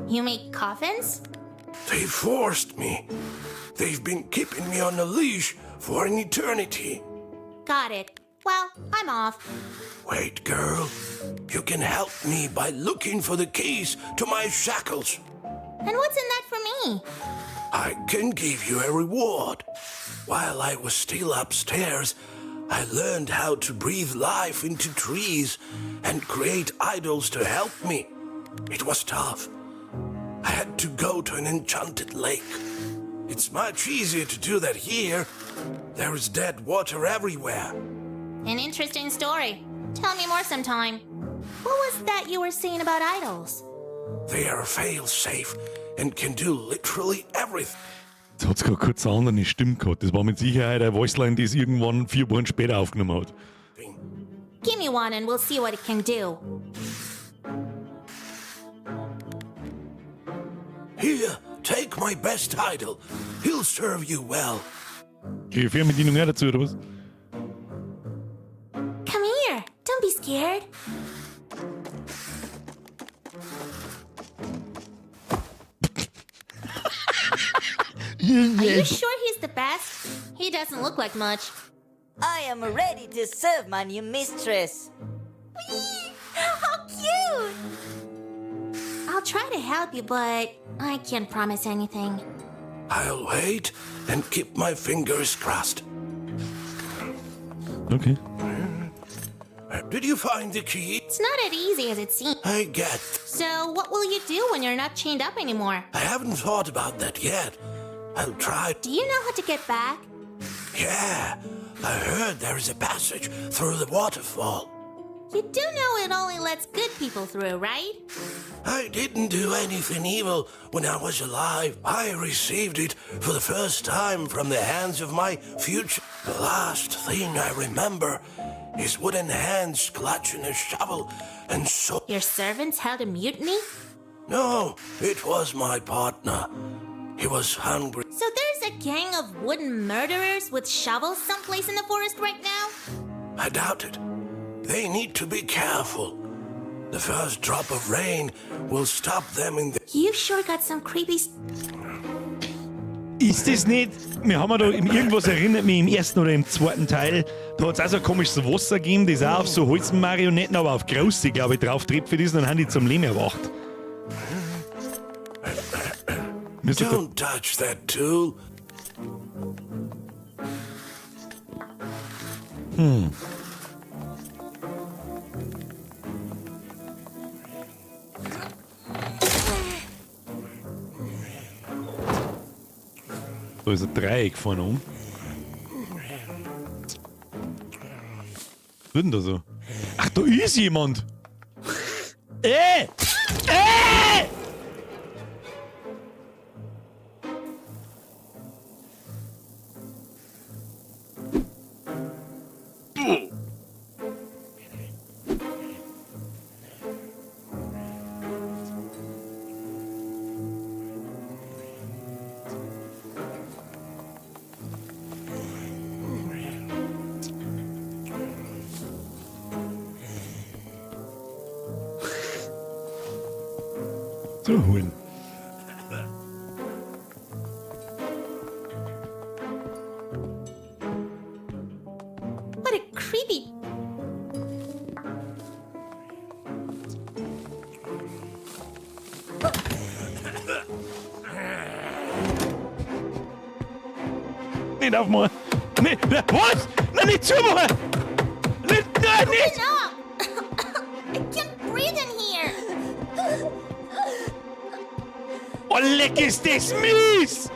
You make coffins? They forced me. They've been keeping me on a leash for an eternity. Got it. Well, I'm off. Wait, girl. You can help me by looking for the keys to my shackles. And what's in that for me? I can give you a reward. While I was still upstairs, I learned how to breathe life into trees and create idols to help me. It was tough. I had to go to an enchanted lake. It's much easier to do that here. There is dead water everywhere. An interesting story. Tell me more sometime. What was that you were saying about idols? They are fail-safe and can do literally everything. Jetzt hat es gerade kurz eine andere Stimme gehabt. Das war mit Sicherheit ein Voiceline, das irgendwann 4 Wochen später aufgenommen hat. Give me one and we'll see what it can do. Here, take my best idol. He'll serve you well. Kriege ich Fernbedienung auch dazu, oder was? Come here. Don't be scared. Are you sure he's the best? He doesn't look like much. I am ready to serve my new mistress. How cute! I'll try to help you, but I can't promise anything. I'll wait and keep my fingers crossed. Okay. Did you find the key? It's not as easy as it seems. I get. So, what will you do when you're not chained up anymore? I haven't thought about that yet. I'll try. Do you know how to get back? Yeah, I heard there is a passage through the waterfall. You do know it only lets good people through, right? I didn't do anything evil when I was alive. I received it for the first time from the hands of my future. The last thing I remember is wooden hands clutching a shovel and so. Your servants held a mutiny? No, it was my partner. He was hungry. So there's a gang of wooden murderers with shovels someplace in the forest right now? I doubt it. They need to be careful. The first drop of rain will stop them in the... You sure got some creepy... Ist das nicht? Wir haben ja da irgendwas erinnert mich im ersten oder im zweiten Teil. Da hat es auch so ein komisches Wasser gegeben, das auch auf so Holzmarionetten, aber auf große, glaube ich, drauf tritt für das und dann haben die zum Leben erwacht. Don't touch that tool. Da ist ein Dreieck vorne um. Was wird denn da so? Ach, da ist jemand! Ey! Ey! So, Huren. What a creepy. Nicht aufmachen. Nee, was? Nein, nicht zumachen! Nein, nicht! No! I can't breathe in here. Oh, leck, ist das mies!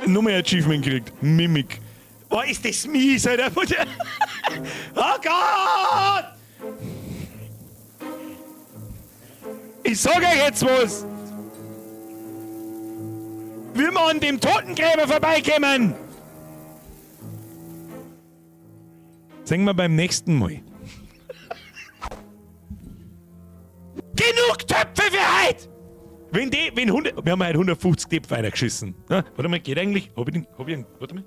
Nur mehr Achievement gekriegt. Mimik. Oh, ist das mies, Alter. Oh Gott! Ich sag euch jetzt was. Will wir an dem Totengräber vorbeikommen? Sehen wir beim nächsten Mal. Genug Töpfe für heute! Wenn 100, wir haben halt 150 Töpfe weitergeschissen. Ja, warte mal, geht eigentlich? Warte mal.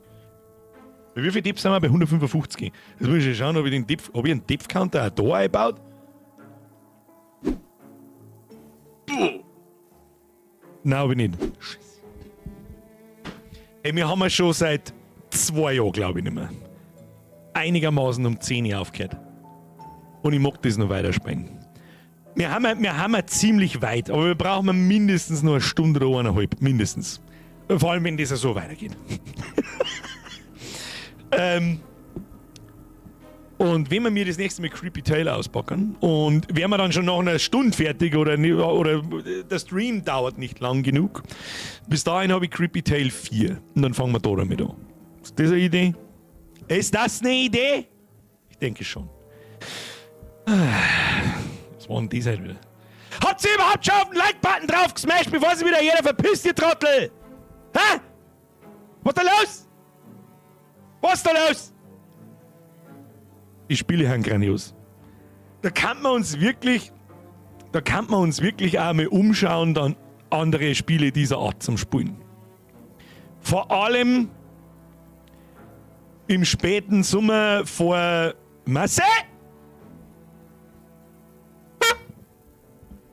Bei wie viele Tipps sind wir? Bei 155. Jetzt muss ich schauen, ob ich einen Tipp-Counter auch da einbaut. Nein, hab ich nicht. Ey, wir haben ja schon seit 2 Jahren, glaube ich, nicht mehr. Einigermaßen um 10 Uhr aufgehört. Und ich mag das noch weiterspringen. Wir haben ja ziemlich weit, aber wir brauchen mindestens noch 1 Stunde oder 1,5. Mindestens. Vor allem, wenn das ja so weitergeht. Und wenn wir mir das nächste Mal Creepy Tale auspacken und wären wir dann schon nach einer Stunde fertig oder der Stream dauert nicht lang genug, bis dahin habe ich Creepy Tale 4 und dann fangen wir da damit an. Ist das eine Idee? Ist das eine Idee? Ich denke schon. Was war denn das halt wieder? Habt ihr überhaupt schon auf den Like-Button drauf gesmashed, bevor sie wieder jeder verpisst, ihr Trottel? Hä? Was da los? Was da los? Die Spiele haben grandios. Da kann man uns wirklich auch mal umschauen, dann andere Spiele dieser Art zum Spielen. Vor allem im späten Sommer vor Masse.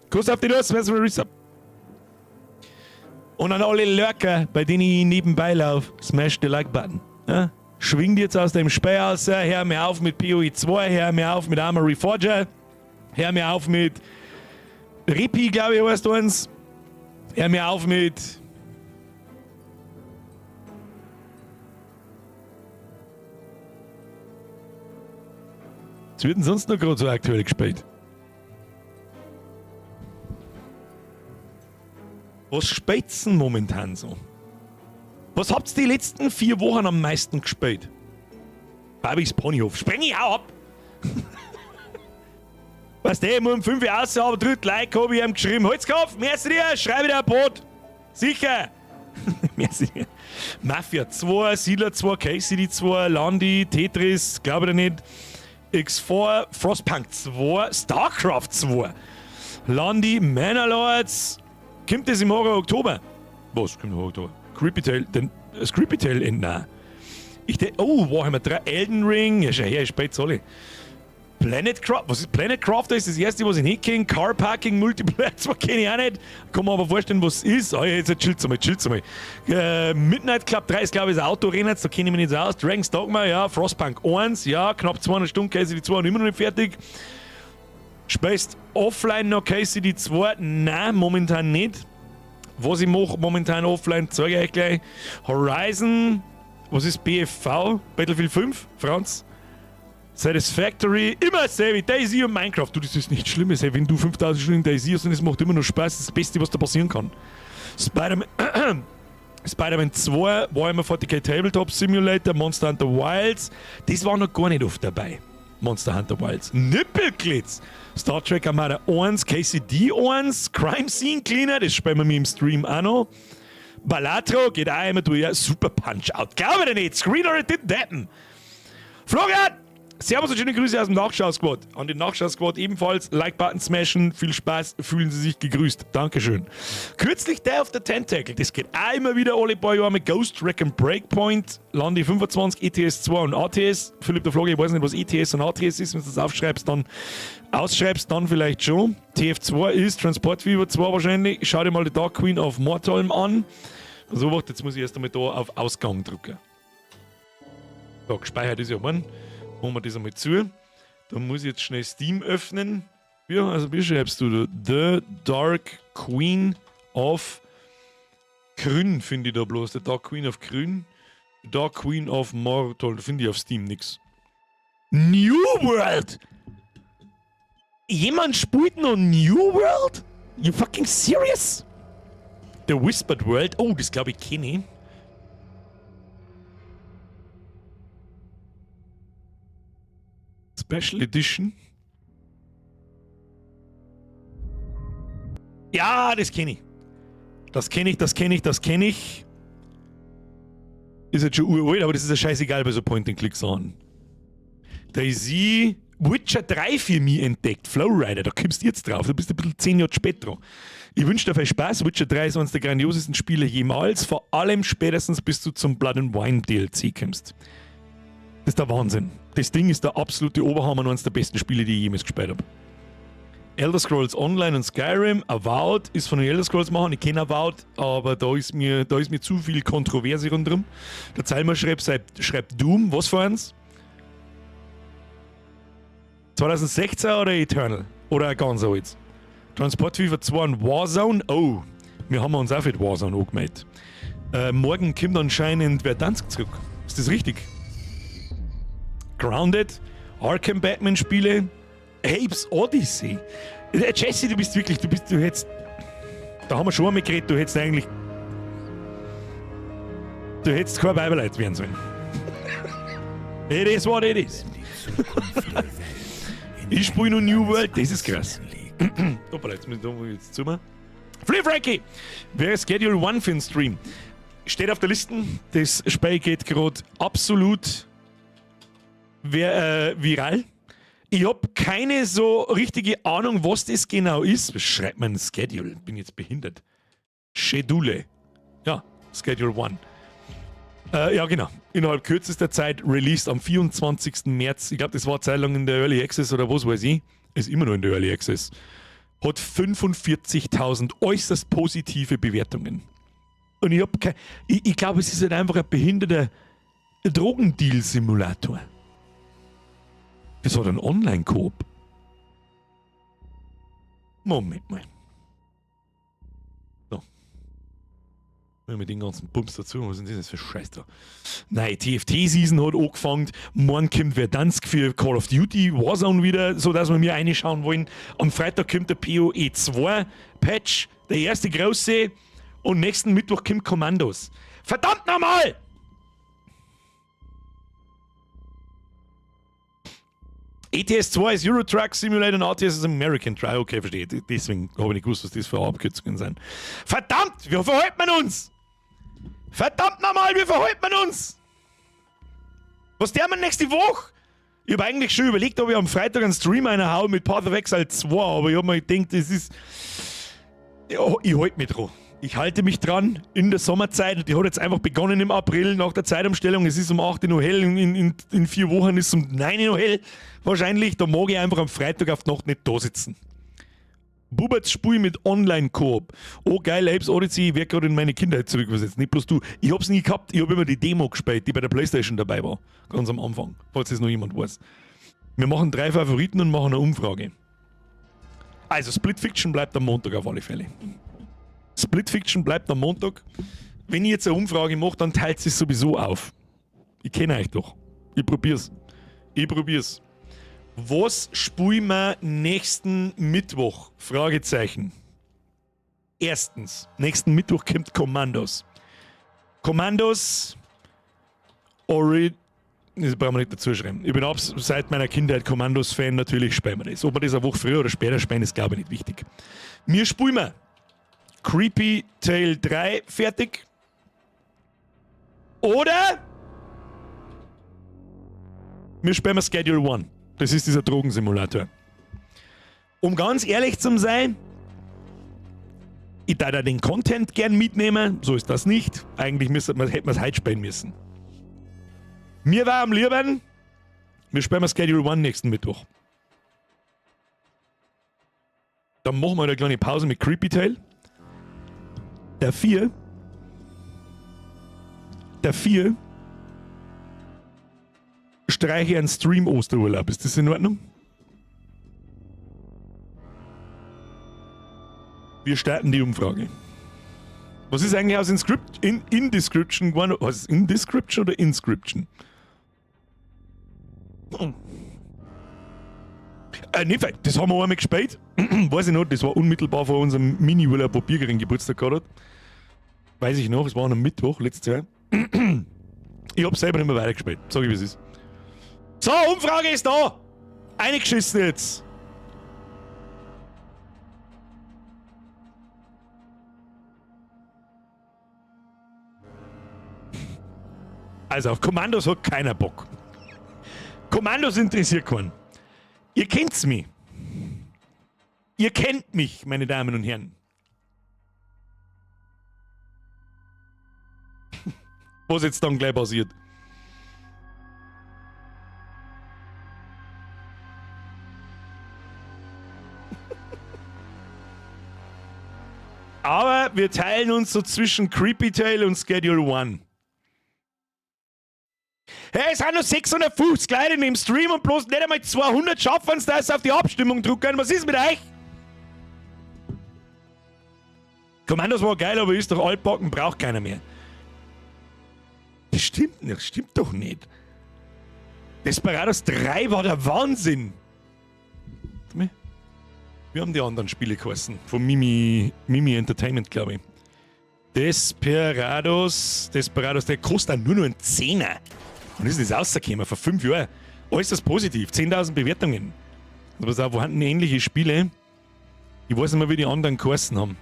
Kuss auf die Nuss, Resub. Und an alle Lurker, bei denen ich nebenbei laufe, smash den Like-Button. Ja? Schwingt jetzt aus dem Speer raus, hör mir auf mit PoE 2, hör mir auf mit Armory Forger, hör mir auf mit Rippy, glaube ich, heißt eins. Hör mir auf mit was wird denn sonst noch gerade so aktuell gespielt? Was spielt's denn momentan so? Was habt ihr die letzten 4 Wochen am meisten gespielt? Babys Ponyhof. Spreng ich auch ab! Weißt du, ich muss um 5 Uhr raus, aber 3 Like habe ich ihm geschrieben. Holzkopf, merci dir, schreibe dir ein Brot. Sicher! merci dir. Mafia 2, Siedler 2, KCD 2, Landi, Tetris, glaube ich nicht. X4, Frostpunk 2, StarCraft 2, Landi, Manor-Lords. Kommt das im Oktober? Was kommt im Oktober? Creepy Tale, das Creepy Tale, nein. Warhammer 3, Elden Ring, ja, schau her, ich spiele alle. Planet Craft, was ist Planet Craft? Das ist das erste, was ich nicht kenne. Car Parking Multiplayer, zwar kenne ich auch nicht. Kann mir aber vorstellen, was es ist. Oh, jetzt chillt's einmal. Midnight Club 3 ist, glaube ich, ein Autorennen, da kenne ich mich nicht so aus. Dragon's Dogma, ja. Frostpunk 1, ja. Knapp 200 Stunden, KCD 2 und immer noch nicht fertig. Spielst offline noch KCD 2? Nein, momentan nicht. Was ich mache momentan offline, zeige ich euch gleich. Horizon, was ist BFV? Battlefield 5, Franz? Satisfactory, immer dasselbe, DayZ und Minecraft. Du, das ist nichts Schlimmes, hey, wenn du 5000 Stunden DayZ hast und es macht immer noch Spaß, das ist das Beste, was da passieren kann. Spider-Man 2, Warhammer 40k Tabletop Simulator, Monster Hunter Wilds, das war noch gar nicht oft dabei. Monster Hunter Wilds. Nippelglitz! Star Trek Armada 1, KCD 1, Crime Scene Cleaner, das spielen wir mir im Stream auch noch. Balatro geht auch immer durch, ja, Super Punch-Out. Glaube ich nicht, Screen or it didn't happen. Florian, Servus und schöne Grüße aus dem Nachschau-Squad. An den Nachschau-Squad ebenfalls. Like-Button smashen. Viel Spaß. Fühlen Sie sich gegrüßt. Dankeschön. Kürzlich Day of the Tentacle. Das geht auch immer wieder alle paar Jahre mit Ghost Recon Breakpoint. Landi 25, ETS 2 und ATS. Philipp der Flogge, ich weiß nicht, was ETS und ATS ist. Wenn du das ausschreibst, dann vielleicht schon. TF2 ist Transport Fever 2 wahrscheinlich. Schau dir mal die Dark Queen of Mortalm an. So, warte, jetzt muss ich erst einmal da auf Ausgang drücken. So, gespeichert ist ja wann. Machen wir das einmal zu. Dann muss ich jetzt schnell Steam öffnen. Ja, also wie schreibst du da? The Dark Queen of Grün finde ich da bloß. The Dark Queen of Grün. The Dark Queen of Mortal. Da finde ich auf Steam nix. New World! Jemand spielt noch New World? You fucking serious? The Whispered World. Oh, das glaube ich kenne ich. Special Edition. Ja, das kenne ich. Das kenne ich. Ist jetzt schon uralt, aber das ist ja scheißegal bei so Point-and-Click-Sachen. Da ist ich Witcher 3 für mich entdeckt. Flowrider, da kommst du jetzt drauf. Du bist ein bisschen 10 Jahre später dran. Ich wünsche dir viel Spaß. Witcher 3 ist eines der grandiosesten Spiele jemals. Vor allem spätestens bis du zum Blood and Wine DLC kommst. Das ist der Wahnsinn. Das Ding ist der absolute Oberhammer und eines der besten Spiele, die ich jemals gespielt habe. Elder Scrolls Online und Skyrim. Avowed ist von den Elder Scrolls machen. Ich kenne Avowed, aber da ist mir zu viel Kontroverse rundherum. Der Zeilmer schreibt Doom. Was für eins? 2016 oder Eternal? Oder ein ganz altes? Transport Fever 2 und Warzone. Oh, wir haben uns auch für Warzone angemeldet. Morgen kommt anscheinend Verdansk zurück. Ist das richtig? Grounded, Arkham Batman Spiele, Apes Odyssey. Jesse, du hättest. Da haben wir schon einmal geredet, du hättest kein Weiberleid werden sollen. It is what it is. Ich spiele noch New World, das ist krass. Hoppala, jetzt muss ich jetzt zu mir. Flea Frankie! Wer ist Schedule 1 für den Stream? Steht auf der Liste. Das Spiel geht gerade absolut viral. Ich habe keine so richtige Ahnung, was das genau ist. Was schreibt man Schedule? Bin jetzt behindert. Schedule. Ja, Schedule 1. Ja, genau. Innerhalb kürzester Zeit released am 24. März. Ich glaube, das war eine Zeit lang in der Early Access oder was weiß ich. Ist immer noch in der Early Access. Hat 45.000 äußerst positive Bewertungen. Und ich glaube, es ist halt einfach ein behinderter Drogendeal-Simulator. Das hat einen Online-Coop. Moment mal. So. Mit den ganzen Bums dazu, was ist das für Scheiß da? Nein, TFT-Season hat angefangen. Morgen kommt Verdansk für Call of Duty, Warzone wieder, sodass wir mir reinschauen wollen. Am Freitag kommt der PoE 2 Patch, der erste große. Und nächsten Mittwoch kommt Kommandos. Verdammt nochmal! ETS 2 ist Euro Truck Simulator und ATS ist American Truck. Okay, verstehe. Deswegen habe ich nicht gewusst, was das für Abkürzungen sind. Verdammt! Wie verhalten wir uns? Verdammt nochmal, wie verhalten wir uns? Was tun wir nächste Woche? Ich habe eigentlich schon überlegt, ob ich am Freitag einen Stream reinhaue mit Path of Exile 2, aber ich habe mir gedacht, das ist... Ja, ich halte mich dran. Ich halte mich dran in der Sommerzeit. Die hat jetzt einfach begonnen im April nach der Zeitumstellung. Es ist um 8 Uhr hell, in 4 Wochen ist es um 9 Uhr hell. Wahrscheinlich, da mag ich einfach am Freitag auf die Nacht nicht da sitzen. Buberts Spiel mit Online-Koop. Oh geil, Apes Odyssey, ich werde gerade in meine Kindheit zurückversetzt. Nicht bloß du. Ich hab's nie gehabt, ich habe immer die Demo gespielt, die bei der Playstation dabei war. Ganz am Anfang, falls das noch jemand weiß. Wir machen 3 Favoriten und machen eine Umfrage. Also, Split Fiction bleibt am Montag auf alle Fälle. Split Fiction bleibt am Montag. Wenn ich jetzt eine Umfrage mache, dann teilt es sowieso auf. Ich kenne euch doch. Ich probier's. Was spielen wir nächsten Mittwoch? Fragezeichen. Erstens, nächsten Mittwoch kommt Kommandos. Kommandos das brauchen wir nicht dazu schreiben. Ich bin seit meiner Kindheit Kommandos-Fan, natürlich spielen wir das. Ob wir das eine Woche früher oder später spielen, ist glaube ich nicht wichtig. Wir spielen Creepy Tale 3 fertig. Wir spielen Schedule 1. Das ist dieser Drogensimulator. Um ganz ehrlich zu sein, ich darf da den Content gern mitnehmen, so ist das nicht. Eigentlich hätten wir es heute spielen müssen. Mir war am lieben, wir spielen Schedule 1 nächsten Mittwoch. Dann machen wir eine kleine Pause mit Creepy Tale. Der 4 streiche einen Stream Osterurlaub. Ist das in Ordnung? Wir starten die Umfrage. Was ist eigentlich aus Indescription geworden? Was ist Indescription oder Inscription? Nee, das haben wir einmal gespielt. Weiß ich noch, das war unmittelbar vor unserem Mini-Urlaub, wo Birgerin Geburtstag gehabt hat. Weiß ich noch, es war am Mittwoch, letztes Jahr. Ich hab's selber nicht mehr weitergespielt. Sag ich, wie es ist. So, Umfrage ist da! Eingeschissen jetzt! Also auf Kommandos hat keiner Bock. Kommandos interessiert keinen. Ihr kennt's mich. Ihr kennt mich, meine Damen und Herren. Was jetzt dann gleich passiert. Aber wir teilen uns so zwischen Creepy Tale und Schedule 1. Hey, es sind nur 650 Leute in dem Stream und bloß nicht einmal 200 schaffen es, dass sie auf die Abstimmung drücken. Was ist mit euch? Kommandos war geil, aber ist doch altbacken, braucht keiner mehr. Das stimmt nicht, das stimmt doch nicht. Desperados 3 war der Wahnsinn. Wir haben die anderen Spiele geheißen. Von Mimi Entertainment, glaube ich. Desperados, der kostet nur noch einen Zehner. Und ist das rausgekommen vor 5 Jahren. Äußerst positiv, 10.000 Bewertungen. Aber es auch hatten ähnliche Spiele. Ich weiß nicht mehr, wie die anderen geheißen haben.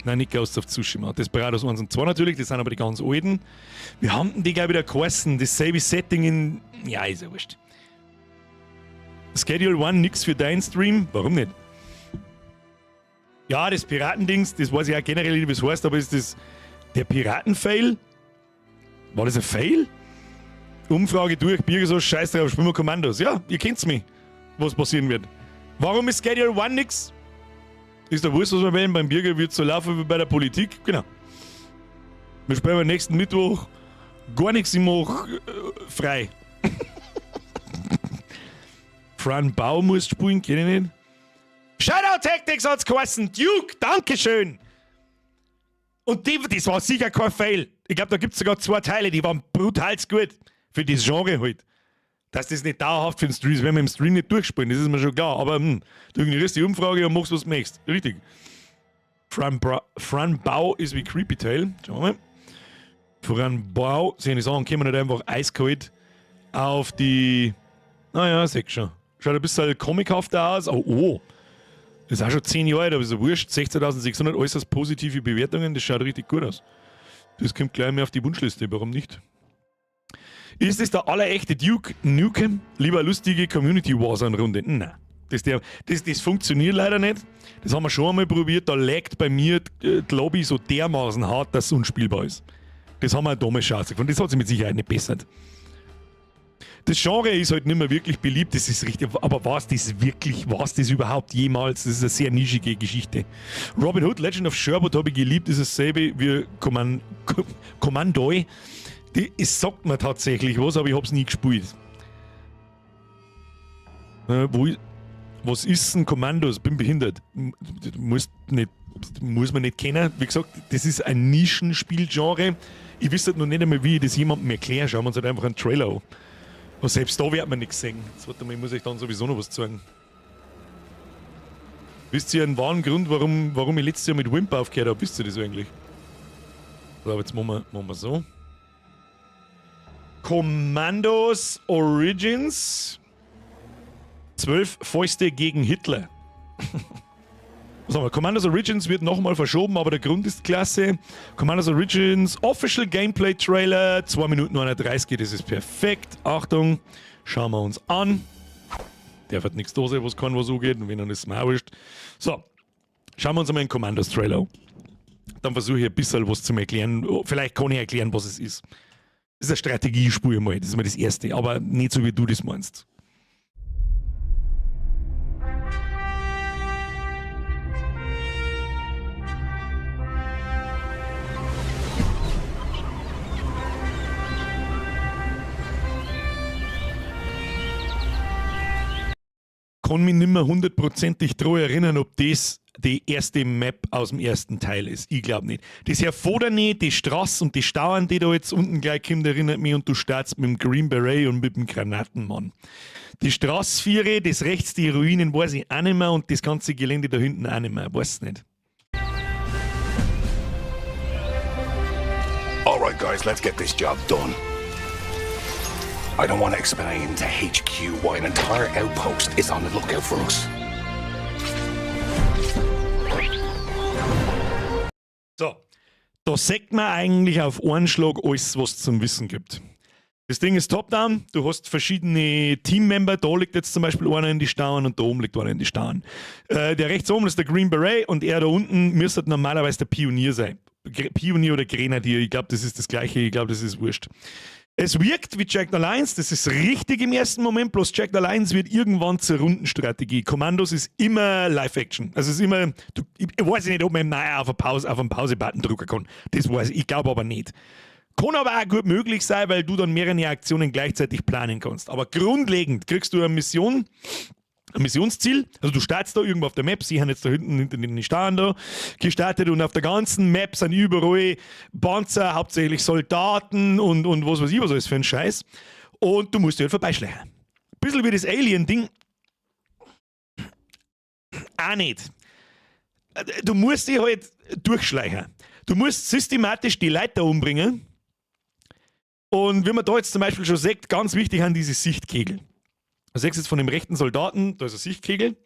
Nein, nicht Ghost of Tsushima. Desperados 1 und 2 natürlich, das sind aber die ganz alten. Wir haben die, glaube ich, wieder geheißen. Dasselbe Setting in... Ja, ist ja wurscht. Schedule 1, nix für deinen Stream. Warum nicht? Ja, das Piratendings, das weiß ich auch generell nicht, wie es heißt, aber ist das der Piraten-Fail? War das ein Fail? Umfrage durch, Birger so, scheiß drauf, spielen wir Kommandos. Ja, ihr kennt's mich, was passieren wird. Warum ist Schedule 1 nix? Ist der Wurscht, was wir wählen? Beim Birger wird es so laufen wie bei der Politik. Genau. Wir spielen am nächsten Mittwoch gar nichts, ich mach frei. Fran Bau muss spielen, kenn ich nicht. Shadow Tactics hat's geheißen. Duke, Dankeschön. Und das war sicher kein Fail. Ich glaube, da gibt es sogar 2 Teile, die waren brutal gut. Für das Genre halt. Dass das nicht dauerhaft für den Stream ist, wenn wir im Stream nicht durchspielen, das ist mir schon klar. Aber du ignorierst die Umfrage und machst, was du möchtest. Richtig. Fran Bau ist wie Creepy Tale. Schauen wir mal. Fran Bau, sehen die Sachen, kommen nicht einfach eiskalt auf die... Naja, sag schon. Schaut ein bisschen comichafter aus. Oh. Das ist auch schon 10 Jahre alt, aber ist ja wurscht. 16.600 äußerst positive Bewertungen, das schaut richtig gut aus. Das kommt gleich mehr auf die Wunschliste, warum nicht? Ist es der allerechte Duke Nukem? Lieber lustige Community Warzone-Runde? Nein. Das funktioniert leider nicht. Das haben wir schon einmal probiert, da laggt bei mir die Lobby so dermaßen hart, dass es unspielbar ist. Das haben wir damals schon ausgefunden. Das hat sich mit Sicherheit nicht bessert. Das Genre ist halt nicht mehr wirklich beliebt, das ist richtig, aber war es das überhaupt jemals? Das ist eine sehr nischige Geschichte. Robin Hood, Legend of Sherwood habe ich geliebt, das ist dasselbe wie Commandoi. Es sagt mir tatsächlich was, aber ich habe es nie gespielt. Was ist ein Kommandos? Bin behindert. Muss man nicht kennen. Wie gesagt, das ist ein Nischenspielgenre. Ich wüsste halt noch nicht einmal, wie ich das jemandem erkläre. Schauen wir uns halt einfach einen Trailer an. Und selbst da wird man nichts sehen. Jetzt, warte mal, ich muss euch dann sowieso noch was sagen. Wisst ihr einen wahren Grund, warum ich letztes Jahr mit Wimp aufgehört habe? Wisst ihr das eigentlich? So, jetzt machen wir so. Kommandos Origins. 12 Fäuste gegen Hitler. Was haben wir? Commandos Origins wird nochmal verschoben, aber der Grund ist klasse. Commandos Origins Official Gameplay Trailer, 2 Minuten 31, das ist perfekt. Achtung, Schauen wir uns an. Der wird nichts da sein, was kann, was angeht. Und wenn, dann ist es mir auch wurscht. So, schauen wir uns einmal den Commandos-Trailer an. Dann versuche ich ein bisschen was zu erklären. Vielleicht kann ich erklären, was es ist. Das ist ein Strategiespiel mal, das ist mal das Erste. Aber nicht so, wie du das meinst. Kann mich nicht mehr hundertprozentig daran erinnern, ob das die erste Map aus dem ersten Teil ist. Ich glaube nicht. Das Hervorderne, die Straße und die Stauern, die da jetzt unten gleich kommt, erinnert mich und du startest mit dem Green Beret und mit dem Granatenmann. Die Straßenviere, das rechts die Ruinen, weiß ich auch nicht mehr und das ganze Gelände da hinten auch nicht mehr. Weiß nicht. Alright, guys, let's get this job done. I don't want to explain to HQ why an entire outpost is on the lookout for us. So, da sagt man eigentlich auf einen Schlag alles, was es zum Wissen gibt. Das Ding ist top-down, du hast verschiedene Teammember, da liegt jetzt zum Beispiel einer in die Stauern und da oben liegt einer in die Stauern. Der rechts oben ist der Green Beret und er da unten müsste normalerweise der Pionier sein. Pionier oder Grenadier, ich glaube, das ist das Gleiche, ich glaube, das ist wurscht. Es wirkt wie Jagged Alliance, das ist richtig im ersten Moment, bloß Jagged Alliance wird irgendwann zur Rundenstrategie. Commandos ist immer Live-Action. Also es ist immer, ich weiß nicht, ob man auf einen Pause-Button drücken kann. Das weiß ich glaube aber nicht. Kann aber auch gut möglich sein, weil du dann mehrere Aktionen gleichzeitig planen kannst. Aber grundlegend kriegst du eine Mission, ein Missionsziel, also du startest da irgendwo auf der Map, sie haben jetzt da hinten hinter den Stauern da gestartet und auf der ganzen Map sind überall Panzer, hauptsächlich Soldaten und was weiß ich, was alles für ein Scheiß. Und du musst dich halt vorbeischleichen. Ein bisschen wie das Alien-Ding. Auch nicht. Du musst dich halt durchschleichen. Du musst systematisch die Leiter umbringen. Und wie man da jetzt zum Beispiel schon sagt, ganz wichtig an diese Sichtkegel. Du siehst jetzt von dem rechten Soldaten, da ist ein Sichtkegel.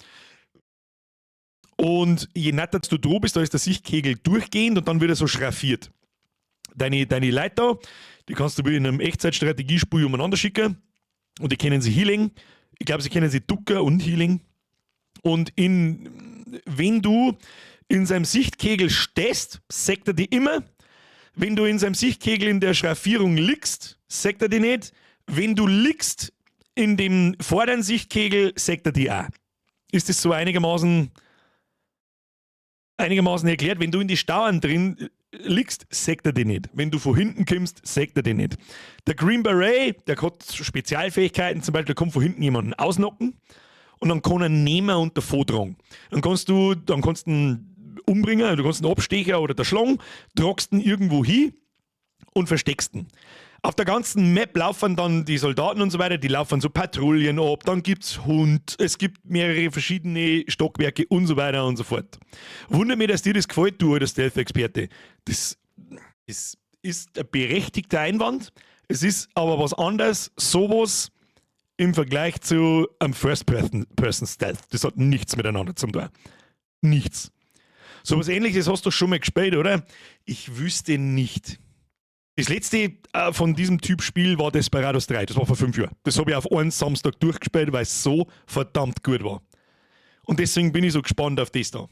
Und je netter du droh bist, da ist der Sichtkegel durchgehend und dann wird er so schraffiert. Deine Leiter, die kannst du wie in einem Echtzeitstrategiespiel umeinander schicken. Und die kennen sie Healing. Ich glaube, sie kennen sie Ducker und Healing. Und wenn du in seinem Sichtkegel stehst, sagt er die immer. Wenn du in seinem Sichtkegel in der Schraffierung liegst, sagt er die nicht. Wenn du liegst in dem vorderen Sichtkegel, sagt er die auch. Ist das so einigermaßen erklärt? Wenn du in die Stauern drin liegst, sagt er die nicht. Wenn du von hinten kommst, sagt er die nicht. Der Green Beret, der hat Spezialfähigkeiten, zum Beispiel, der kann von hinten jemanden ausnocken und dann kann er nehmen und davon tragen. Dann kannst du ihn umbringen, du kannst einen Abstecher oder der Schlang, tragst ihn irgendwo hin und versteckst ihn. Auf der ganzen Map laufen dann die Soldaten und so weiter, die laufen so Patrouillen ab, dann gibt's Hund, es gibt mehrere verschiedene Stockwerke und so weiter und so fort. Wundert mich, dass dir das gefällt, du als Stealth-Experte. Das ist ein berechtigter Einwand, es ist aber was anderes, sowas im Vergleich zu einem First-Person-Stealth. Das hat nichts miteinander zu tun. Nichts. Sowas Ähnliches hast du schon mal gespielt, oder? Ich wüsste nicht. Das letzte von diesem Typ Spiel war Desperados 3, das war vor 5 Jahren. Das habe ich auf einen Samstag durchgespielt, weil es so verdammt gut war. Und deswegen bin ich so gespannt auf das da.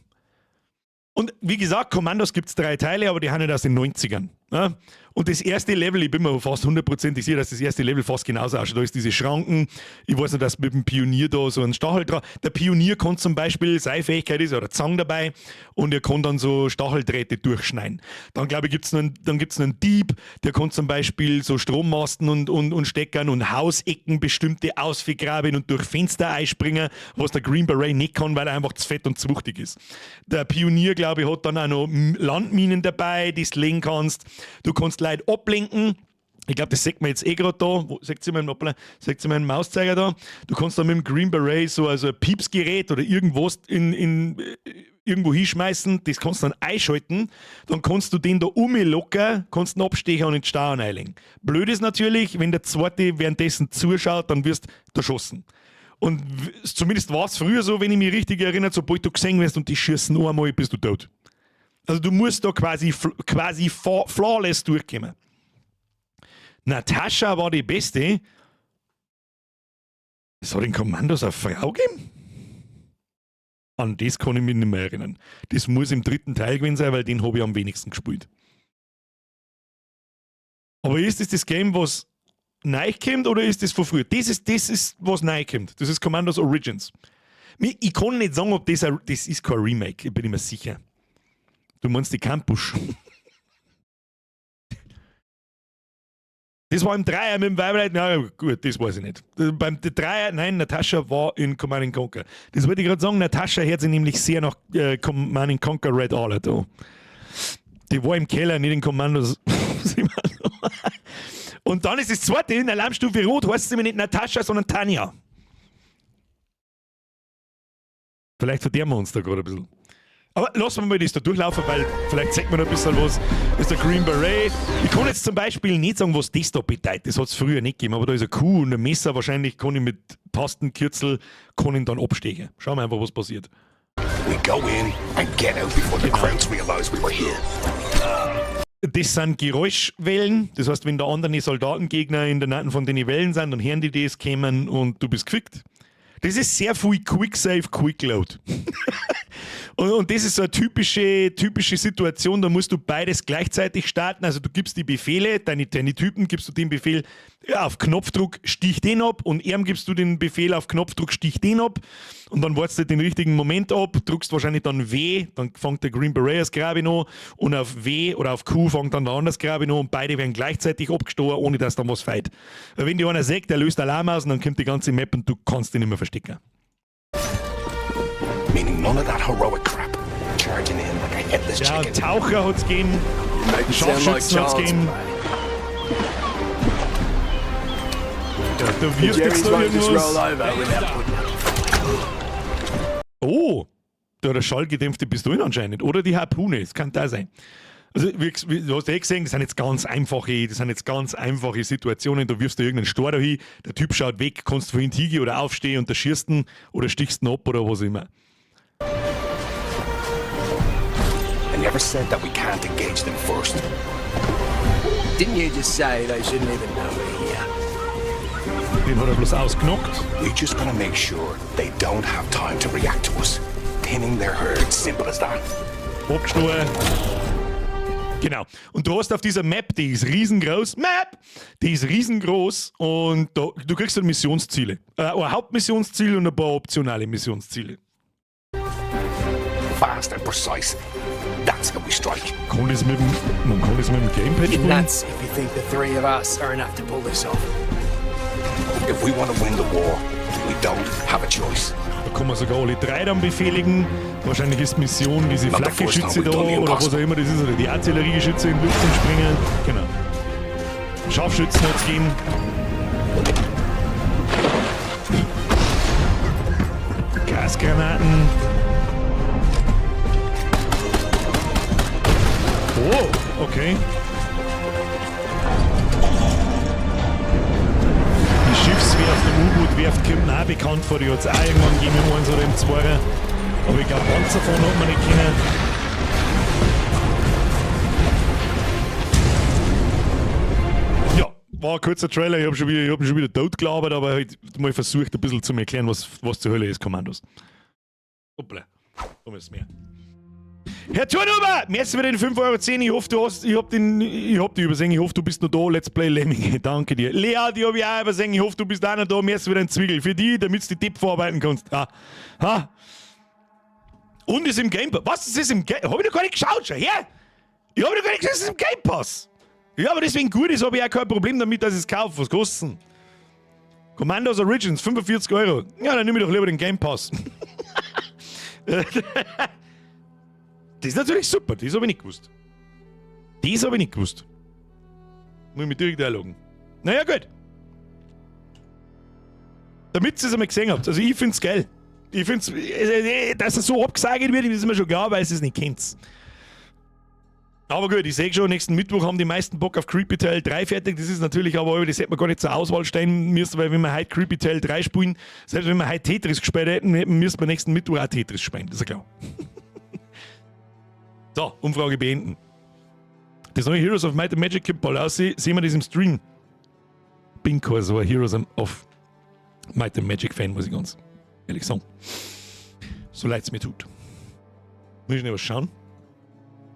Und wie gesagt, Commandos gibt es 3 Teile, aber die haben nicht aus den 90ern. Ja? Und das erste Level, ich bin mir fast 100% sicher, dass das erste Level fast genauso ausschaut. Da ist diese Schranken, ich weiß nicht, dass mit dem Pionier da so ein Stachel dran. Der Pionier kann zum Beispiel, seine Fähigkeit ist, oder Zang dabei und er kann dann so Stacheldrähte durchschneiden. Dann glaube ich, gibt's noch einen Dieb, der kann zum Beispiel so Strommasten und Steckern und Hausecken bestimmte ausgraben und durch Fenster einspringen, was der Green Beret nicht kann, weil er einfach zu fett und zu wuchtig ist. Der Pionier, glaube ich, hat dann auch noch Landminen dabei, die du legen kannst. Du kannst Leute ablenken. Ich glaube, das sieht man jetzt gerade da. Seht ihr meinen Mauszeiger da? Du kannst dann mit dem Green Beret so also ein Piepsgerät oder irgendwas irgendwo hinschmeißen. Das kannst du dann einschalten. Dann kannst du den da locker, kannst ihn abstechen und in den Stau einlegen. Blöd ist natürlich, wenn der zweite währenddessen zuschaut, dann wirst du erschossen. Und zumindest war es früher so, wenn ich mich richtig erinnere, sobald du gesehen wirst und die schießen nur einmal, bist du tot. Also du musst da quasi flawless durchkommen. Natascha war die Beste. Es hat in Kommandos eine Frau gegeben? An das kann ich mich nicht mehr erinnern. Das muss im 3. Teil gewesen sein, weil den habe ich am wenigsten gespielt. Aber ist das Game, was neu kommt, oder ist das von früher? Das ist was neu kommt. Das ist Commandos Origins. Ich kann nicht sagen, ob das ist kein Remake. Ich bin mir sicher. Du meinst die Campus. Das war im 3er mit dem Weiberleit. Na gut, das weiß ich nicht. Beim 3er, nein, Natascha war in Command & Conquer. Das wollte ich gerade sagen, Natascha hört sich nämlich sehr nach Command & Conquer Red Alert an. Die war im Keller, nicht in Kommandos. Und dann ist das zweite in Alarmstufe Rot, heißt sie mir nicht Natascha, sondern Tanja. Vielleicht verderben wir uns da gerade ein bisschen. Aber lassen wir mal das da durchlaufen, weil vielleicht sagt man ein bisschen was. Das ist der Green Beret. Ich kann jetzt zum Beispiel nicht sagen, was das da bedeutet. Das hat es früher nicht gegeben, aber da ist eine Kuh und ein Messer. Wahrscheinlich kann ich mit Tastenkürzel dann abstechen. Schauen wir einfach, was passiert. We go in and get out before the Krauts realize we were here. Das sind Geräuschwellen. Das heißt, wenn da andere Soldatengegner in der Nähe von den Wellen sind, dann hören die das, kommen und du bist gefickt. Das ist sehr viel Quick Save, Quick Load. und das ist so eine typische Situation, da musst du beides gleichzeitig starten. Also du gibst die Befehle, deine Typen gibst du den Befehl auf Knopfdruck, stich den ab, und ihm gibst du den Befehl auf Knopfdruck, stich den ab, und dann wartest du den richtigen Moment ab, drückst wahrscheinlich dann W, dann fängt der Green Beret das Grabe an, und auf W oder auf Q fängt dann der andere das Grabe an, und beide werden gleichzeitig abgestoßen, ohne dass dann was feit. Weil wenn die einer sagt, der löst Alarm aus, und dann kommt die ganze Map und du kannst ihn nicht mehr verstecken. Meaning none of that heroic crap. Charging in like a headless Ja, chicken. Taucher hat's gegeben, Scharfschützen hat's gegeben. Da wirft jetzt da irgendwas. Oh, da hat eine schallgedämpfte Pistole anscheinend. Oder die Harpune, das kann da sein. Also, du hast ja gesehen, das sind jetzt ganz einfache Situationen. Da wirfst du irgendeinen Stor da hin, der Typ schaut weg, kannst vorhin hingehen oder aufstehen und da schießt ihn oder stichst ihn ab oder was immer. I never said that we can't engage them first. Didn't you just say they shouldn't even know we're here? Den hat er bloß ausgenockt. We just gotta make sure they don't have time to react to us. Pinning their herd, simple as that. Abgestoßen. Genau. Und du hast auf dieser Map, die ist riesengroß. Und du kriegst dann Missionsziele. Ein Hauptmissionsziel und ein paar optionale Missionsziele. Fast and precise. That's how we strike. Man kann das mit dem Gamepad You're spielen? nuts if you think the three of us are enough to pull this off. If we want to win the war, we don't have a choice. Da kann man sogar alle drei dann befehligen. Wahrscheinlich ist Mission diese Flakgeschütze da oder was auch immer das ist, oder die Artilleriegeschütze in Luft springen. Genau. Scharfschützen hat es gegeben. Gasgranaten. Oh, okay. Die Schiffswerft, der U-Boot-Werft kommt auch bekannt vor. Die hat es auch irgendwann gegeben im 1 oder im 2er. Aber ich glaube, ganz davon hat man nicht kennen. Ja, war ein kurzer Trailer. Ich hab schon wieder tot gelabert, aber halt mal versucht, ein bisschen zu erklären, was zur Hölle ist, Kommandos. Hoppla. Da ist mehr. Herr Turnuber, merci für den 5,10 €. Ich hab die übersehen. Ich hoffe, du bist noch da. Let's Play Lemminge. Danke dir. Lea, die hab ich auch übersehen. Ich hoffe, du bist auch noch da. Merci für den Zwiegel. Für die, damit du die Tipp vorarbeiten kannst. Ha. Und ist im Game Pass. Was? Das ist im Game Pass? Hab ich noch gar nicht geschaut schon. Ja? Ich hab noch gar nicht gesehen, das ist im Game Pass. Ja, aber deswegen gut ist, habe ich auch kein Problem damit, dass ich es kaufe. Was kostet Commandos Origins, 45 €. Ja, dann nehme ich doch lieber den Game Pass. Das ist natürlich super, das habe ich nicht gewusst. Muss ich mich direkt einloggen. Naja, gut. Damit ihr es einmal gesehen habt. Also ich find's geil. Ich find's, dass es so abgesagt wird, ist mir schon klar, weil ihr es nicht kennt. Aber gut, ich sehe schon, nächsten Mittwoch haben die meisten Bock auf Creepy Tale 3 fertig. Das ist natürlich aber, das hätte man gar nicht zur Auswahl stellen müssen, weil wenn wir heute Creepy Tale 3 spielen, selbst wenn wir heute Tetris gespielt hätten, müssten wir nächsten Mittwoch auch Tetris spielen. Das ist ja klar. So, Umfrage beenden. Das neue Heroes of Might and Magic kommt bald aus. Sehen wir das im Stream? Bin kein so ein Heroes of Might and Magic Fan, muss ich ganz ehrlich sagen. So leid es mir tut. Muss ich schnell was schauen?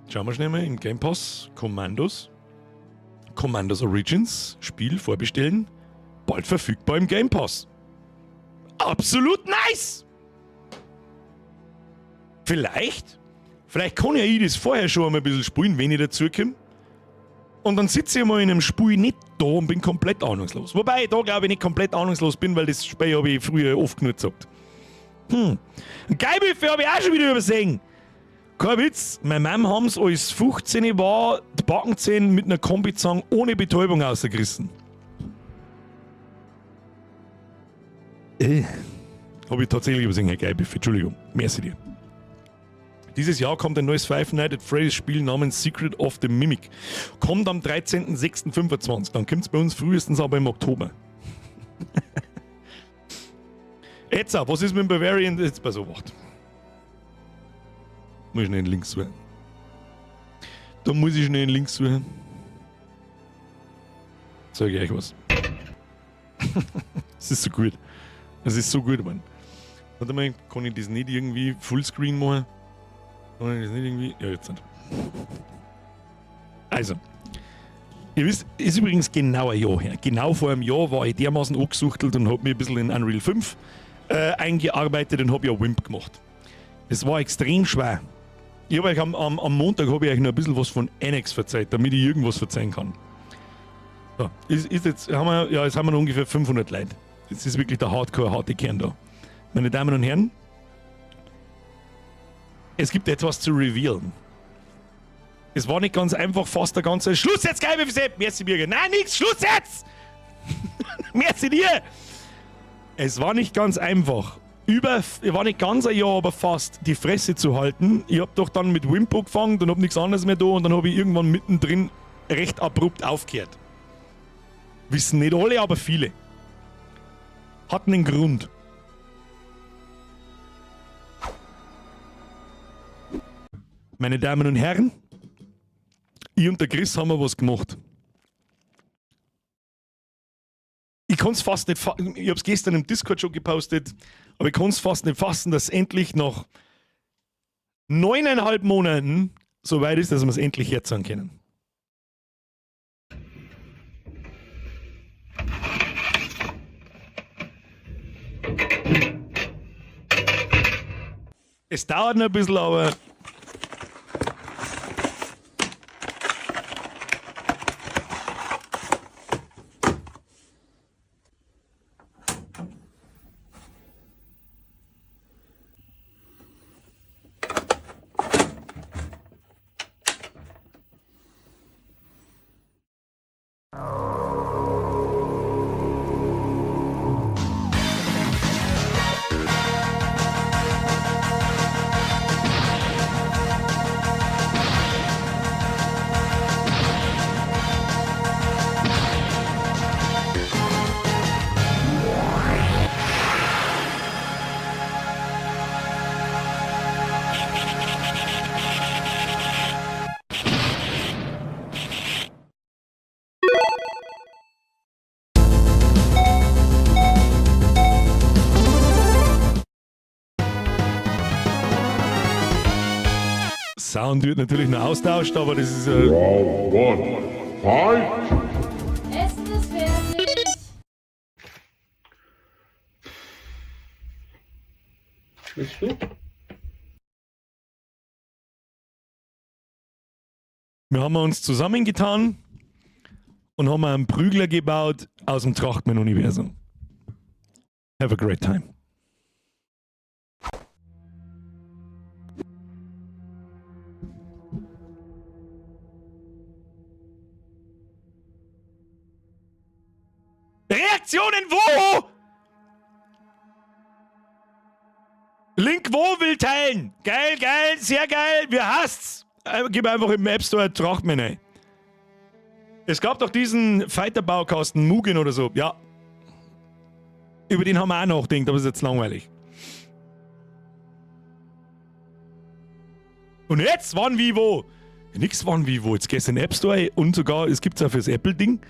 Schauen wir schnell mal in Game Pass. Commandos Origins. Spiel vorbestellen. Bald verfügbar im Game Pass. Absolut nice! Vielleicht kann ja ich das vorher schon einmal ein bisschen spielen, wenn ich dazukomme. Und dann sitze ich mal in einem Spiel nicht da und bin komplett ahnungslos. Wobei ich da glaube ich nicht komplett ahnungslos bin, weil das Spiel habe ich früher oft genug gesagt. Geibhilfe habe ich auch schon wieder übersehen. Kein Witz, meine Mom haben es als 15 war, die Backenzähne mit einer Kombizange ohne Betäubung rausgerissen. Habe ich tatsächlich übersehen, Herr Geibhilfe. Entschuldigung, merci dir. Dieses Jahr kommt ein neues Five Nights at Freddy's Spiel namens Secret of the Mimic. Kommt am 13.06.25. Dann kommt es bei uns frühestens aber im Oktober. Jetzt, was ist mit dem Bavarian? Jetzt bei so Wort. Muss ich schnell den Link suchen. Da muss ich schnell den Link suchen. Sag ich euch was. Das ist so gut. Das ist so gut, Mann. Warte mal, kann ich das nicht irgendwie Fullscreen machen? Kann ich das nicht irgendwie... Ja, jetzt nicht. Also. Ihr wisst, ist übrigens genau ein Jahr her. Genau vor einem Jahr war ich dermaßen angesuchtelt und habe mich ein bisschen in Unreal 5 eingearbeitet und habe ja Wimp gemacht. Es war extrem schwer. Ich habe euch am Montag habe ich euch noch ein bisschen was von Annex verzeiht, damit ich irgendwas verzeihen kann. So, jetzt haben wir noch ungefähr 500 Leute. Jetzt ist wirklich der harte Kern da. Meine Damen und Herren, es gibt etwas zu revealen. Es war nicht ganz einfach, fast der ganze... Schluss jetzt, Geibe für Sepp! Merci, Birger! Nein, nix! Schluss jetzt! Merci dir! Es war nicht ganz einfach. War nicht ganz ein Jahr, aber fast, die Fresse zu halten. Ich hab doch dann mit Wimpo gefangen, dann hab nichts anderes mehr da und dann habe ich irgendwann mittendrin recht abrupt aufgehört. Wissen nicht alle, aber viele. Hatten einen Grund. Meine Damen und Herren, ich und der Chris haben wir was gemacht. Ich kann es fast nicht fassen, ich habe es gestern im Discord schon gepostet, aber ich kann es fast nicht fassen, dass endlich nach 9,5 Monaten so weit ist, dass wir es endlich herzahlen können. Es dauert noch ein bisschen, aber... Sound wird natürlich noch austauscht, aber das ist... Round one. Fight! Essen ist fertig. Bist du? Wir haben uns zusammengetan und haben einen Prügler gebaut aus dem Trachtmann-Universum. Have a great time. Reaktionen wo? Link wo will teilen? Geil, geil, sehr geil, wir hasst's. Gib einfach im App Store Trachtmann ein. Es gab doch diesen Fighter-Baukasten, Mugen oder so, ja. Über den haben wir auch nachgedacht, aber ist jetzt langweilig. Und jetzt wann wie wo? Nix wann wie wo, jetzt gehst du in den App Store und sogar, es gibt's auch fürs Apple-Ding.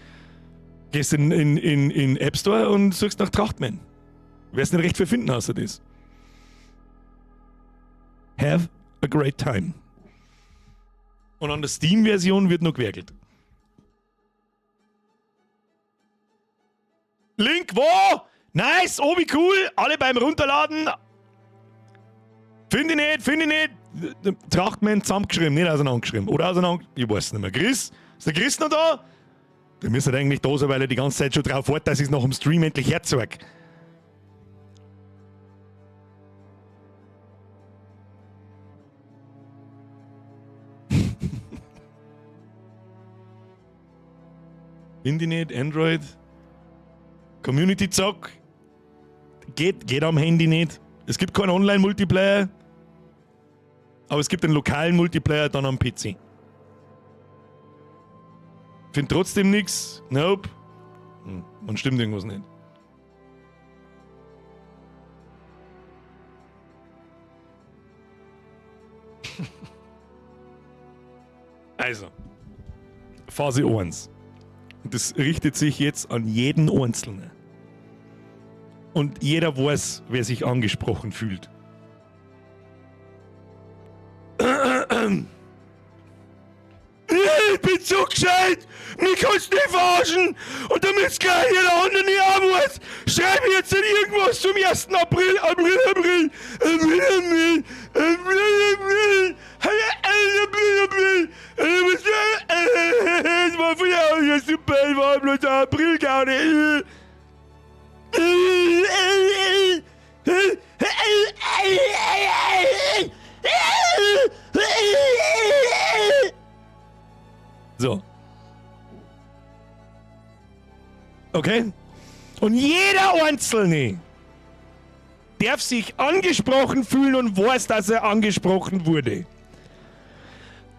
Gehst in App Store und suchst nach Trachtmann. Wirst nicht recht viel finden außer das. Have a great time. Und an der Steam-Version wird noch gewerkelt. Link wo? Nice, oh wie cool. Alle beim Runterladen. Finde ich nicht. Trachtmann zusammengeschrieben, nicht auseinandergeschrieben. Oder auseinander. Ich weiß nicht mehr. Chris? Ist der Chris noch da? Der müsste eigentlich da sein, weil er die ganze Zeit schon drauf wartet, dass ich es nach dem Stream endlich herzeige. Finde ich nicht, Android. Community Zock. Geht am Handy nicht. Es gibt keinen Online-Multiplayer. Aber es gibt einen lokalen Multiplayer dann am PC. Find trotzdem nichts. Nope. Dann stimmt irgendwas nicht. Also. Phase 1. Und das richtet sich jetzt an jeden Einzelnen. Und jeder weiß, wer sich angesprochen fühlt. Ich bin so gescheit! Mich kannst du nicht verarschen! Und damit es gleich jeder andere nicht haben weiß, schreibe ich jetzt nicht irgendwas zum 1. April. Es war früher ja super, es war bloß der April gar nicht. So. Okay? Und jeder Einzelne darf sich angesprochen fühlen und weiß, dass er angesprochen wurde.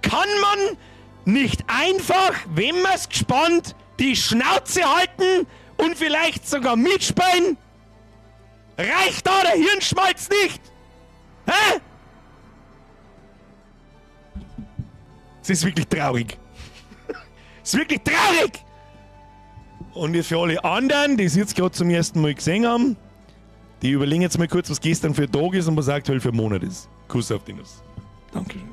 Kann man nicht einfach, wenn man es gespannt, die Schnauze halten und vielleicht sogar mitspielen? Reicht da der Hirnschmalz nicht? Hä? Es ist wirklich traurig. Es ist wirklich traurig! Und jetzt für alle anderen, die es jetzt gerade zum ersten Mal gesehen haben, die überlegen jetzt mal kurz, was gestern für ein Tag ist und was aktuell für ein Monat ist. Kuss auf die Nuss. Dankeschön.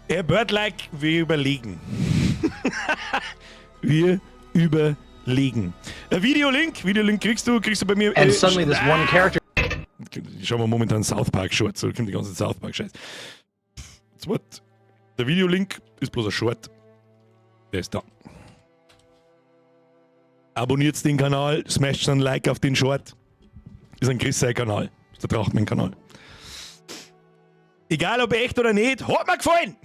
Herr Birdlike, wir überlegen. Wir überlegen. Ein Videolink kriegst du bei mir. And suddenly this one character. Ich schau mal momentan South Park Short, so kommt die ganze South Park Scheiß. Der Videolink ist bloß ein Short. Der ist da. Abonniert den Kanal, smasht ein Like auf den Short. Ist ein Chris-Kanal. Ist der Trachtmann-Kanal. Egal ob echt oder nicht, hat mir gefallen!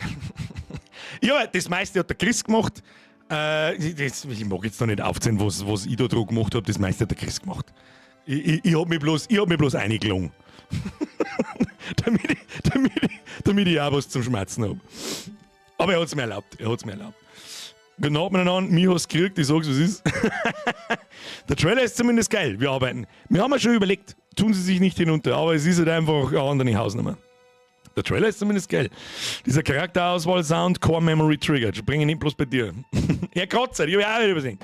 Ja, das meiste hat der Chris gemacht. Ich mag jetzt noch nicht aufzählen, was ich da drauf gemacht habe. Das meiste hat der Chris gemacht. Ich hab mich bloß eingelogen. damit ich auch was zum Schmerzen habe. Aber er hat es mir erlaubt. Genau miteinander, mich hast du gekriegt, ich sag's, was ist. Der Trailer ist zumindest geil, wir arbeiten. Wir haben ja schon überlegt, tun sie sich nicht hinunter, aber es ist halt einfach eine andere Hausnummer. Der Trailer ist zumindest geil. Dieser Charakterauswahl-Sound, Core Memory Triggered, bringe ich nicht bloß bei dir. Herr Kratzer, die habe ich auch wieder übersehen.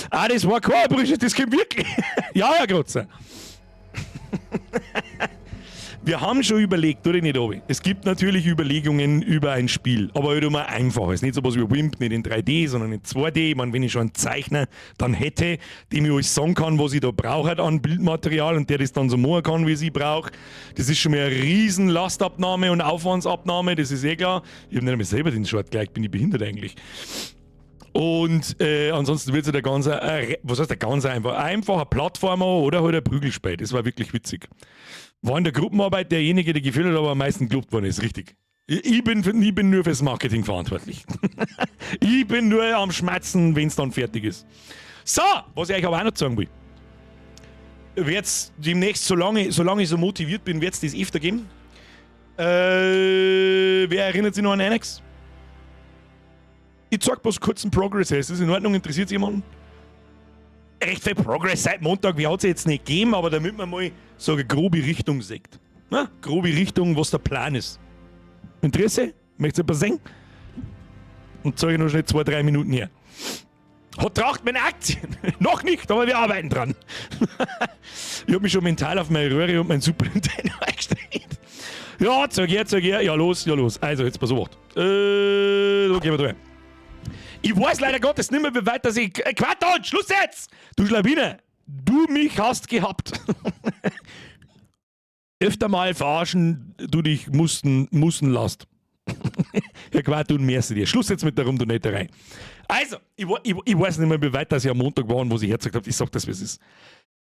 Ah, das war kein Brüche, das kommt wirklich. Ja, Herr Kratzer. Wir haben schon überlegt, oder nicht, Obi? Es gibt natürlich Überlegungen über ein Spiel, aber halt immer einfaches. Nicht so was wie Wimp, nicht in 3D, sondern in 2D. Ich meine, wenn ich schon einen Zeichner dann hätte, dem ich euch sagen kann, was ich da brauche an Bildmaterial und der das dann so machen kann, wie ich brauche, das ist schon mal eine riesen Lastabnahme und Aufwandsabnahme, das ist eh klar. Ich habe nicht einmal selber den Short gleich, bin ich behindert eigentlich. Und ansonsten wird es der ganze, einfacher Plattformer oder halt ein Prügelspiel. Das war wirklich witzig. War in der Gruppenarbeit derjenige, der gefühlt hat, aber am meisten gelobt worden ist, richtig. Ich bin nur fürs Marketing verantwortlich. Ich bin nur am Schmerzen, wenn es dann fertig ist. So, was ich euch aber auch noch sagen will. Wird's demnächst, solange ich so motiviert bin, wird es das öfter geben. Wer erinnert sich noch an Annex? Ich zeig bloß kurz einen Progress. Ist das in Ordnung? Interessiert es jemanden? Recht viel Progress seit Montag, wie hat es jetzt nicht gegeben, aber damit man mal so eine grobe Richtung sieht. Na, grobe Richtung, was der Plan ist. Interesse? Möchtest du etwas sehen? Und zeige ich noch schnell 2-3 Minuten her. Hat Tracht meine Aktien. Noch nicht, aber wir arbeiten dran. Ich habe mich schon mental auf meine Röhre und meinen Super Nintendo eingestellt. Ja, zeig her. Ja, los. Also, jetzt pass auf. So gehen wir durch. Ich weiß leider Gottes nicht mehr, wie weit dass ich... Quatsch, Schluss jetzt! Du Schlawine, du mich hast gehabt. Öfter mal verarschen du dich mussen lasst. Herr Quart, du mehrst dir. Schluss jetzt mit der Rundonetterei. Also, ich weiß nicht mehr, wie weit das ich am Montag war und wo ich hergezeigt habe. Ich sag das, wie es ist.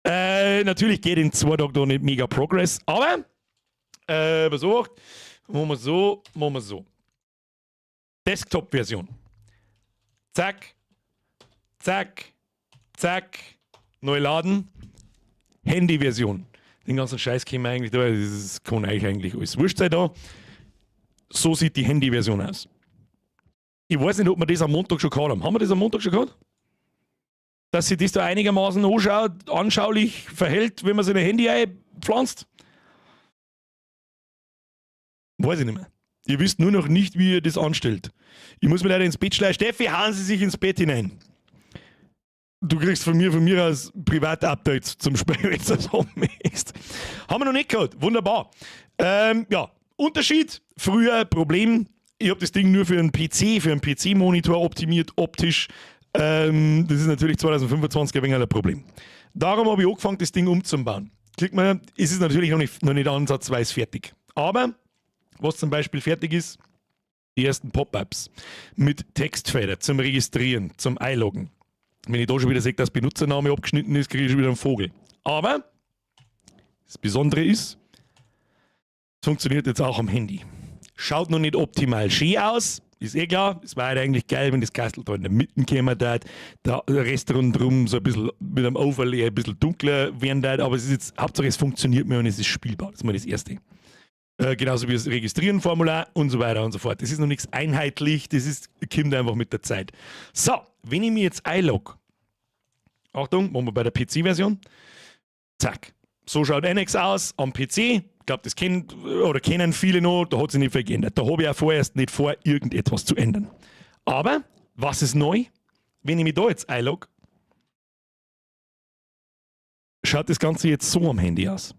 Natürlich geht in 2 Tagen da nicht mega Progress, aber besucht, machen wir so. Desktop-Version. Zack, neu laden. Handy-Version. Den ganzen Scheiß können wir eigentlich da, das kann euch eigentlich alles wurscht sein da. So sieht die Handy-Version aus. Ich weiß nicht, ob wir das am Montag schon gehabt haben. Haben wir das am Montag schon gehabt? Dass sich das da einigermaßen anschaulich verhält, wenn man seine Handy einpflanzt? Weiß ich nicht mehr. Ihr wisst nur noch nicht, wie ihr das anstellt. Ich muss mir leider ins Bett schleichen. Steffi, hauen Sie sich ins Bett hinein. Du kriegst von mir aus private Updates zum Spiel, wenn du das haben möchtest. Haben wir noch nicht gehabt. Wunderbar. Ja, Unterschied. Früher Problem. Ich habe das Ding nur für einen PC-Monitor optimiert, optisch. Das ist natürlich 2025 ein wenig ein Problem. Darum habe ich angefangen, das Ding umzubauen. Klickt man, es ist natürlich noch nicht ansatzweise fertig. Aber, was zum Beispiel fertig ist, die ersten Pop-Ups mit Textfelder zum Registrieren, zum Einloggen. Wenn ich da schon wieder sehe, dass Benutzername abgeschnitten ist, kriege ich schon wieder einen Vogel. Aber, das Besondere ist, es funktioniert jetzt auch am Handy. Schaut noch nicht optimal schön aus, ist eh klar. Es war halt eigentlich geil, wenn das Kastel da in der Mitte käme, der Rest rundherum so ein bisschen mit einem Overlay ein bisschen dunkler werden, aber es ist jetzt, Hauptsache es funktioniert mir und es ist spielbar. Das ist mal das Erste. Genauso wie das Registrieren-Formular und so weiter und so fort. Das ist noch nichts einheitlich, das kommt einfach mit der Zeit. So, wenn ich mir jetzt einlogge, Achtung, machen wir bei der PC-Version, zack. So schaut NX aus am PC. Ich glaube, das kennen viele noch, da hat sich nicht viel geändert. Da habe ich auch vorerst nicht vor, irgendetwas zu ändern. Aber, was ist neu? Wenn ich mich da jetzt einlogge, schaut das Ganze jetzt so am Handy aus.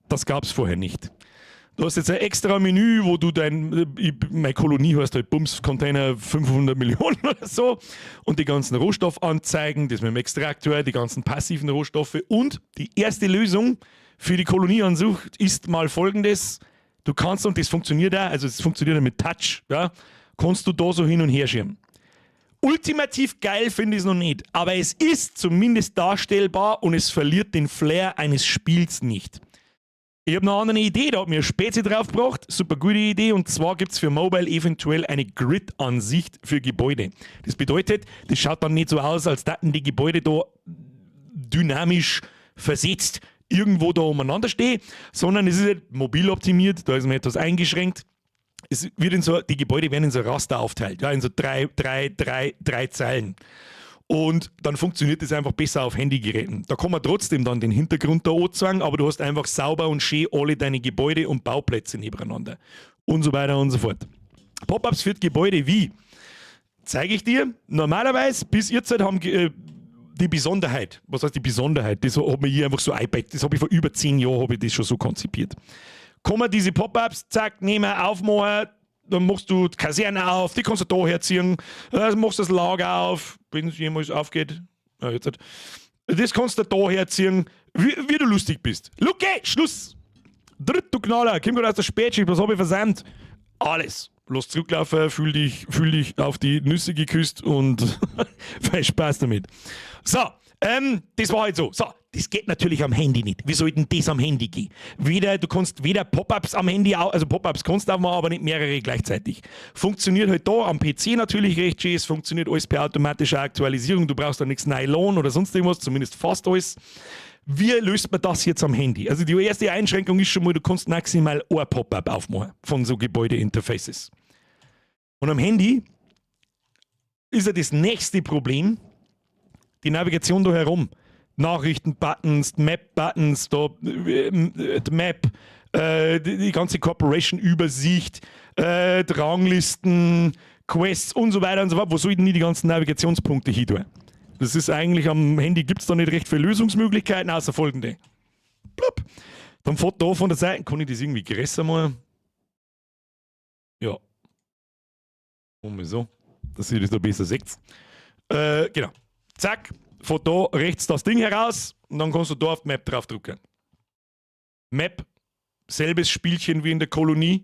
Das gab es vorher nicht. Du hast jetzt ein extra Menü, wo du meine Kolonie heißt halt Bums-Container 500 Millionen oder so und die ganzen Rohstoffanzeigen, das mit dem Extraktor, die ganzen passiven Rohstoffe und die erste Lösung für die Kolonieansucht ist mal folgendes: Du kannst, und das funktioniert auch, also es funktioniert auch mit Touch, ja, kannst du da so hin und her schieben. Ultimativ geil finde ich es noch nicht, aber es ist zumindest darstellbar und es verliert den Flair eines Spiels nicht. Ich habe noch eine andere Idee, da hat mir eine Spezi draufgebracht, super gute Idee, und zwar gibt es für Mobile eventuell eine Grid-Ansicht für Gebäude. Das bedeutet, das schaut dann nicht so aus, als hätten die Gebäude da dynamisch versetzt irgendwo da umeinander stehen, sondern es ist halt mobil optimiert, da ist man etwas eingeschränkt. Es wird die Gebäude werden in so Raster aufteilt, ja, in so drei Zeilen. Und dann funktioniert das einfach besser auf Handygeräten. Da kann man trotzdem dann den Hintergrund da anzeigen, aber du hast einfach sauber und schön alle deine Gebäude und Bauplätze nebeneinander. Und so weiter und so fort. Pop-ups für Gebäude wie? Zeige ich dir. Normalerweise, bis jetzt haben die Besonderheit. Was heißt die Besonderheit? Das hat mir hier einfach so iPad. Das habe ich vor über 10 Jahren habe ich das schon so konzipiert. Kann man diese Pop-ups, zack, nehmen, aufmachen, dann machst du die Kaserne auf, die kannst du da herziehen, dann machst du das Lager auf, wenn es jemals aufgeht. Ja, jetzt halt. Das kannst du da herziehen, wie du lustig bist. Luke, Schluss! Dritt, du Knaller, komm gerade aus der Spätschicht, was habe ich versäumt? Alles. Lass zurücklaufen, fühl dich auf die Nüsse geküsst und viel Spaß damit. So, das war halt so. So, das geht natürlich am Handy nicht. Wie soll denn das am Handy gehen? Du kannst weder Pop-ups am Handy, also Pop-ups kannst du auch machen, aber nicht mehrere gleichzeitig. Funktioniert halt da am PC natürlich recht schön. Es funktioniert alles per automatischer Aktualisierung. Du brauchst da nichts Nylon oder sonst irgendwas, zumindest fast alles. Wie löst man das jetzt am Handy? Also die erste Einschränkung ist schon mal, du kannst maximal ein Pop-up aufmachen von so Gebäudeinterfaces. Und am Handy ist ja das nächste Problem die Navigation da herum. Nachrichten-Buttons, Map-Buttons, die Map, die ganze Corporation-Übersicht, Ranglisten, Quests und so weiter und so fort. Wo soll ich denn die ganzen Navigationspunkte hin tun? Das ist eigentlich am Handy gibt es da nicht recht viele Lösungsmöglichkeiten, außer folgende. Plupp. Dann fährt da von der Seite, kann ich das irgendwie größer machen? Ja. Mal so, dass ihr das da besser seht. Genau. Zack, von da rechts das Ding heraus und dann kannst du da auf die Map draufdrücken. Map, selbes Spielchen wie in der Kolonie.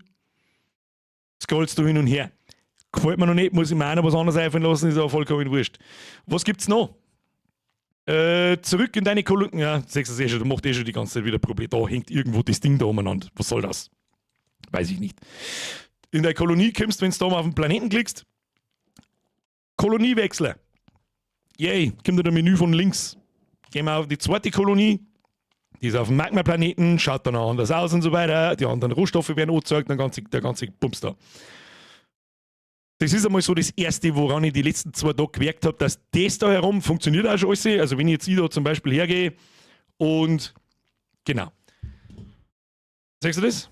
Scrollst du hin und her. Gefällt mir noch nicht, muss ich mir auch noch was anderes einfallen lassen, ist aber vollkommen wurscht. Was gibt's noch? Zurück in deine Kolonie. Ja, siehst du schon, du machst schon die ganze Zeit wieder Probleme. Da hängt irgendwo das Ding da umeinander. Was soll das? Weiß ich nicht. In der Kolonie kommst, wenn du da mal auf den Planeten klickst. Kolonie wechseln. Yay, kommt da ein Menü von links. Gehen wir auf die zweite Kolonie. Die ist auf dem Magma-Planeten, schaut dann auch anders aus und so weiter. Die anderen Rohstoffe werden angezeigt, der ganze Bums da. Das ist einmal so das Erste, woran ich die letzten 2 Tage gemerkt habe, dass das da herum funktioniert auch schon alles. Also wenn ich jetzt da zum Beispiel hergehe und genau. Siehst du das?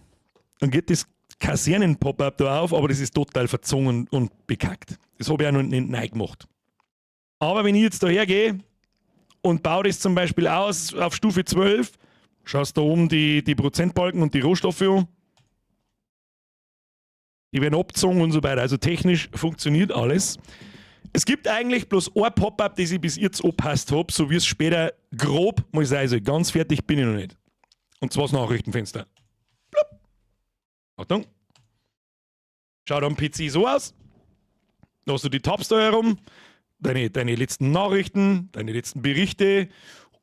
Dann geht das Kasernen-Pop-Up da auf, aber das ist total verzogen und bekackt. Das habe ich auch noch nicht neu gemacht. Aber wenn ich jetzt da hergehe und baue das zum Beispiel aus auf Stufe 12, schaust da oben die Prozentbalken und die Rohstoffe an. Die werden abgezogen und so weiter. Also technisch funktioniert alles. Es gibt eigentlich bloß ein Pop-Up, das ich bis jetzt angepasst habe, so wie es später grob, muss ich sagen, also ganz fertig bin ich noch nicht. Und zwar das Nachrichtenfenster. Blub. Achtung. Schaut am PC so aus. Da hast du die Tabs da herum, deine letzten Nachrichten, deine letzten Berichte.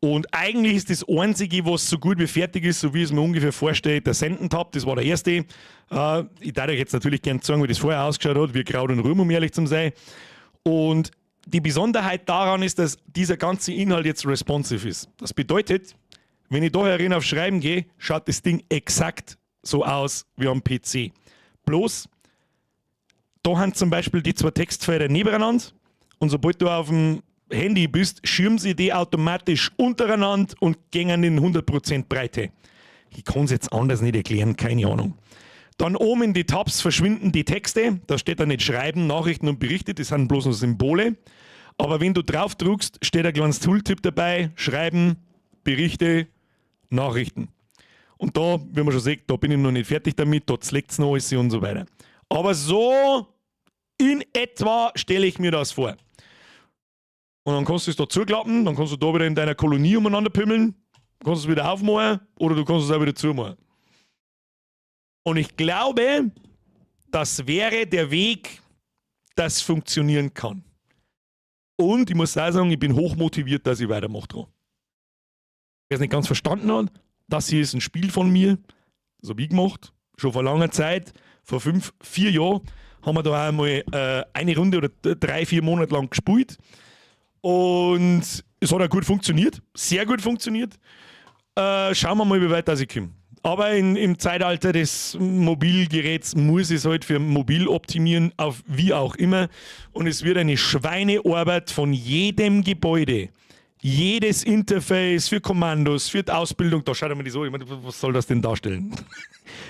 Und eigentlich ist das Einzige, was so gut wie fertig ist, so wie es mir ungefähr vorstellt, der Senden-Tab, das war der erste. Ich darf euch jetzt natürlich gerne sagen, wie das vorher ausgeschaut hat, wie Kraut und Rüben, um ehrlich zu sein. Und die Besonderheit daran ist, dass dieser ganze Inhalt jetzt responsive ist. Das bedeutet, wenn ich da herin auf Schreiben gehe, schaut das Ding exakt so aus wie am PC. Bloß, da haben zum Beispiel die 2 Textfelder nebeneinander und sobald du auf dem Handy bist, schirmen sie die automatisch untereinander und gehen in 100% Breite. Ich kann es jetzt anders nicht erklären, keine Ahnung. Dann oben in die Tabs verschwinden die Texte, da steht dann nicht Schreiben, Nachrichten und Berichte, das sind bloß noch Symbole. Aber wenn du drauf drückst, steht ein kleines Tooltip dabei, Schreiben, Berichte, Nachrichten. Und da, wie man schon sieht, da bin ich noch nicht fertig damit, da zleckt es noch alles und so weiter. Aber so in etwa stelle ich mir das vor. Und dann kannst du es da zuklappen, dann kannst du da wieder in deiner Kolonie umeinander pimmeln, kannst es wieder aufmachen oder du kannst es auch wieder zumachen. Und ich glaube, das wäre der Weg, das funktionieren kann. Und ich muss auch sagen, ich bin hochmotiviert, dass ich weitermache dran. Wer es nicht ganz verstanden hat, das hier ist ein Spiel von mir, das habe ich gemacht, schon vor langer Zeit, vor 4 Jahren, haben wir da einmal eine Runde oder 3-4 Monate lang gespielt. Und es hat auch gut funktioniert, sehr gut funktioniert. Schauen wir mal, wie weit das ich komme. Aber im Zeitalter des Mobilgeräts muss es halt für mobil optimieren, auf wie auch immer. Und es wird eine Schweinearbeit von jedem Gebäude, jedes Interface für Kommandos, für die Ausbildung. Da schaut mal das an, ich meine, was soll das denn darstellen?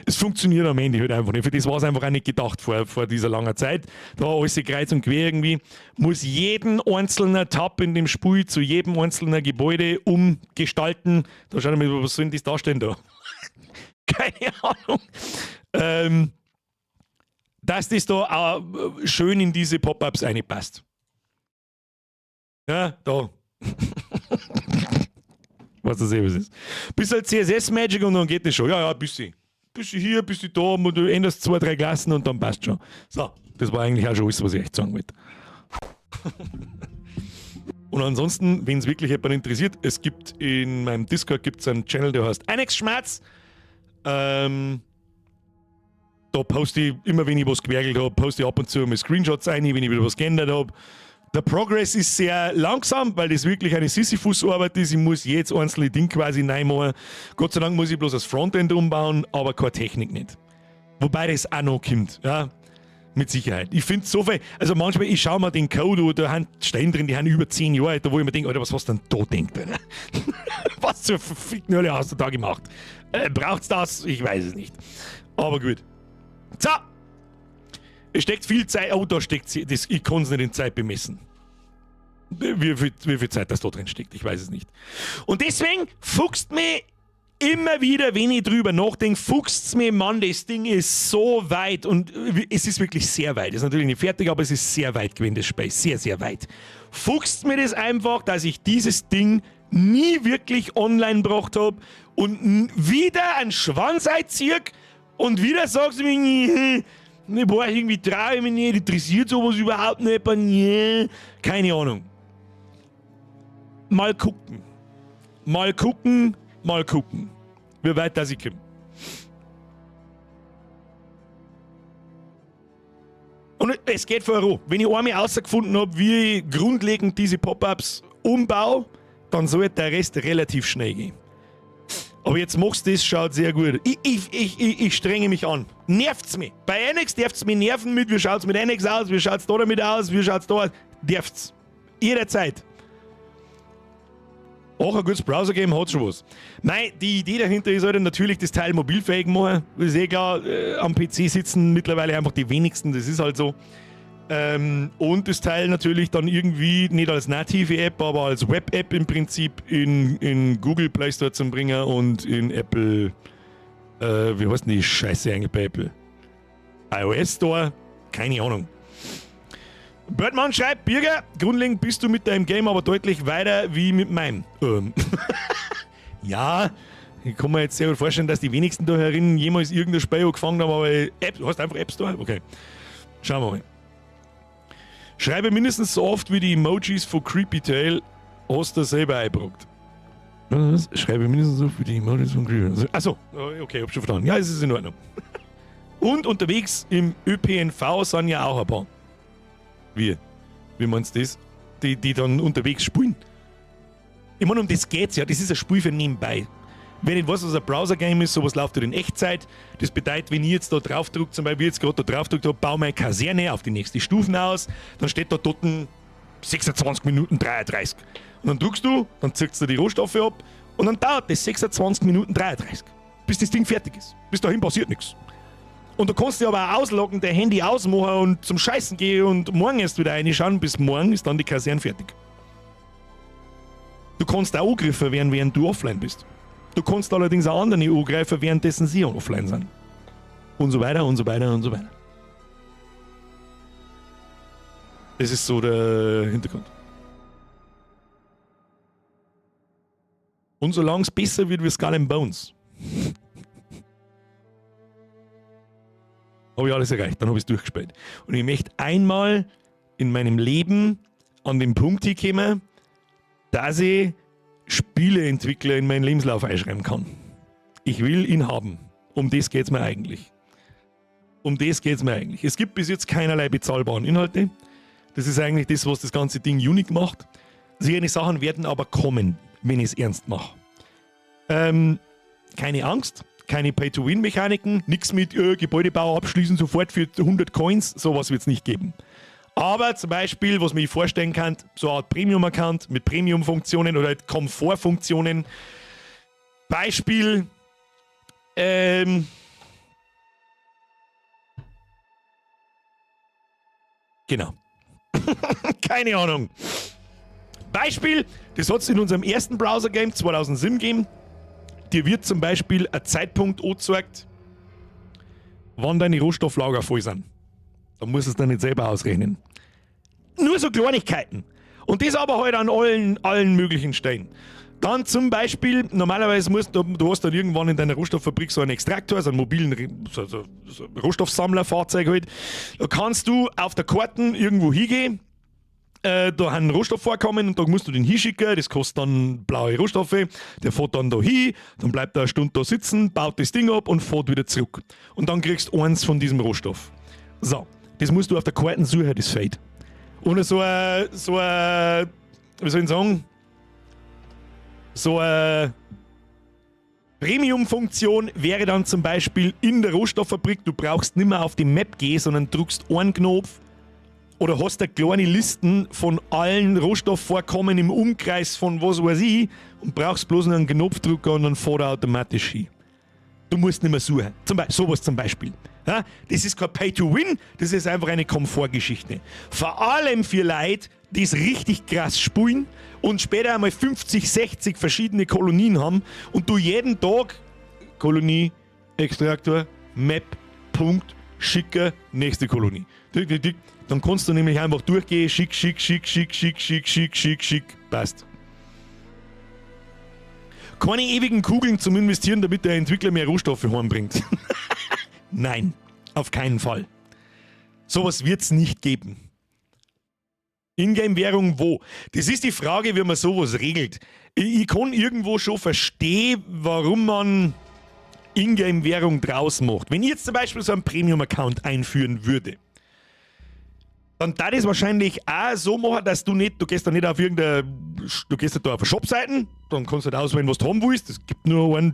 Es funktioniert am Ende halt einfach nicht. Für das war es einfach auch nicht gedacht vor dieser langen Zeit. Da war alles kreuz und quer irgendwie. Muss jeden einzelnen Tab in dem Spiel zu jedem einzelnen Gebäude umgestalten. Da schaut mal, was soll denn das darstellen da? Keine Ahnung. Dass das da auch schön in diese Pop-Ups reinpasst. Ja, da. Was das eben ist. Bis halt CSS-Magic und dann geht das schon. Ja, bisschen. Bisschen hier, bisschen da, und du änderst 2-3 Klassen und dann passt schon. So, das war eigentlich auch schon alles, was ich echt sagen wollte. Und ansonsten, wenn es wirklich jemand interessiert, es gibt in meinem Discord gibt's einen Channel, der heißt Annex Schmerz. Da poste ich immer, wenn ich was gewerkelt habe, poste ich ab und zu mal Screenshots ein, wenn ich wieder was geändert habe. Der Progress ist sehr langsam, weil das wirklich eine Sisyphus-Arbeit ist. Ich muss jedes einzelne Ding quasi neu machen. Gott sei Dank muss ich bloß das Frontend umbauen, aber keine Technik nicht. Wobei das auch noch kommt, ja, mit Sicherheit. Ich finde so viel, also manchmal, ich schaue mir den Code an, da stehen drin, die haben über 10 Jahre alt, wo ich mir denke, Alter, was hast du denn da denkt? Was zur verfickten Hölle hast du da gemacht? Braucht's das? Ich weiß es nicht. Aber gut. So! Es steckt viel Zeit. Oh, da steckt das, ich kann es nicht in Zeit bemessen. Wie viel Zeit das da drin steckt, ich weiß es nicht. Und deswegen fuchst mich immer wieder, wenn ich drüber nachdenke, fuchst's mir, Mann, das Ding ist so weit und es ist wirklich sehr weit. Es ist natürlich nicht fertig, aber es ist sehr weit gewesen, das Spiel. Sehr, sehr weit. Fuchst mir das einfach, dass ich dieses Ding nie wirklich online gebracht habe und wieder einen Schwanz einziehe und wieder sagst du mir, boah, irgendwie traue ich mich nicht, interessiert sowas überhaupt nicht, keine Ahnung. Mal gucken. Wie weit das ich komme. Und es geht voran. Wenn ich einmal herausgefunden habe, wie ich grundlegend diese Pop-Ups umbaue, dann sollte der Rest relativ schnell gehen. Aber jetzt machst du das, schaut sehr gut. Ich strenge mich an. Nervt's mich. Bei Annex darf's mich nerven mit, wie schaut's mit Annex aus, wie schaut's da damit aus, wie schaut's da aus. Darf's. Jederzeit. Auch ein gutes Browser-Game hat schon was. Nein, die Idee dahinter ist halt natürlich das Teil mobilfähig machen. Das ist eh klar, am PC sitzen mittlerweile einfach die wenigsten, das ist halt so. Und das Teil natürlich dann irgendwie nicht als native App, aber als Web-App im Prinzip in Google Play Store zu bringen und in Apple, wie heißt denn die Scheiße eigentlich bei Apple? iOS Store? Keine Ahnung. Birdman schreibt, Birger, grundlegend bist du mit deinem Game aber deutlich weiter wie mit meinem. Ja, ich kann mir jetzt sehr gut vorstellen, dass die wenigsten da herinnen jemals irgendein Spiel angefangen haben, aber du hast einfach App Store? Okay. Schauen wir mal. Schreibe mindestens so oft wie die Emojis von Creepy Tail, hast du selber eingebrockt. Was? Schreibe mindestens so oft wie die Emojis von Creepy Tail. Achso, okay, hab schon verstanden. Ja, es ist in Ordnung. Und unterwegs im ÖPNV sind ja auch ein paar. Wie meinst du das? Die dann unterwegs spielen. Ich meine, um das geht's ja. Das ist ein Spiel für nebenbei. Wenn ich weiß, was ein Browser-Game ist, sowas läuft in Echtzeit. Das bedeutet, wenn ich jetzt da drauf drücke, zum Beispiel jetzt gerade da drauf drücke, baue meine Kaserne auf die nächste Stufe aus, dann steht da dort 26 Minuten 33. Und dann drückst du, dann ziehst du die Rohstoffe ab und dann dauert das 26 Minuten 33, bis das Ding fertig ist. Bis dahin passiert nichts. Und du kannst dir aber auch ausloggen, dein Handy ausmachen und zum Scheißen gehen und morgen erst wieder reinschauen. Bis morgen ist dann die Kaserne fertig. Du kannst auch angegriffen werden, während du offline bist. Du kannst allerdings auch andere angreifen, währenddessen sie offline sind. Und so weiter und so weiter und so weiter. Das ist so der Hintergrund. Und solange es besser wird wie Skull and Bones, habe ich alles erreicht, dann habe ich es durchgespielt. Und ich möchte einmal in meinem Leben an den Punkt hinkommen, dass ich Spieleentwickler in meinen Lebenslauf einschreiben kann. Ich will ihn haben. Um das geht es mir eigentlich. Es gibt bis jetzt keinerlei bezahlbaren Inhalte. Das ist eigentlich das, was das ganze Ding unique macht. Solche Sachen werden aber kommen, wenn ich es ernst mache. Keine Angst. Keine Pay-to-Win-Mechaniken, nichts mit Gebäudebau abschließen sofort für 100 Coins, sowas wird es nicht geben. Aber zum Beispiel, was man sich vorstellen kann, so eine Art Premium-Account mit Premium-Funktionen oder halt Komfort-Funktionen. Beispiel, genau. Keine Ahnung. Beispiel, das hat es in unserem ersten Browser-Game 2007 gegeben. Dir wird zum Beispiel ein Zeitpunkt angezeigt, wann deine Rohstofflager voll sind. Da musst du es dann nicht selber ausrechnen. Nur so Kleinigkeiten. Und das aber halt an allen möglichen Stellen. Dann zum Beispiel, normalerweise du hast dann irgendwann in deiner Rohstofffabrik so einen Extraktor, so einen mobilen so Rohstoffsammlerfahrzeug halt. Da kannst du auf der Karte irgendwo hingehen, da haben Rohstoff vorkommen und da musst du den hinschicken, das kostet dann blaue Rohstoffe, der fährt dann da hin, dann bleibt er eine Stunde da sitzen, baut das Ding ab und fährt wieder zurück. Und dann kriegst du eins von diesem Rohstoff. So, das musst du auf der Karte suchen, das Feld. Und so ein, wie soll ich sagen, so eine Premium-Funktion wäre dann zum Beispiel in der Rohstofffabrik, du brauchst nicht mehr auf die Map gehen, sondern drückst einen Knopf oder hast eine kleine Listen von allen Rohstoffvorkommen im Umkreis von was weiß ich und brauchst bloß noch einen Knopfdrucker und dann fährt er automatisch hin. Du musst nicht mehr suchen. Sowas zum Beispiel. Ja, das ist kein Pay-to-Win, das ist einfach eine Komfortgeschichte. Vor allem für Leute, das richtig krass spielen und später einmal 50, 60 verschiedene Kolonien haben und du jeden Tag Kolonie, Extraktor, Map, Punkt, Schicker, nächste Kolonie. Dann kannst du nämlich einfach durchgehen, schick, passt. Keine ewigen Kugeln zum Investieren, damit der Entwickler mehr Rohstoffe heimbringt. Nein, auf keinen Fall. Sowas wird es nicht geben. Ingame-Währung wo? Das ist die Frage, wie man sowas regelt. Ich kann irgendwo schon verstehen, warum man Ingame-Währung draus macht. Wenn ich jetzt zum Beispiel so einen Premium-Account einführen würde, dann darf ich es wahrscheinlich auch so machen, dass du gehst da nicht auf du gehst da auf eine Shop-Seiten, dann kannst du halt auswählen, was du haben willst. Es gibt nur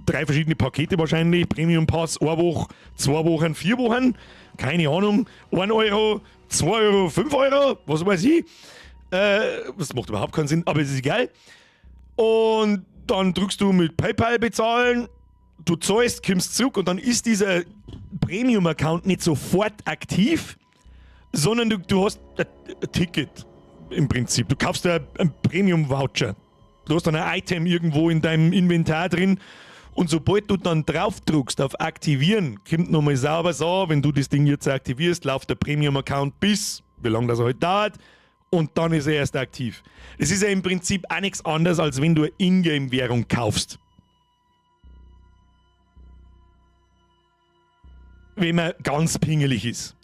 3 verschiedene Pakete wahrscheinlich, Premium-Pass, 1 Woche, 2 Wochen, 4 Wochen, keine Ahnung, 1 Euro, 2 Euro, 5 Euro, was weiß ich. Das macht überhaupt keinen Sinn, aber es ist egal. Und dann drückst du mit PayPal bezahlen, du zahlst, kommst zurück und dann ist dieser Premium-Account nicht sofort aktiv, sondern du hast ein Ticket im Prinzip. Du kaufst einen Premium-Voucher. Du hast dann ein Item irgendwo in deinem Inventar drin und sobald du dann draufdruckst auf Aktivieren, kommt nochmal sauber so, wenn du das Ding jetzt aktivierst, läuft der Premium-Account bis, wie lange das halt dauert, und dann ist er erst aktiv. Das ist ja im Prinzip auch nichts anderes, als wenn du eine Ingame-Währung kaufst. Wenn man ganz pingelig ist.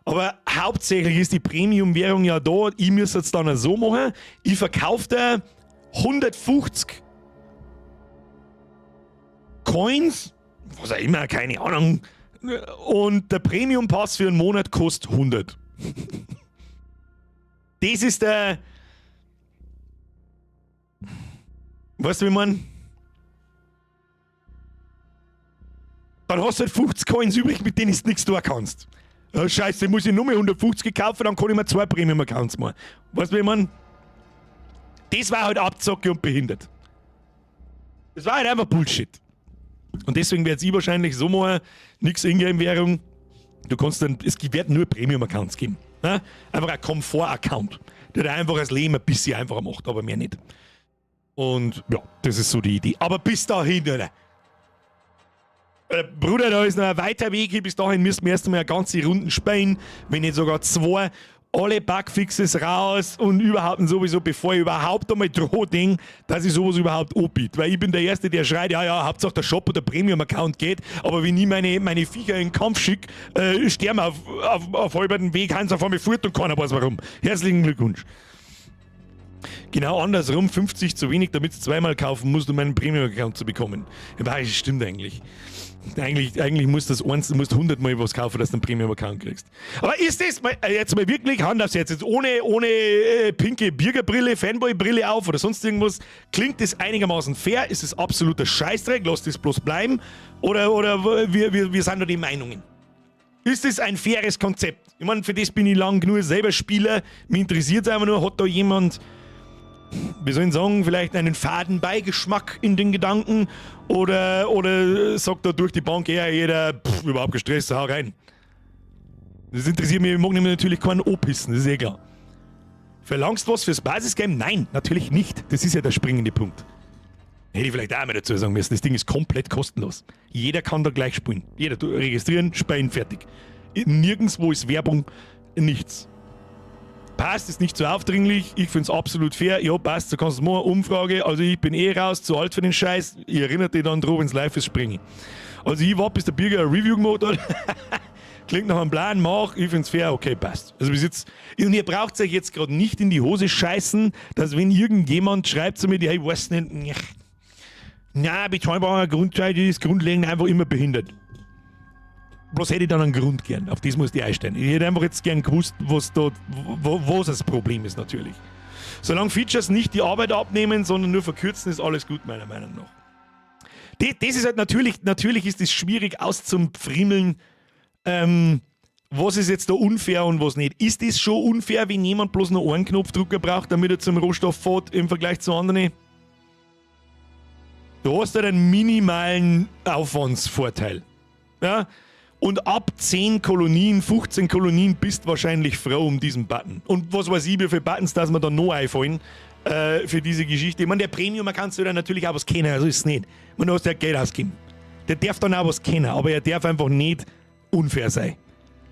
Aber hauptsächlich ist die Premium-Währung ja da. Ich muss jetzt dann so machen. Ich verkaufe da 150 Coins, was auch immer, keine Ahnung. Und der Premium-Pass für einen Monat kostet 100. Das ist der... Weißt du, wie man... Dann hast du halt 50 Coins übrig, mit denen du nichts tun kannst. Oh, Scheiße, muss ich nur mehr 150 kaufen, dann kann ich mir 2 Premium-Accounts machen. Weißt du, wie man? Das war halt Abzocke und behindert. Das war halt einfach Bullshit. Und deswegen werde ich wahrscheinlich so machen, nix Ingame-Währung. Du kannst dann, es wird nur Premium-Accounts geben. Ne? Einfach ein Komfort-Account, der dir einfach das Leben ein bisschen einfacher macht, aber mehr nicht. Und ja, das ist so die Idee. Aber bis dahin, Alter. Bruder, da ist noch ein weiter Weg. Bis dahin müssen wir erst einmal eine ganze Runde spielen, wenn nicht sogar 2. Alle Bugfixes raus und überhaupt und sowieso, bevor ich überhaupt einmal drohe, dass ich sowas überhaupt anbiete. Weil ich bin der Erste, der schreit, ja, Hauptsache der Shop oder Premium-Account geht, aber wenn ich meine Viecher in den Kampf schicke, sterben auf halberten Weg, haben sie auf einmal fort und keiner weiß warum. Herzlichen Glückwunsch. Genau andersrum, 50 zu wenig, damit du 2-mal kaufen musst, um einen Premium-Account zu bekommen. Ja, das stimmt eigentlich. Eigentlich musst du 100-mal was kaufen, dass du einen Premium-Account kriegst. Aber ist das jetzt mal wirklich, Hand aufs Herz, jetzt ohne pinke Bürgerbrille, Fanboy-Brille auf oder sonst irgendwas, klingt das einigermaßen fair? Ist es absoluter Scheißdreck? Lass das bloß bleiben? Oder wie sind da die Meinungen? Ist das ein faires Konzept? Ich meine, für das bin ich lang genug selber Spieler. Mich interessiert es einfach nur, hat da jemand, wie soll ich sagen, vielleicht einen faden Beigeschmack in den Gedanken oder sagt da durch die Bank eher jeder, überhaupt gestresst, hau rein. Das interessiert mich, ich mag nämlich natürlich keinen O-Pissen, das ist eh klar. Verlangst du was fürs Basisgame? Nein, natürlich nicht. Das ist ja der springende Punkt. Hätte ich vielleicht auch mal dazu sagen müssen, das Ding ist komplett kostenlos. Jeder kann da gleich spielen. Jeder registrieren, spielen, fertig. Nirgendwo ist Werbung, nichts. Passt, ist nicht so aufdringlich, ich find's absolut fair. Ja, passt, du kannst mal eine Umfrage, also ich bin eh raus, zu alt für den Scheiß. Ich erinnere dich dann dran, wenn's live ist, springe. Also ich warte, bis der Bürger ein Review gemacht hat. Klingt nach einem Plan, mach, ich find's fair, okay, passt. Also bis jetzt, und ihr braucht euch jetzt gerade nicht in die Hose scheißen, dass wenn irgendjemand schreibt zu mir, hey, weiß nicht, na, bezahlbarer Grundzeit ist grundlegend einfach immer behindert. Bloß hätte ich dann einen Grund gern, auf das muss ich einstellen. Ich hätte einfach jetzt gern gewusst, was das Problem ist natürlich. Solange Features nicht die Arbeit abnehmen, sondern nur verkürzen, ist alles gut, meiner Meinung nach. Das ist halt natürlich ist es schwierig auszufriemeln, was ist jetzt da unfair und was nicht. Ist das schon unfair, wenn jemand bloß noch einen Knopfdrucker braucht, damit er zum Rohstoff fährt im Vergleich zu anderen? Du hast halt einen minimalen Aufwandsvorteil. Ja? Und ab 10 Kolonien, 15 Kolonien bist du wahrscheinlich froh um diesen Button. Und was weiß ich, wie viele Buttons, dass mir da noch einfallen für diese Geschichte. Ich meine, der Premium-Account soll dann natürlich auch was kennen, also ist es nicht. Man muss ja Geld ausgeben. Der darf dann auch was kennen, aber er darf einfach nicht unfair sein.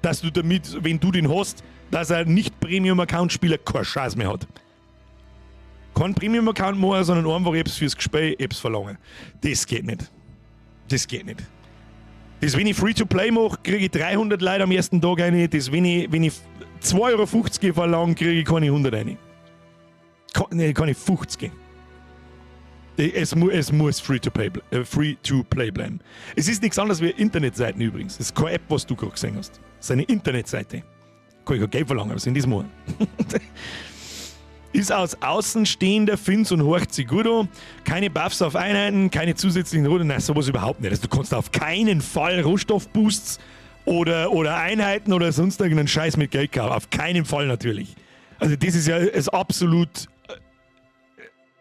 Dass du damit, wenn du den hast, dass er nicht Premium-Account-Spieler keine Chance mehr hat. Kein Premium-Account machen, sondern einfach etwas fürs Gespräch, etwas verlangen. Das geht nicht. Das geht nicht. Das, wenn ich Free-to-Play mache, kriege ich 300 Leute am ersten Tag rein. Das, wenn ich 2,50 Euro verlange, kriege ich keine 100 rein. Keine 50. Es muss Free-to-Play bleiben. Es ist nichts anderes wie Internetseiten übrigens. Das ist keine App, was du gerade gesehen hast. Das ist eine Internetseite. Kann ich gar Geld verlangen, was sind das machen? Ist aus Außenstehender, find's und horcht sich gut an. Keine Buffs auf Einheiten, keine zusätzlichen Rohstoffe, nein, sowas überhaupt nicht. Also du kannst auf keinen Fall Rohstoffboosts oder Einheiten oder sonst irgendeinen Scheiß mit Geld kaufen. Auf keinen Fall natürlich. Also das ist ja das absolut,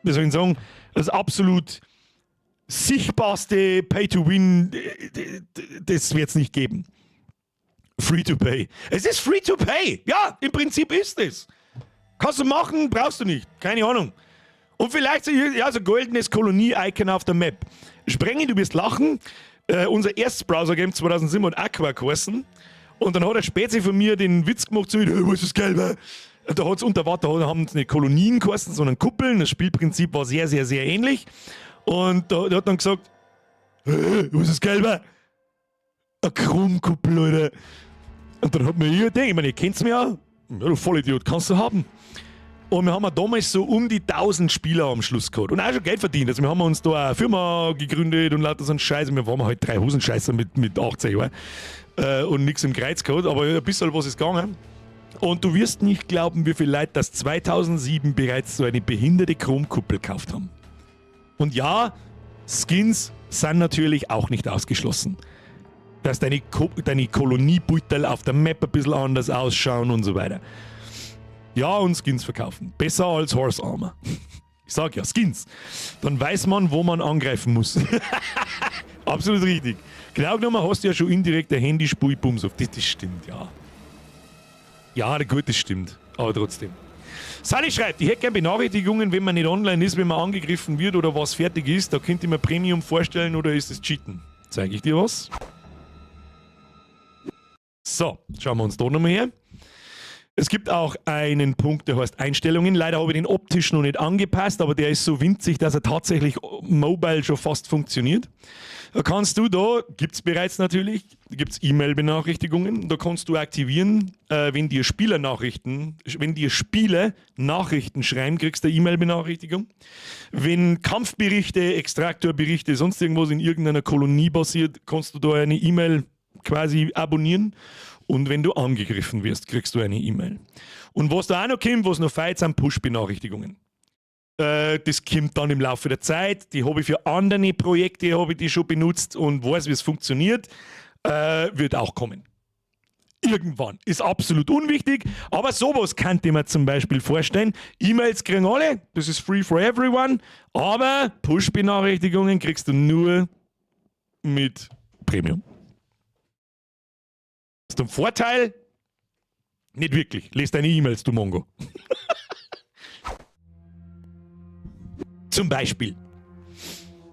wie soll ich sagen, das absolut sichtbarste Pay-to-Win, das wird es nicht geben. Free-to-Pay. Es ist Free-to-Pay. Ja, im Prinzip ist es. Kannst du machen, brauchst du nicht. Keine Ahnung. Und vielleicht so ein goldenes Kolonie-Icon auf der Map. Sprengi, du wirst lachen. Unser erstes Browser-Game 2007 hat Aqua geheißen. Und dann hat ein Spezi von mir den Witz gemacht, so, wo ist das Gelbe? Und da hat es unter Wasser, haben es nicht Kolonien geheißen, sondern Kuppeln. Das Spielprinzip war sehr, sehr, sehr ähnlich. Und der hat dann gesagt, wo ist das Gelbe? Eine Chromkuppel, Alter. Und dann hat mir gedacht, ich meine, ihr kennt mich ja. Ja, du Vollidiot, kannst du haben. Und wir haben damals so um die 1000 Spieler am Schluss gehabt. Und auch schon Geld verdient. Also wir haben uns da eine Firma gegründet und lauter so ein Scheiß. Wir waren halt 3 Hosenscheißer mit 18 Jahren. Und nichts im Kreuz gehabt, aber ein bisschen was ist gegangen. Und du wirst nicht glauben, wie viele Leute das 2007 bereits so eine behinderte Chromkuppel gekauft haben. Und ja, Skins sind natürlich auch nicht ausgeschlossen. Dass deine Koloniebeutel auf der Map ein bisschen anders ausschauen und so weiter. Ja, und Skins verkaufen. Besser als Horse Armor. Ich sag ja, Skins. Dann weiß man, wo man angreifen muss. Absolut richtig. Genau genommen hast du ja schon indirekt der Handyspui-Bums auf. Das stimmt, ja. Ja, gut, das stimmt. Aber trotzdem. Sally schreibt, ich hätte gerne Benachrichtigungen, wenn man nicht online ist, wenn man angegriffen wird oder was fertig ist. Da könnt ihr mir Premium vorstellen oder ist es Cheaten? Zeige ich dir was? So, schauen wir uns da nochmal her. Es gibt auch einen Punkt, der heißt Einstellungen. Leider habe ich den optisch noch nicht angepasst, aber der ist so winzig, dass er tatsächlich mobile schon fast funktioniert. Da kannst du, gibt es bereits natürlich, da gibt es E-Mail-Benachrichtigungen. Da kannst du aktivieren, wenn dir Spieler Nachrichten schreiben, kriegst du eine E-Mail-Benachrichtigung. Wenn Kampfberichte, Extraktorberichte, sonst irgendwas in irgendeiner Kolonie basiert, kannst du da eine E-Mail quasi abonnieren. Und wenn du angegriffen wirst, kriegst du eine E-Mail. Und was da auch noch kommt, was noch fehlt, sind Push-Benachrichtigungen. Das kommt dann im Laufe der Zeit. Die habe ich für andere Projekte die schon benutzt und weiß, wie es funktioniert. Wird auch kommen. Irgendwann. Ist absolut unwichtig, aber sowas könnte man zum Beispiel vorstellen. E-Mails kriegen alle, das ist free for everyone, aber Push-Benachrichtigungen kriegst du nur mit Premium. Hast du einen Vorteil? Nicht wirklich. Lies deine E-Mails, du Mongo. Zum Beispiel.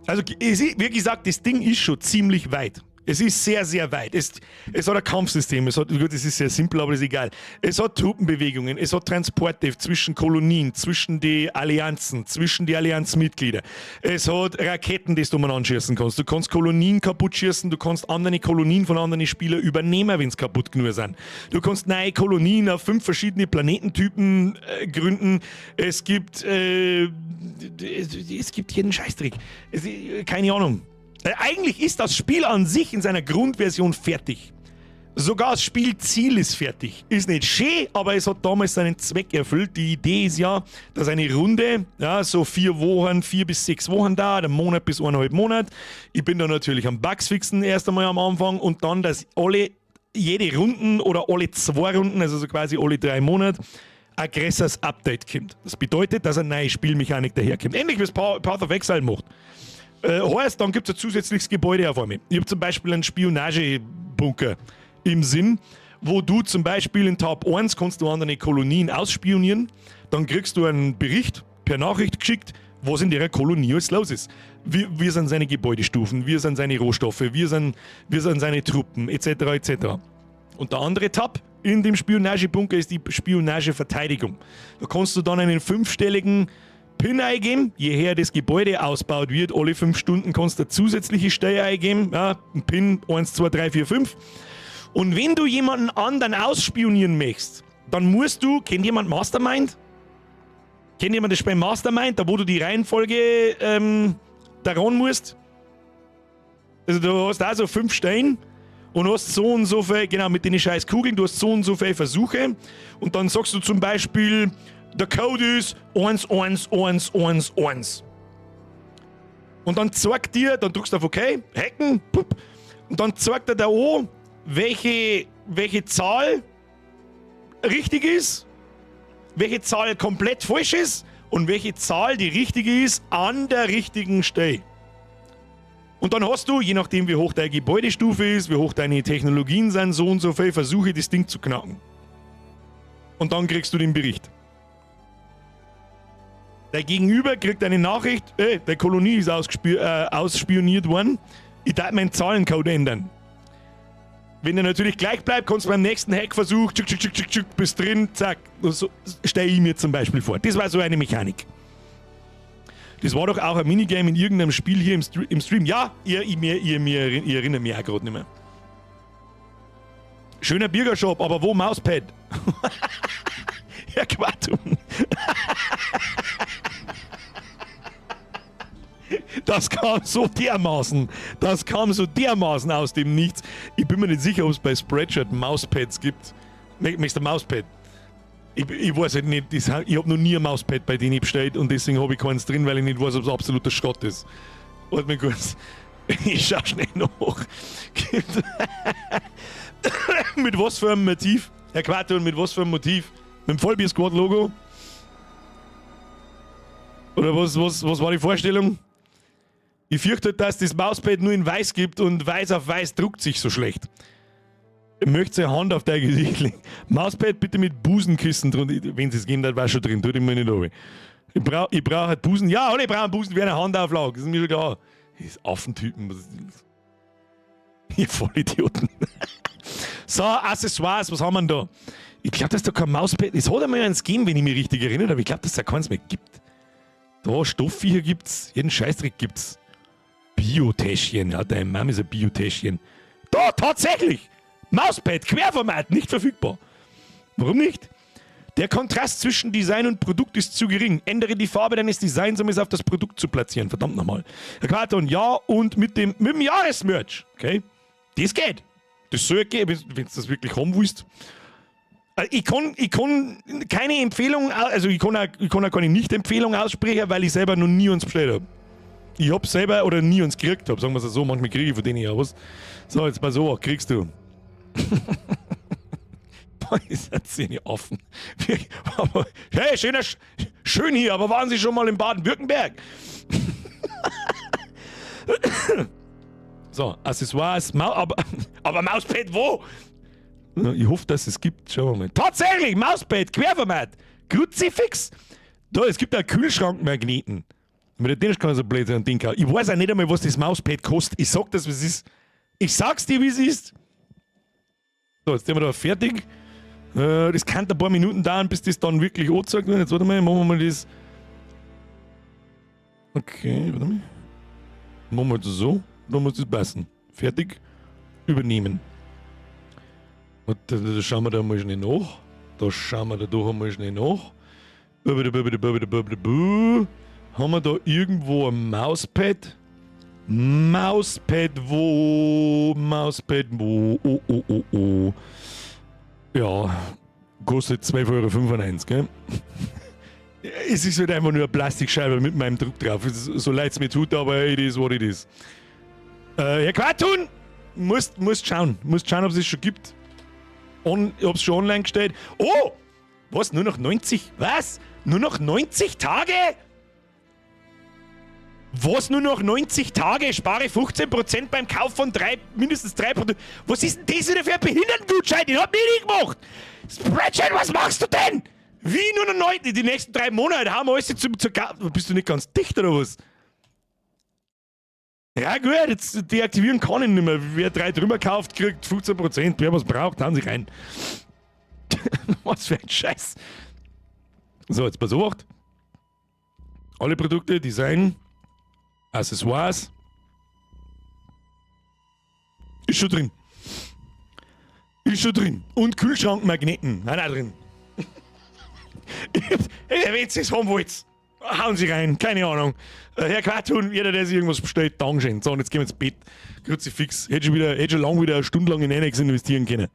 Also, wie gesagt, das Ding ist schon ziemlich weit. Es ist sehr, sehr weit. Es hat ein Kampfsystem. Gut, es ist sehr simpel, aber das ist egal. Es hat Truppenbewegungen, es hat Transporte zwischen Kolonien, zwischen die Allianzen, zwischen die Allianzmitglieder. Es hat Raketen, die du man anschießen kannst. Du kannst Kolonien kaputt schießen, du kannst andere Kolonien von anderen Spielern übernehmen, wenn sie kaputt genug sind. Du kannst neue Kolonien auf 5 verschiedene Planetentypen gründen. Es gibt jeden Scheißtrick. Keine Ahnung. Eigentlich ist das Spiel an sich in seiner Grundversion fertig. Sogar das Spielziel ist fertig. Ist nicht schön, aber es hat damals seinen Zweck erfüllt. Die Idee ist ja, dass eine Runde, ja, so 4 bis 6 Wochen dauert, ein Monat bis 1,5 Monat. Ich bin da natürlich am Bugs fixen erst einmal am Anfang und dann, dass jede Runden oder alle 2 Runden, also so quasi alle 3 Monate, ein größeres Update kommt. Das bedeutet, dass eine neue Spielmechanik daherkommt. Ähnlich wie es Path of Exile macht. Heißt, dann gibt es ein zusätzliches Gebäude auf einmal. Ich habe zum Beispiel einen Spionage Bunker im Sinn, wo du zum Beispiel in Tab 1 kannst du andere Kolonien ausspionieren, dann kriegst du einen Bericht per Nachricht geschickt, was in der Kolonie alles los ist. Wir sind seine Gebäudestufen, wir sind seine Rohstoffe, wir sind seine Truppen, etc. etc. Und der andere Tab in dem Spionagebunker ist die Spionageverteidigung. Da kannst du dann einen 5-stelligen PIN eingeben, jeher das Gebäude ausgebaut wird, alle 5 Stunden kannst du eine zusätzliche Steuer eingeben, ja, ein PIN 1, 2, 3, 4, 5. Und wenn du jemanden anderen ausspionieren möchtest, dann musst du, kennt jemand Mastermind? Kennt jemand das Spiel Mastermind, da wo du die Reihenfolge daran musst? Also du hast da so 5 Steine und hast so und so viel, genau mit den scheiß Kugeln, du hast so und so viele Versuche und dann sagst du zum Beispiel, der Code ist 11111. Und dann zeigt dir, dann drückst du auf OK, hacken, pup, und dann zeigt er da an, welche Zahl richtig ist, welche Zahl komplett falsch ist und welche Zahl die richtige ist an der richtigen Stelle. Und dann hast du, je nachdem wie hoch deine Gebäudestufe ist, wie hoch deine Technologien sind, so und so viele Versuche, das Ding zu knacken. Und dann kriegst du den Bericht. Der Gegenüber kriegt eine Nachricht, der Kolonie ist ausspioniert worden, ich darf meinen Zahlencode ändern. Wenn er natürlich gleich bleibt, kannst du beim nächsten Hackversuch, bist drin, zack. So stelle ich mir zum Beispiel vor. Das war so eine Mechanik. Das war doch auch ein Minigame in irgendeinem Spiel hier im Stream. Ja, ihr erinnert mich auch gerade nicht mehr. Schöner Bürgershop, aber wo Mauspad? Herr Quatum. Das kam so dermaßen aus dem Nichts. Ich bin mir nicht sicher, ob es bei Spreadshirt Mauspads gibt. Möchtest du Mauspad? Ich weiß halt nicht, ich habe noch nie ein Mauspad bei denen bestellt und deswegen habe ich keins drin, weil ich nicht weiß, ob es absoluter Schrott ist. Warte mal kurz. Ich schau schnell nach. Mit was für einem Motiv? Herr Quatum, mit was für einem Motiv? Mit dem Vollbier-Squad-Logo? Oder was war die Vorstellung? Ich fürchte, dass das Mauspad nur in weiß gibt und weiß auf weiß druckt sich so schlecht. Ich möchte seine Hand auf dein Gesicht legen. Mauspad bitte mit Busenkissen drin. Wenn es geht, dann war schon drin. Tut ihm mal nicht runter. Ich brauche halt Busen. Ja, alle brauchen Busen wie eine Handauflage. Das ist mir schon klar. Das Affentypen. Ihr Vollidioten. So, Accessoires, was haben wir denn da? Ich glaube, dass da kein Mauspad. Es hat einmal eins gegeben, wenn ich mich richtig erinnere, aber ich glaube, dass es da keins mehr gibt. Da Stoffviecher gibt's, jeden Scheißdreck gibt's. Biotäschchen, ja, deine Mama ist ein Biotäschchen. Da, tatsächlich! Mauspad, Querformat, nicht verfügbar. Warum nicht? Der Kontrast zwischen Design und Produkt ist zu gering. Ändere die Farbe deines Designs, um es auf das Produkt zu platzieren. Verdammt nochmal. Herr Quaton, ja, und mit dem Jahresmerch. Okay? Das geht. Das soll gehen, wenn du das wirklich haben willst. Ich kann keine Empfehlung, also ich kann auch keine Nicht-Empfehlung aussprechen, weil ich selber noch nie uns bestellt habe. Ich hab selber oder nie uns gekriegt habe, sagen wir es so, manchmal kriege ich von denen ja was. So, jetzt mal so, kriegst du. Boah, ihr seid nicht offen. Hey, schön hier, aber waren Sie schon mal in Baden-Württemberg? So, Accessoires, aber Mauspad wo? Ich hoffe, dass es gibt. Schauen wir mal. Tatsächlich, Mauspad, Querformat, Kruzifix. Da, es gibt auch Kühlschrankmagneten. Mit denen kann ich so blöd sein Ding kaufen. Ich weiß auch nicht einmal, was das Mauspad kostet. Ich sag das, wie es ist. Ich sag's dir, wie es ist. So, jetzt sind wir da fertig. Das kann ein paar Minuten dauern, bis das dann wirklich angezeigt wird. Jetzt warte mal, machen wir mal das. Okay, warte mal. Machen wir das so. Dann muss das passen. Fertig. Übernehmen. Und da schauen wir da mal schnell nach. Da schauen wir da doch einmal schnell nach. Haben wir da irgendwo ein Mauspad? Mauspad wo? Oh. Ja, kostet 12,95 €, gell? Es ist halt einfach nur eine Plastikscheibe mit meinem Druck drauf. So leid es mir tut, aber it is what it is. Herr Quatun! Musst schauen, ob es es schon gibt. Ob es schon online gestellt. Oh! Was? Nur noch 90? Was? Nur noch 90 Tage? Was nur noch 90 Tage, spare 15% beim Kauf von mindestens 3 Produkten. Was ist denn das wieder für ein Behindertengutschein? Den hab ich nie gemacht. Spreadsheet, was machst du denn? Wie nur noch 9? Die nächsten 3 Monate haben wir alles zur Bist du nicht ganz dicht oder was? Ja gut, jetzt deaktivieren kann ich nicht mehr. Wer 3 drüber kauft, kriegt 15%. Wer was braucht, hauen sie rein. Was für ein Scheiß. So, jetzt pass auf. Alle Produkte, Design, Accessoires. Ist schon drin. Ist schon drin. Und Kühlschrankmagneten. Nein, auch drin. Wenn ihr es haben wollt, hauen Sie rein. Keine Ahnung. Herr Quartun, jeder, der sich irgendwas bestellt, Dankeschön. So, und jetzt gehen wir ins Bett. Kruzifix. Hätte schon lange wieder eine Stunde lang in Annex investieren können.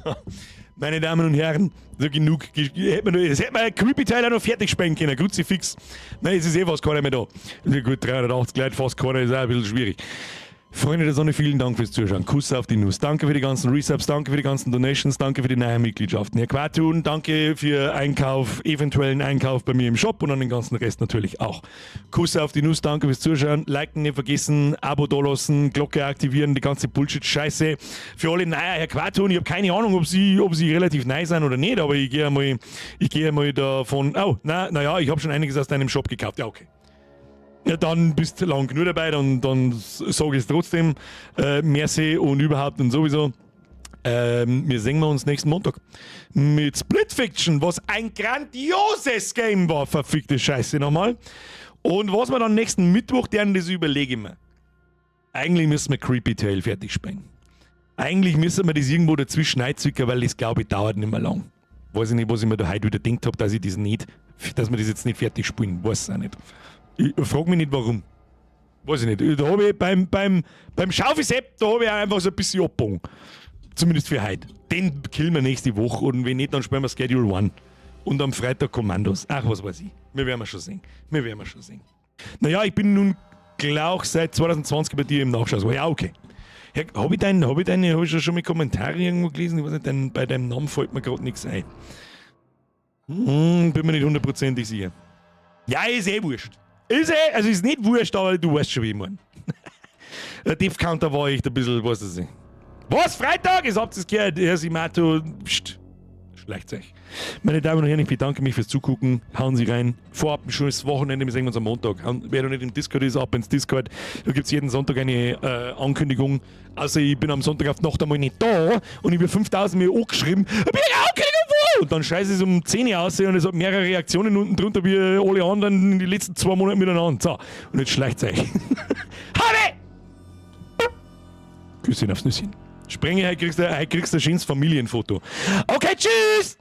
So. Meine Damen und Herren, so genug. Jetzt hätte man ein Creepy-Teil auch noch fertig spielen können. Kruzifix. Nein, es ist eh fast keiner mehr da. Gut, 380 Leute, fast keiner, ist auch ein bisschen schwierig. Freunde der Sonne, vielen Dank fürs Zuschauen. Kuss auf die Nuss. Danke für die ganzen Resubs, danke für die ganzen Donations, danke für die neuen Mitgliedschaften. Herr Quartun, danke für Einkauf, eventuellen Einkauf bei mir im Shop und an den ganzen Rest natürlich auch. Kuss auf die Nuss, danke fürs Zuschauen. Liken nicht vergessen, Abo dalassen, Glocke aktivieren, die ganze Bullshit-Scheiße. Für alle Neuer, Herr Quartun, ich habe keine Ahnung, ob sie relativ neu sind oder nicht, aber ich gehe einmal davon. Oh, naja, ich habe schon einiges aus deinem Shop gekauft. Ja, okay. Ja, dann bist du lang genug dabei, dann sage ich es trotzdem. Merci und überhaupt und sowieso. Wir sehen uns nächsten Montag mit Split Fiction, was ein grandioses Game war, verfickte Scheiße nochmal. Und was wir dann nächsten Mittwoch, das überlege ich mir. Eigentlich müssen wir Creepy Tale fertig spielen. Eigentlich müssen wir das irgendwo dazwischen einzwicken, weil das, glaube ich, dauert nicht mehr lang. Weiß ich nicht, was ich mir da heute wieder gedacht habe, dass wir das jetzt nicht fertig spielen. Weiß ich auch nicht. Ich frage mich nicht warum. Weiß ich nicht. Da habe ich beim Schaufelsepp, da habe ich einfach so ein bisschen Abbogen. Zumindest für heute. Den killen wir nächste Woche und wenn nicht, dann spielen wir Schedule 1. Und am Freitag Kommandos. Ach, was weiß ich. Wir werden schon sehen. Naja, ich bin nun gleich seit 2020 bei dir im Nachschau. Ja, okay. Ja, habe ich schon mal Kommentare irgendwo gelesen? Ich weiß nicht, bei deinem Namen fällt mir gerade nichts ein. Bin mir nicht hundertprozentig sicher. Ja, ist eh wurscht. Ist nicht wurscht, aber du weißt schon, wie ich meine. Der Dev-Counter war echt ein bisschen, weiß ich nicht. Was? Freitag? Jetzt habt ihr es gehört, Herr Simato. Psst. Schleicht euch. Meine Damen und Herren, ich bedanke mich fürs Zugucken. Hauen Sie rein. Vorab ein schönes Wochenende. Wir sehen uns am Montag. Wer noch nicht im Discord ist, ab ins Discord. Da gibt es jeden Sonntag eine Ankündigung. Also ich bin am Sonntag auf die Nacht einmal nicht da und ich habe 5000 mir angeschrieben. Bin ich Ankündigung wo? Und dann scheiße ich es um 10 Uhr aus und es hat mehrere Reaktionen unten drunter wie alle anderen in den letzten 2 Monaten miteinander. So, und jetzt schleicht euch. Habe! Küsschen aufs Nüsschen. Sprenge, heute kriegst du ein schönes Familienfoto. Okay, tschüss!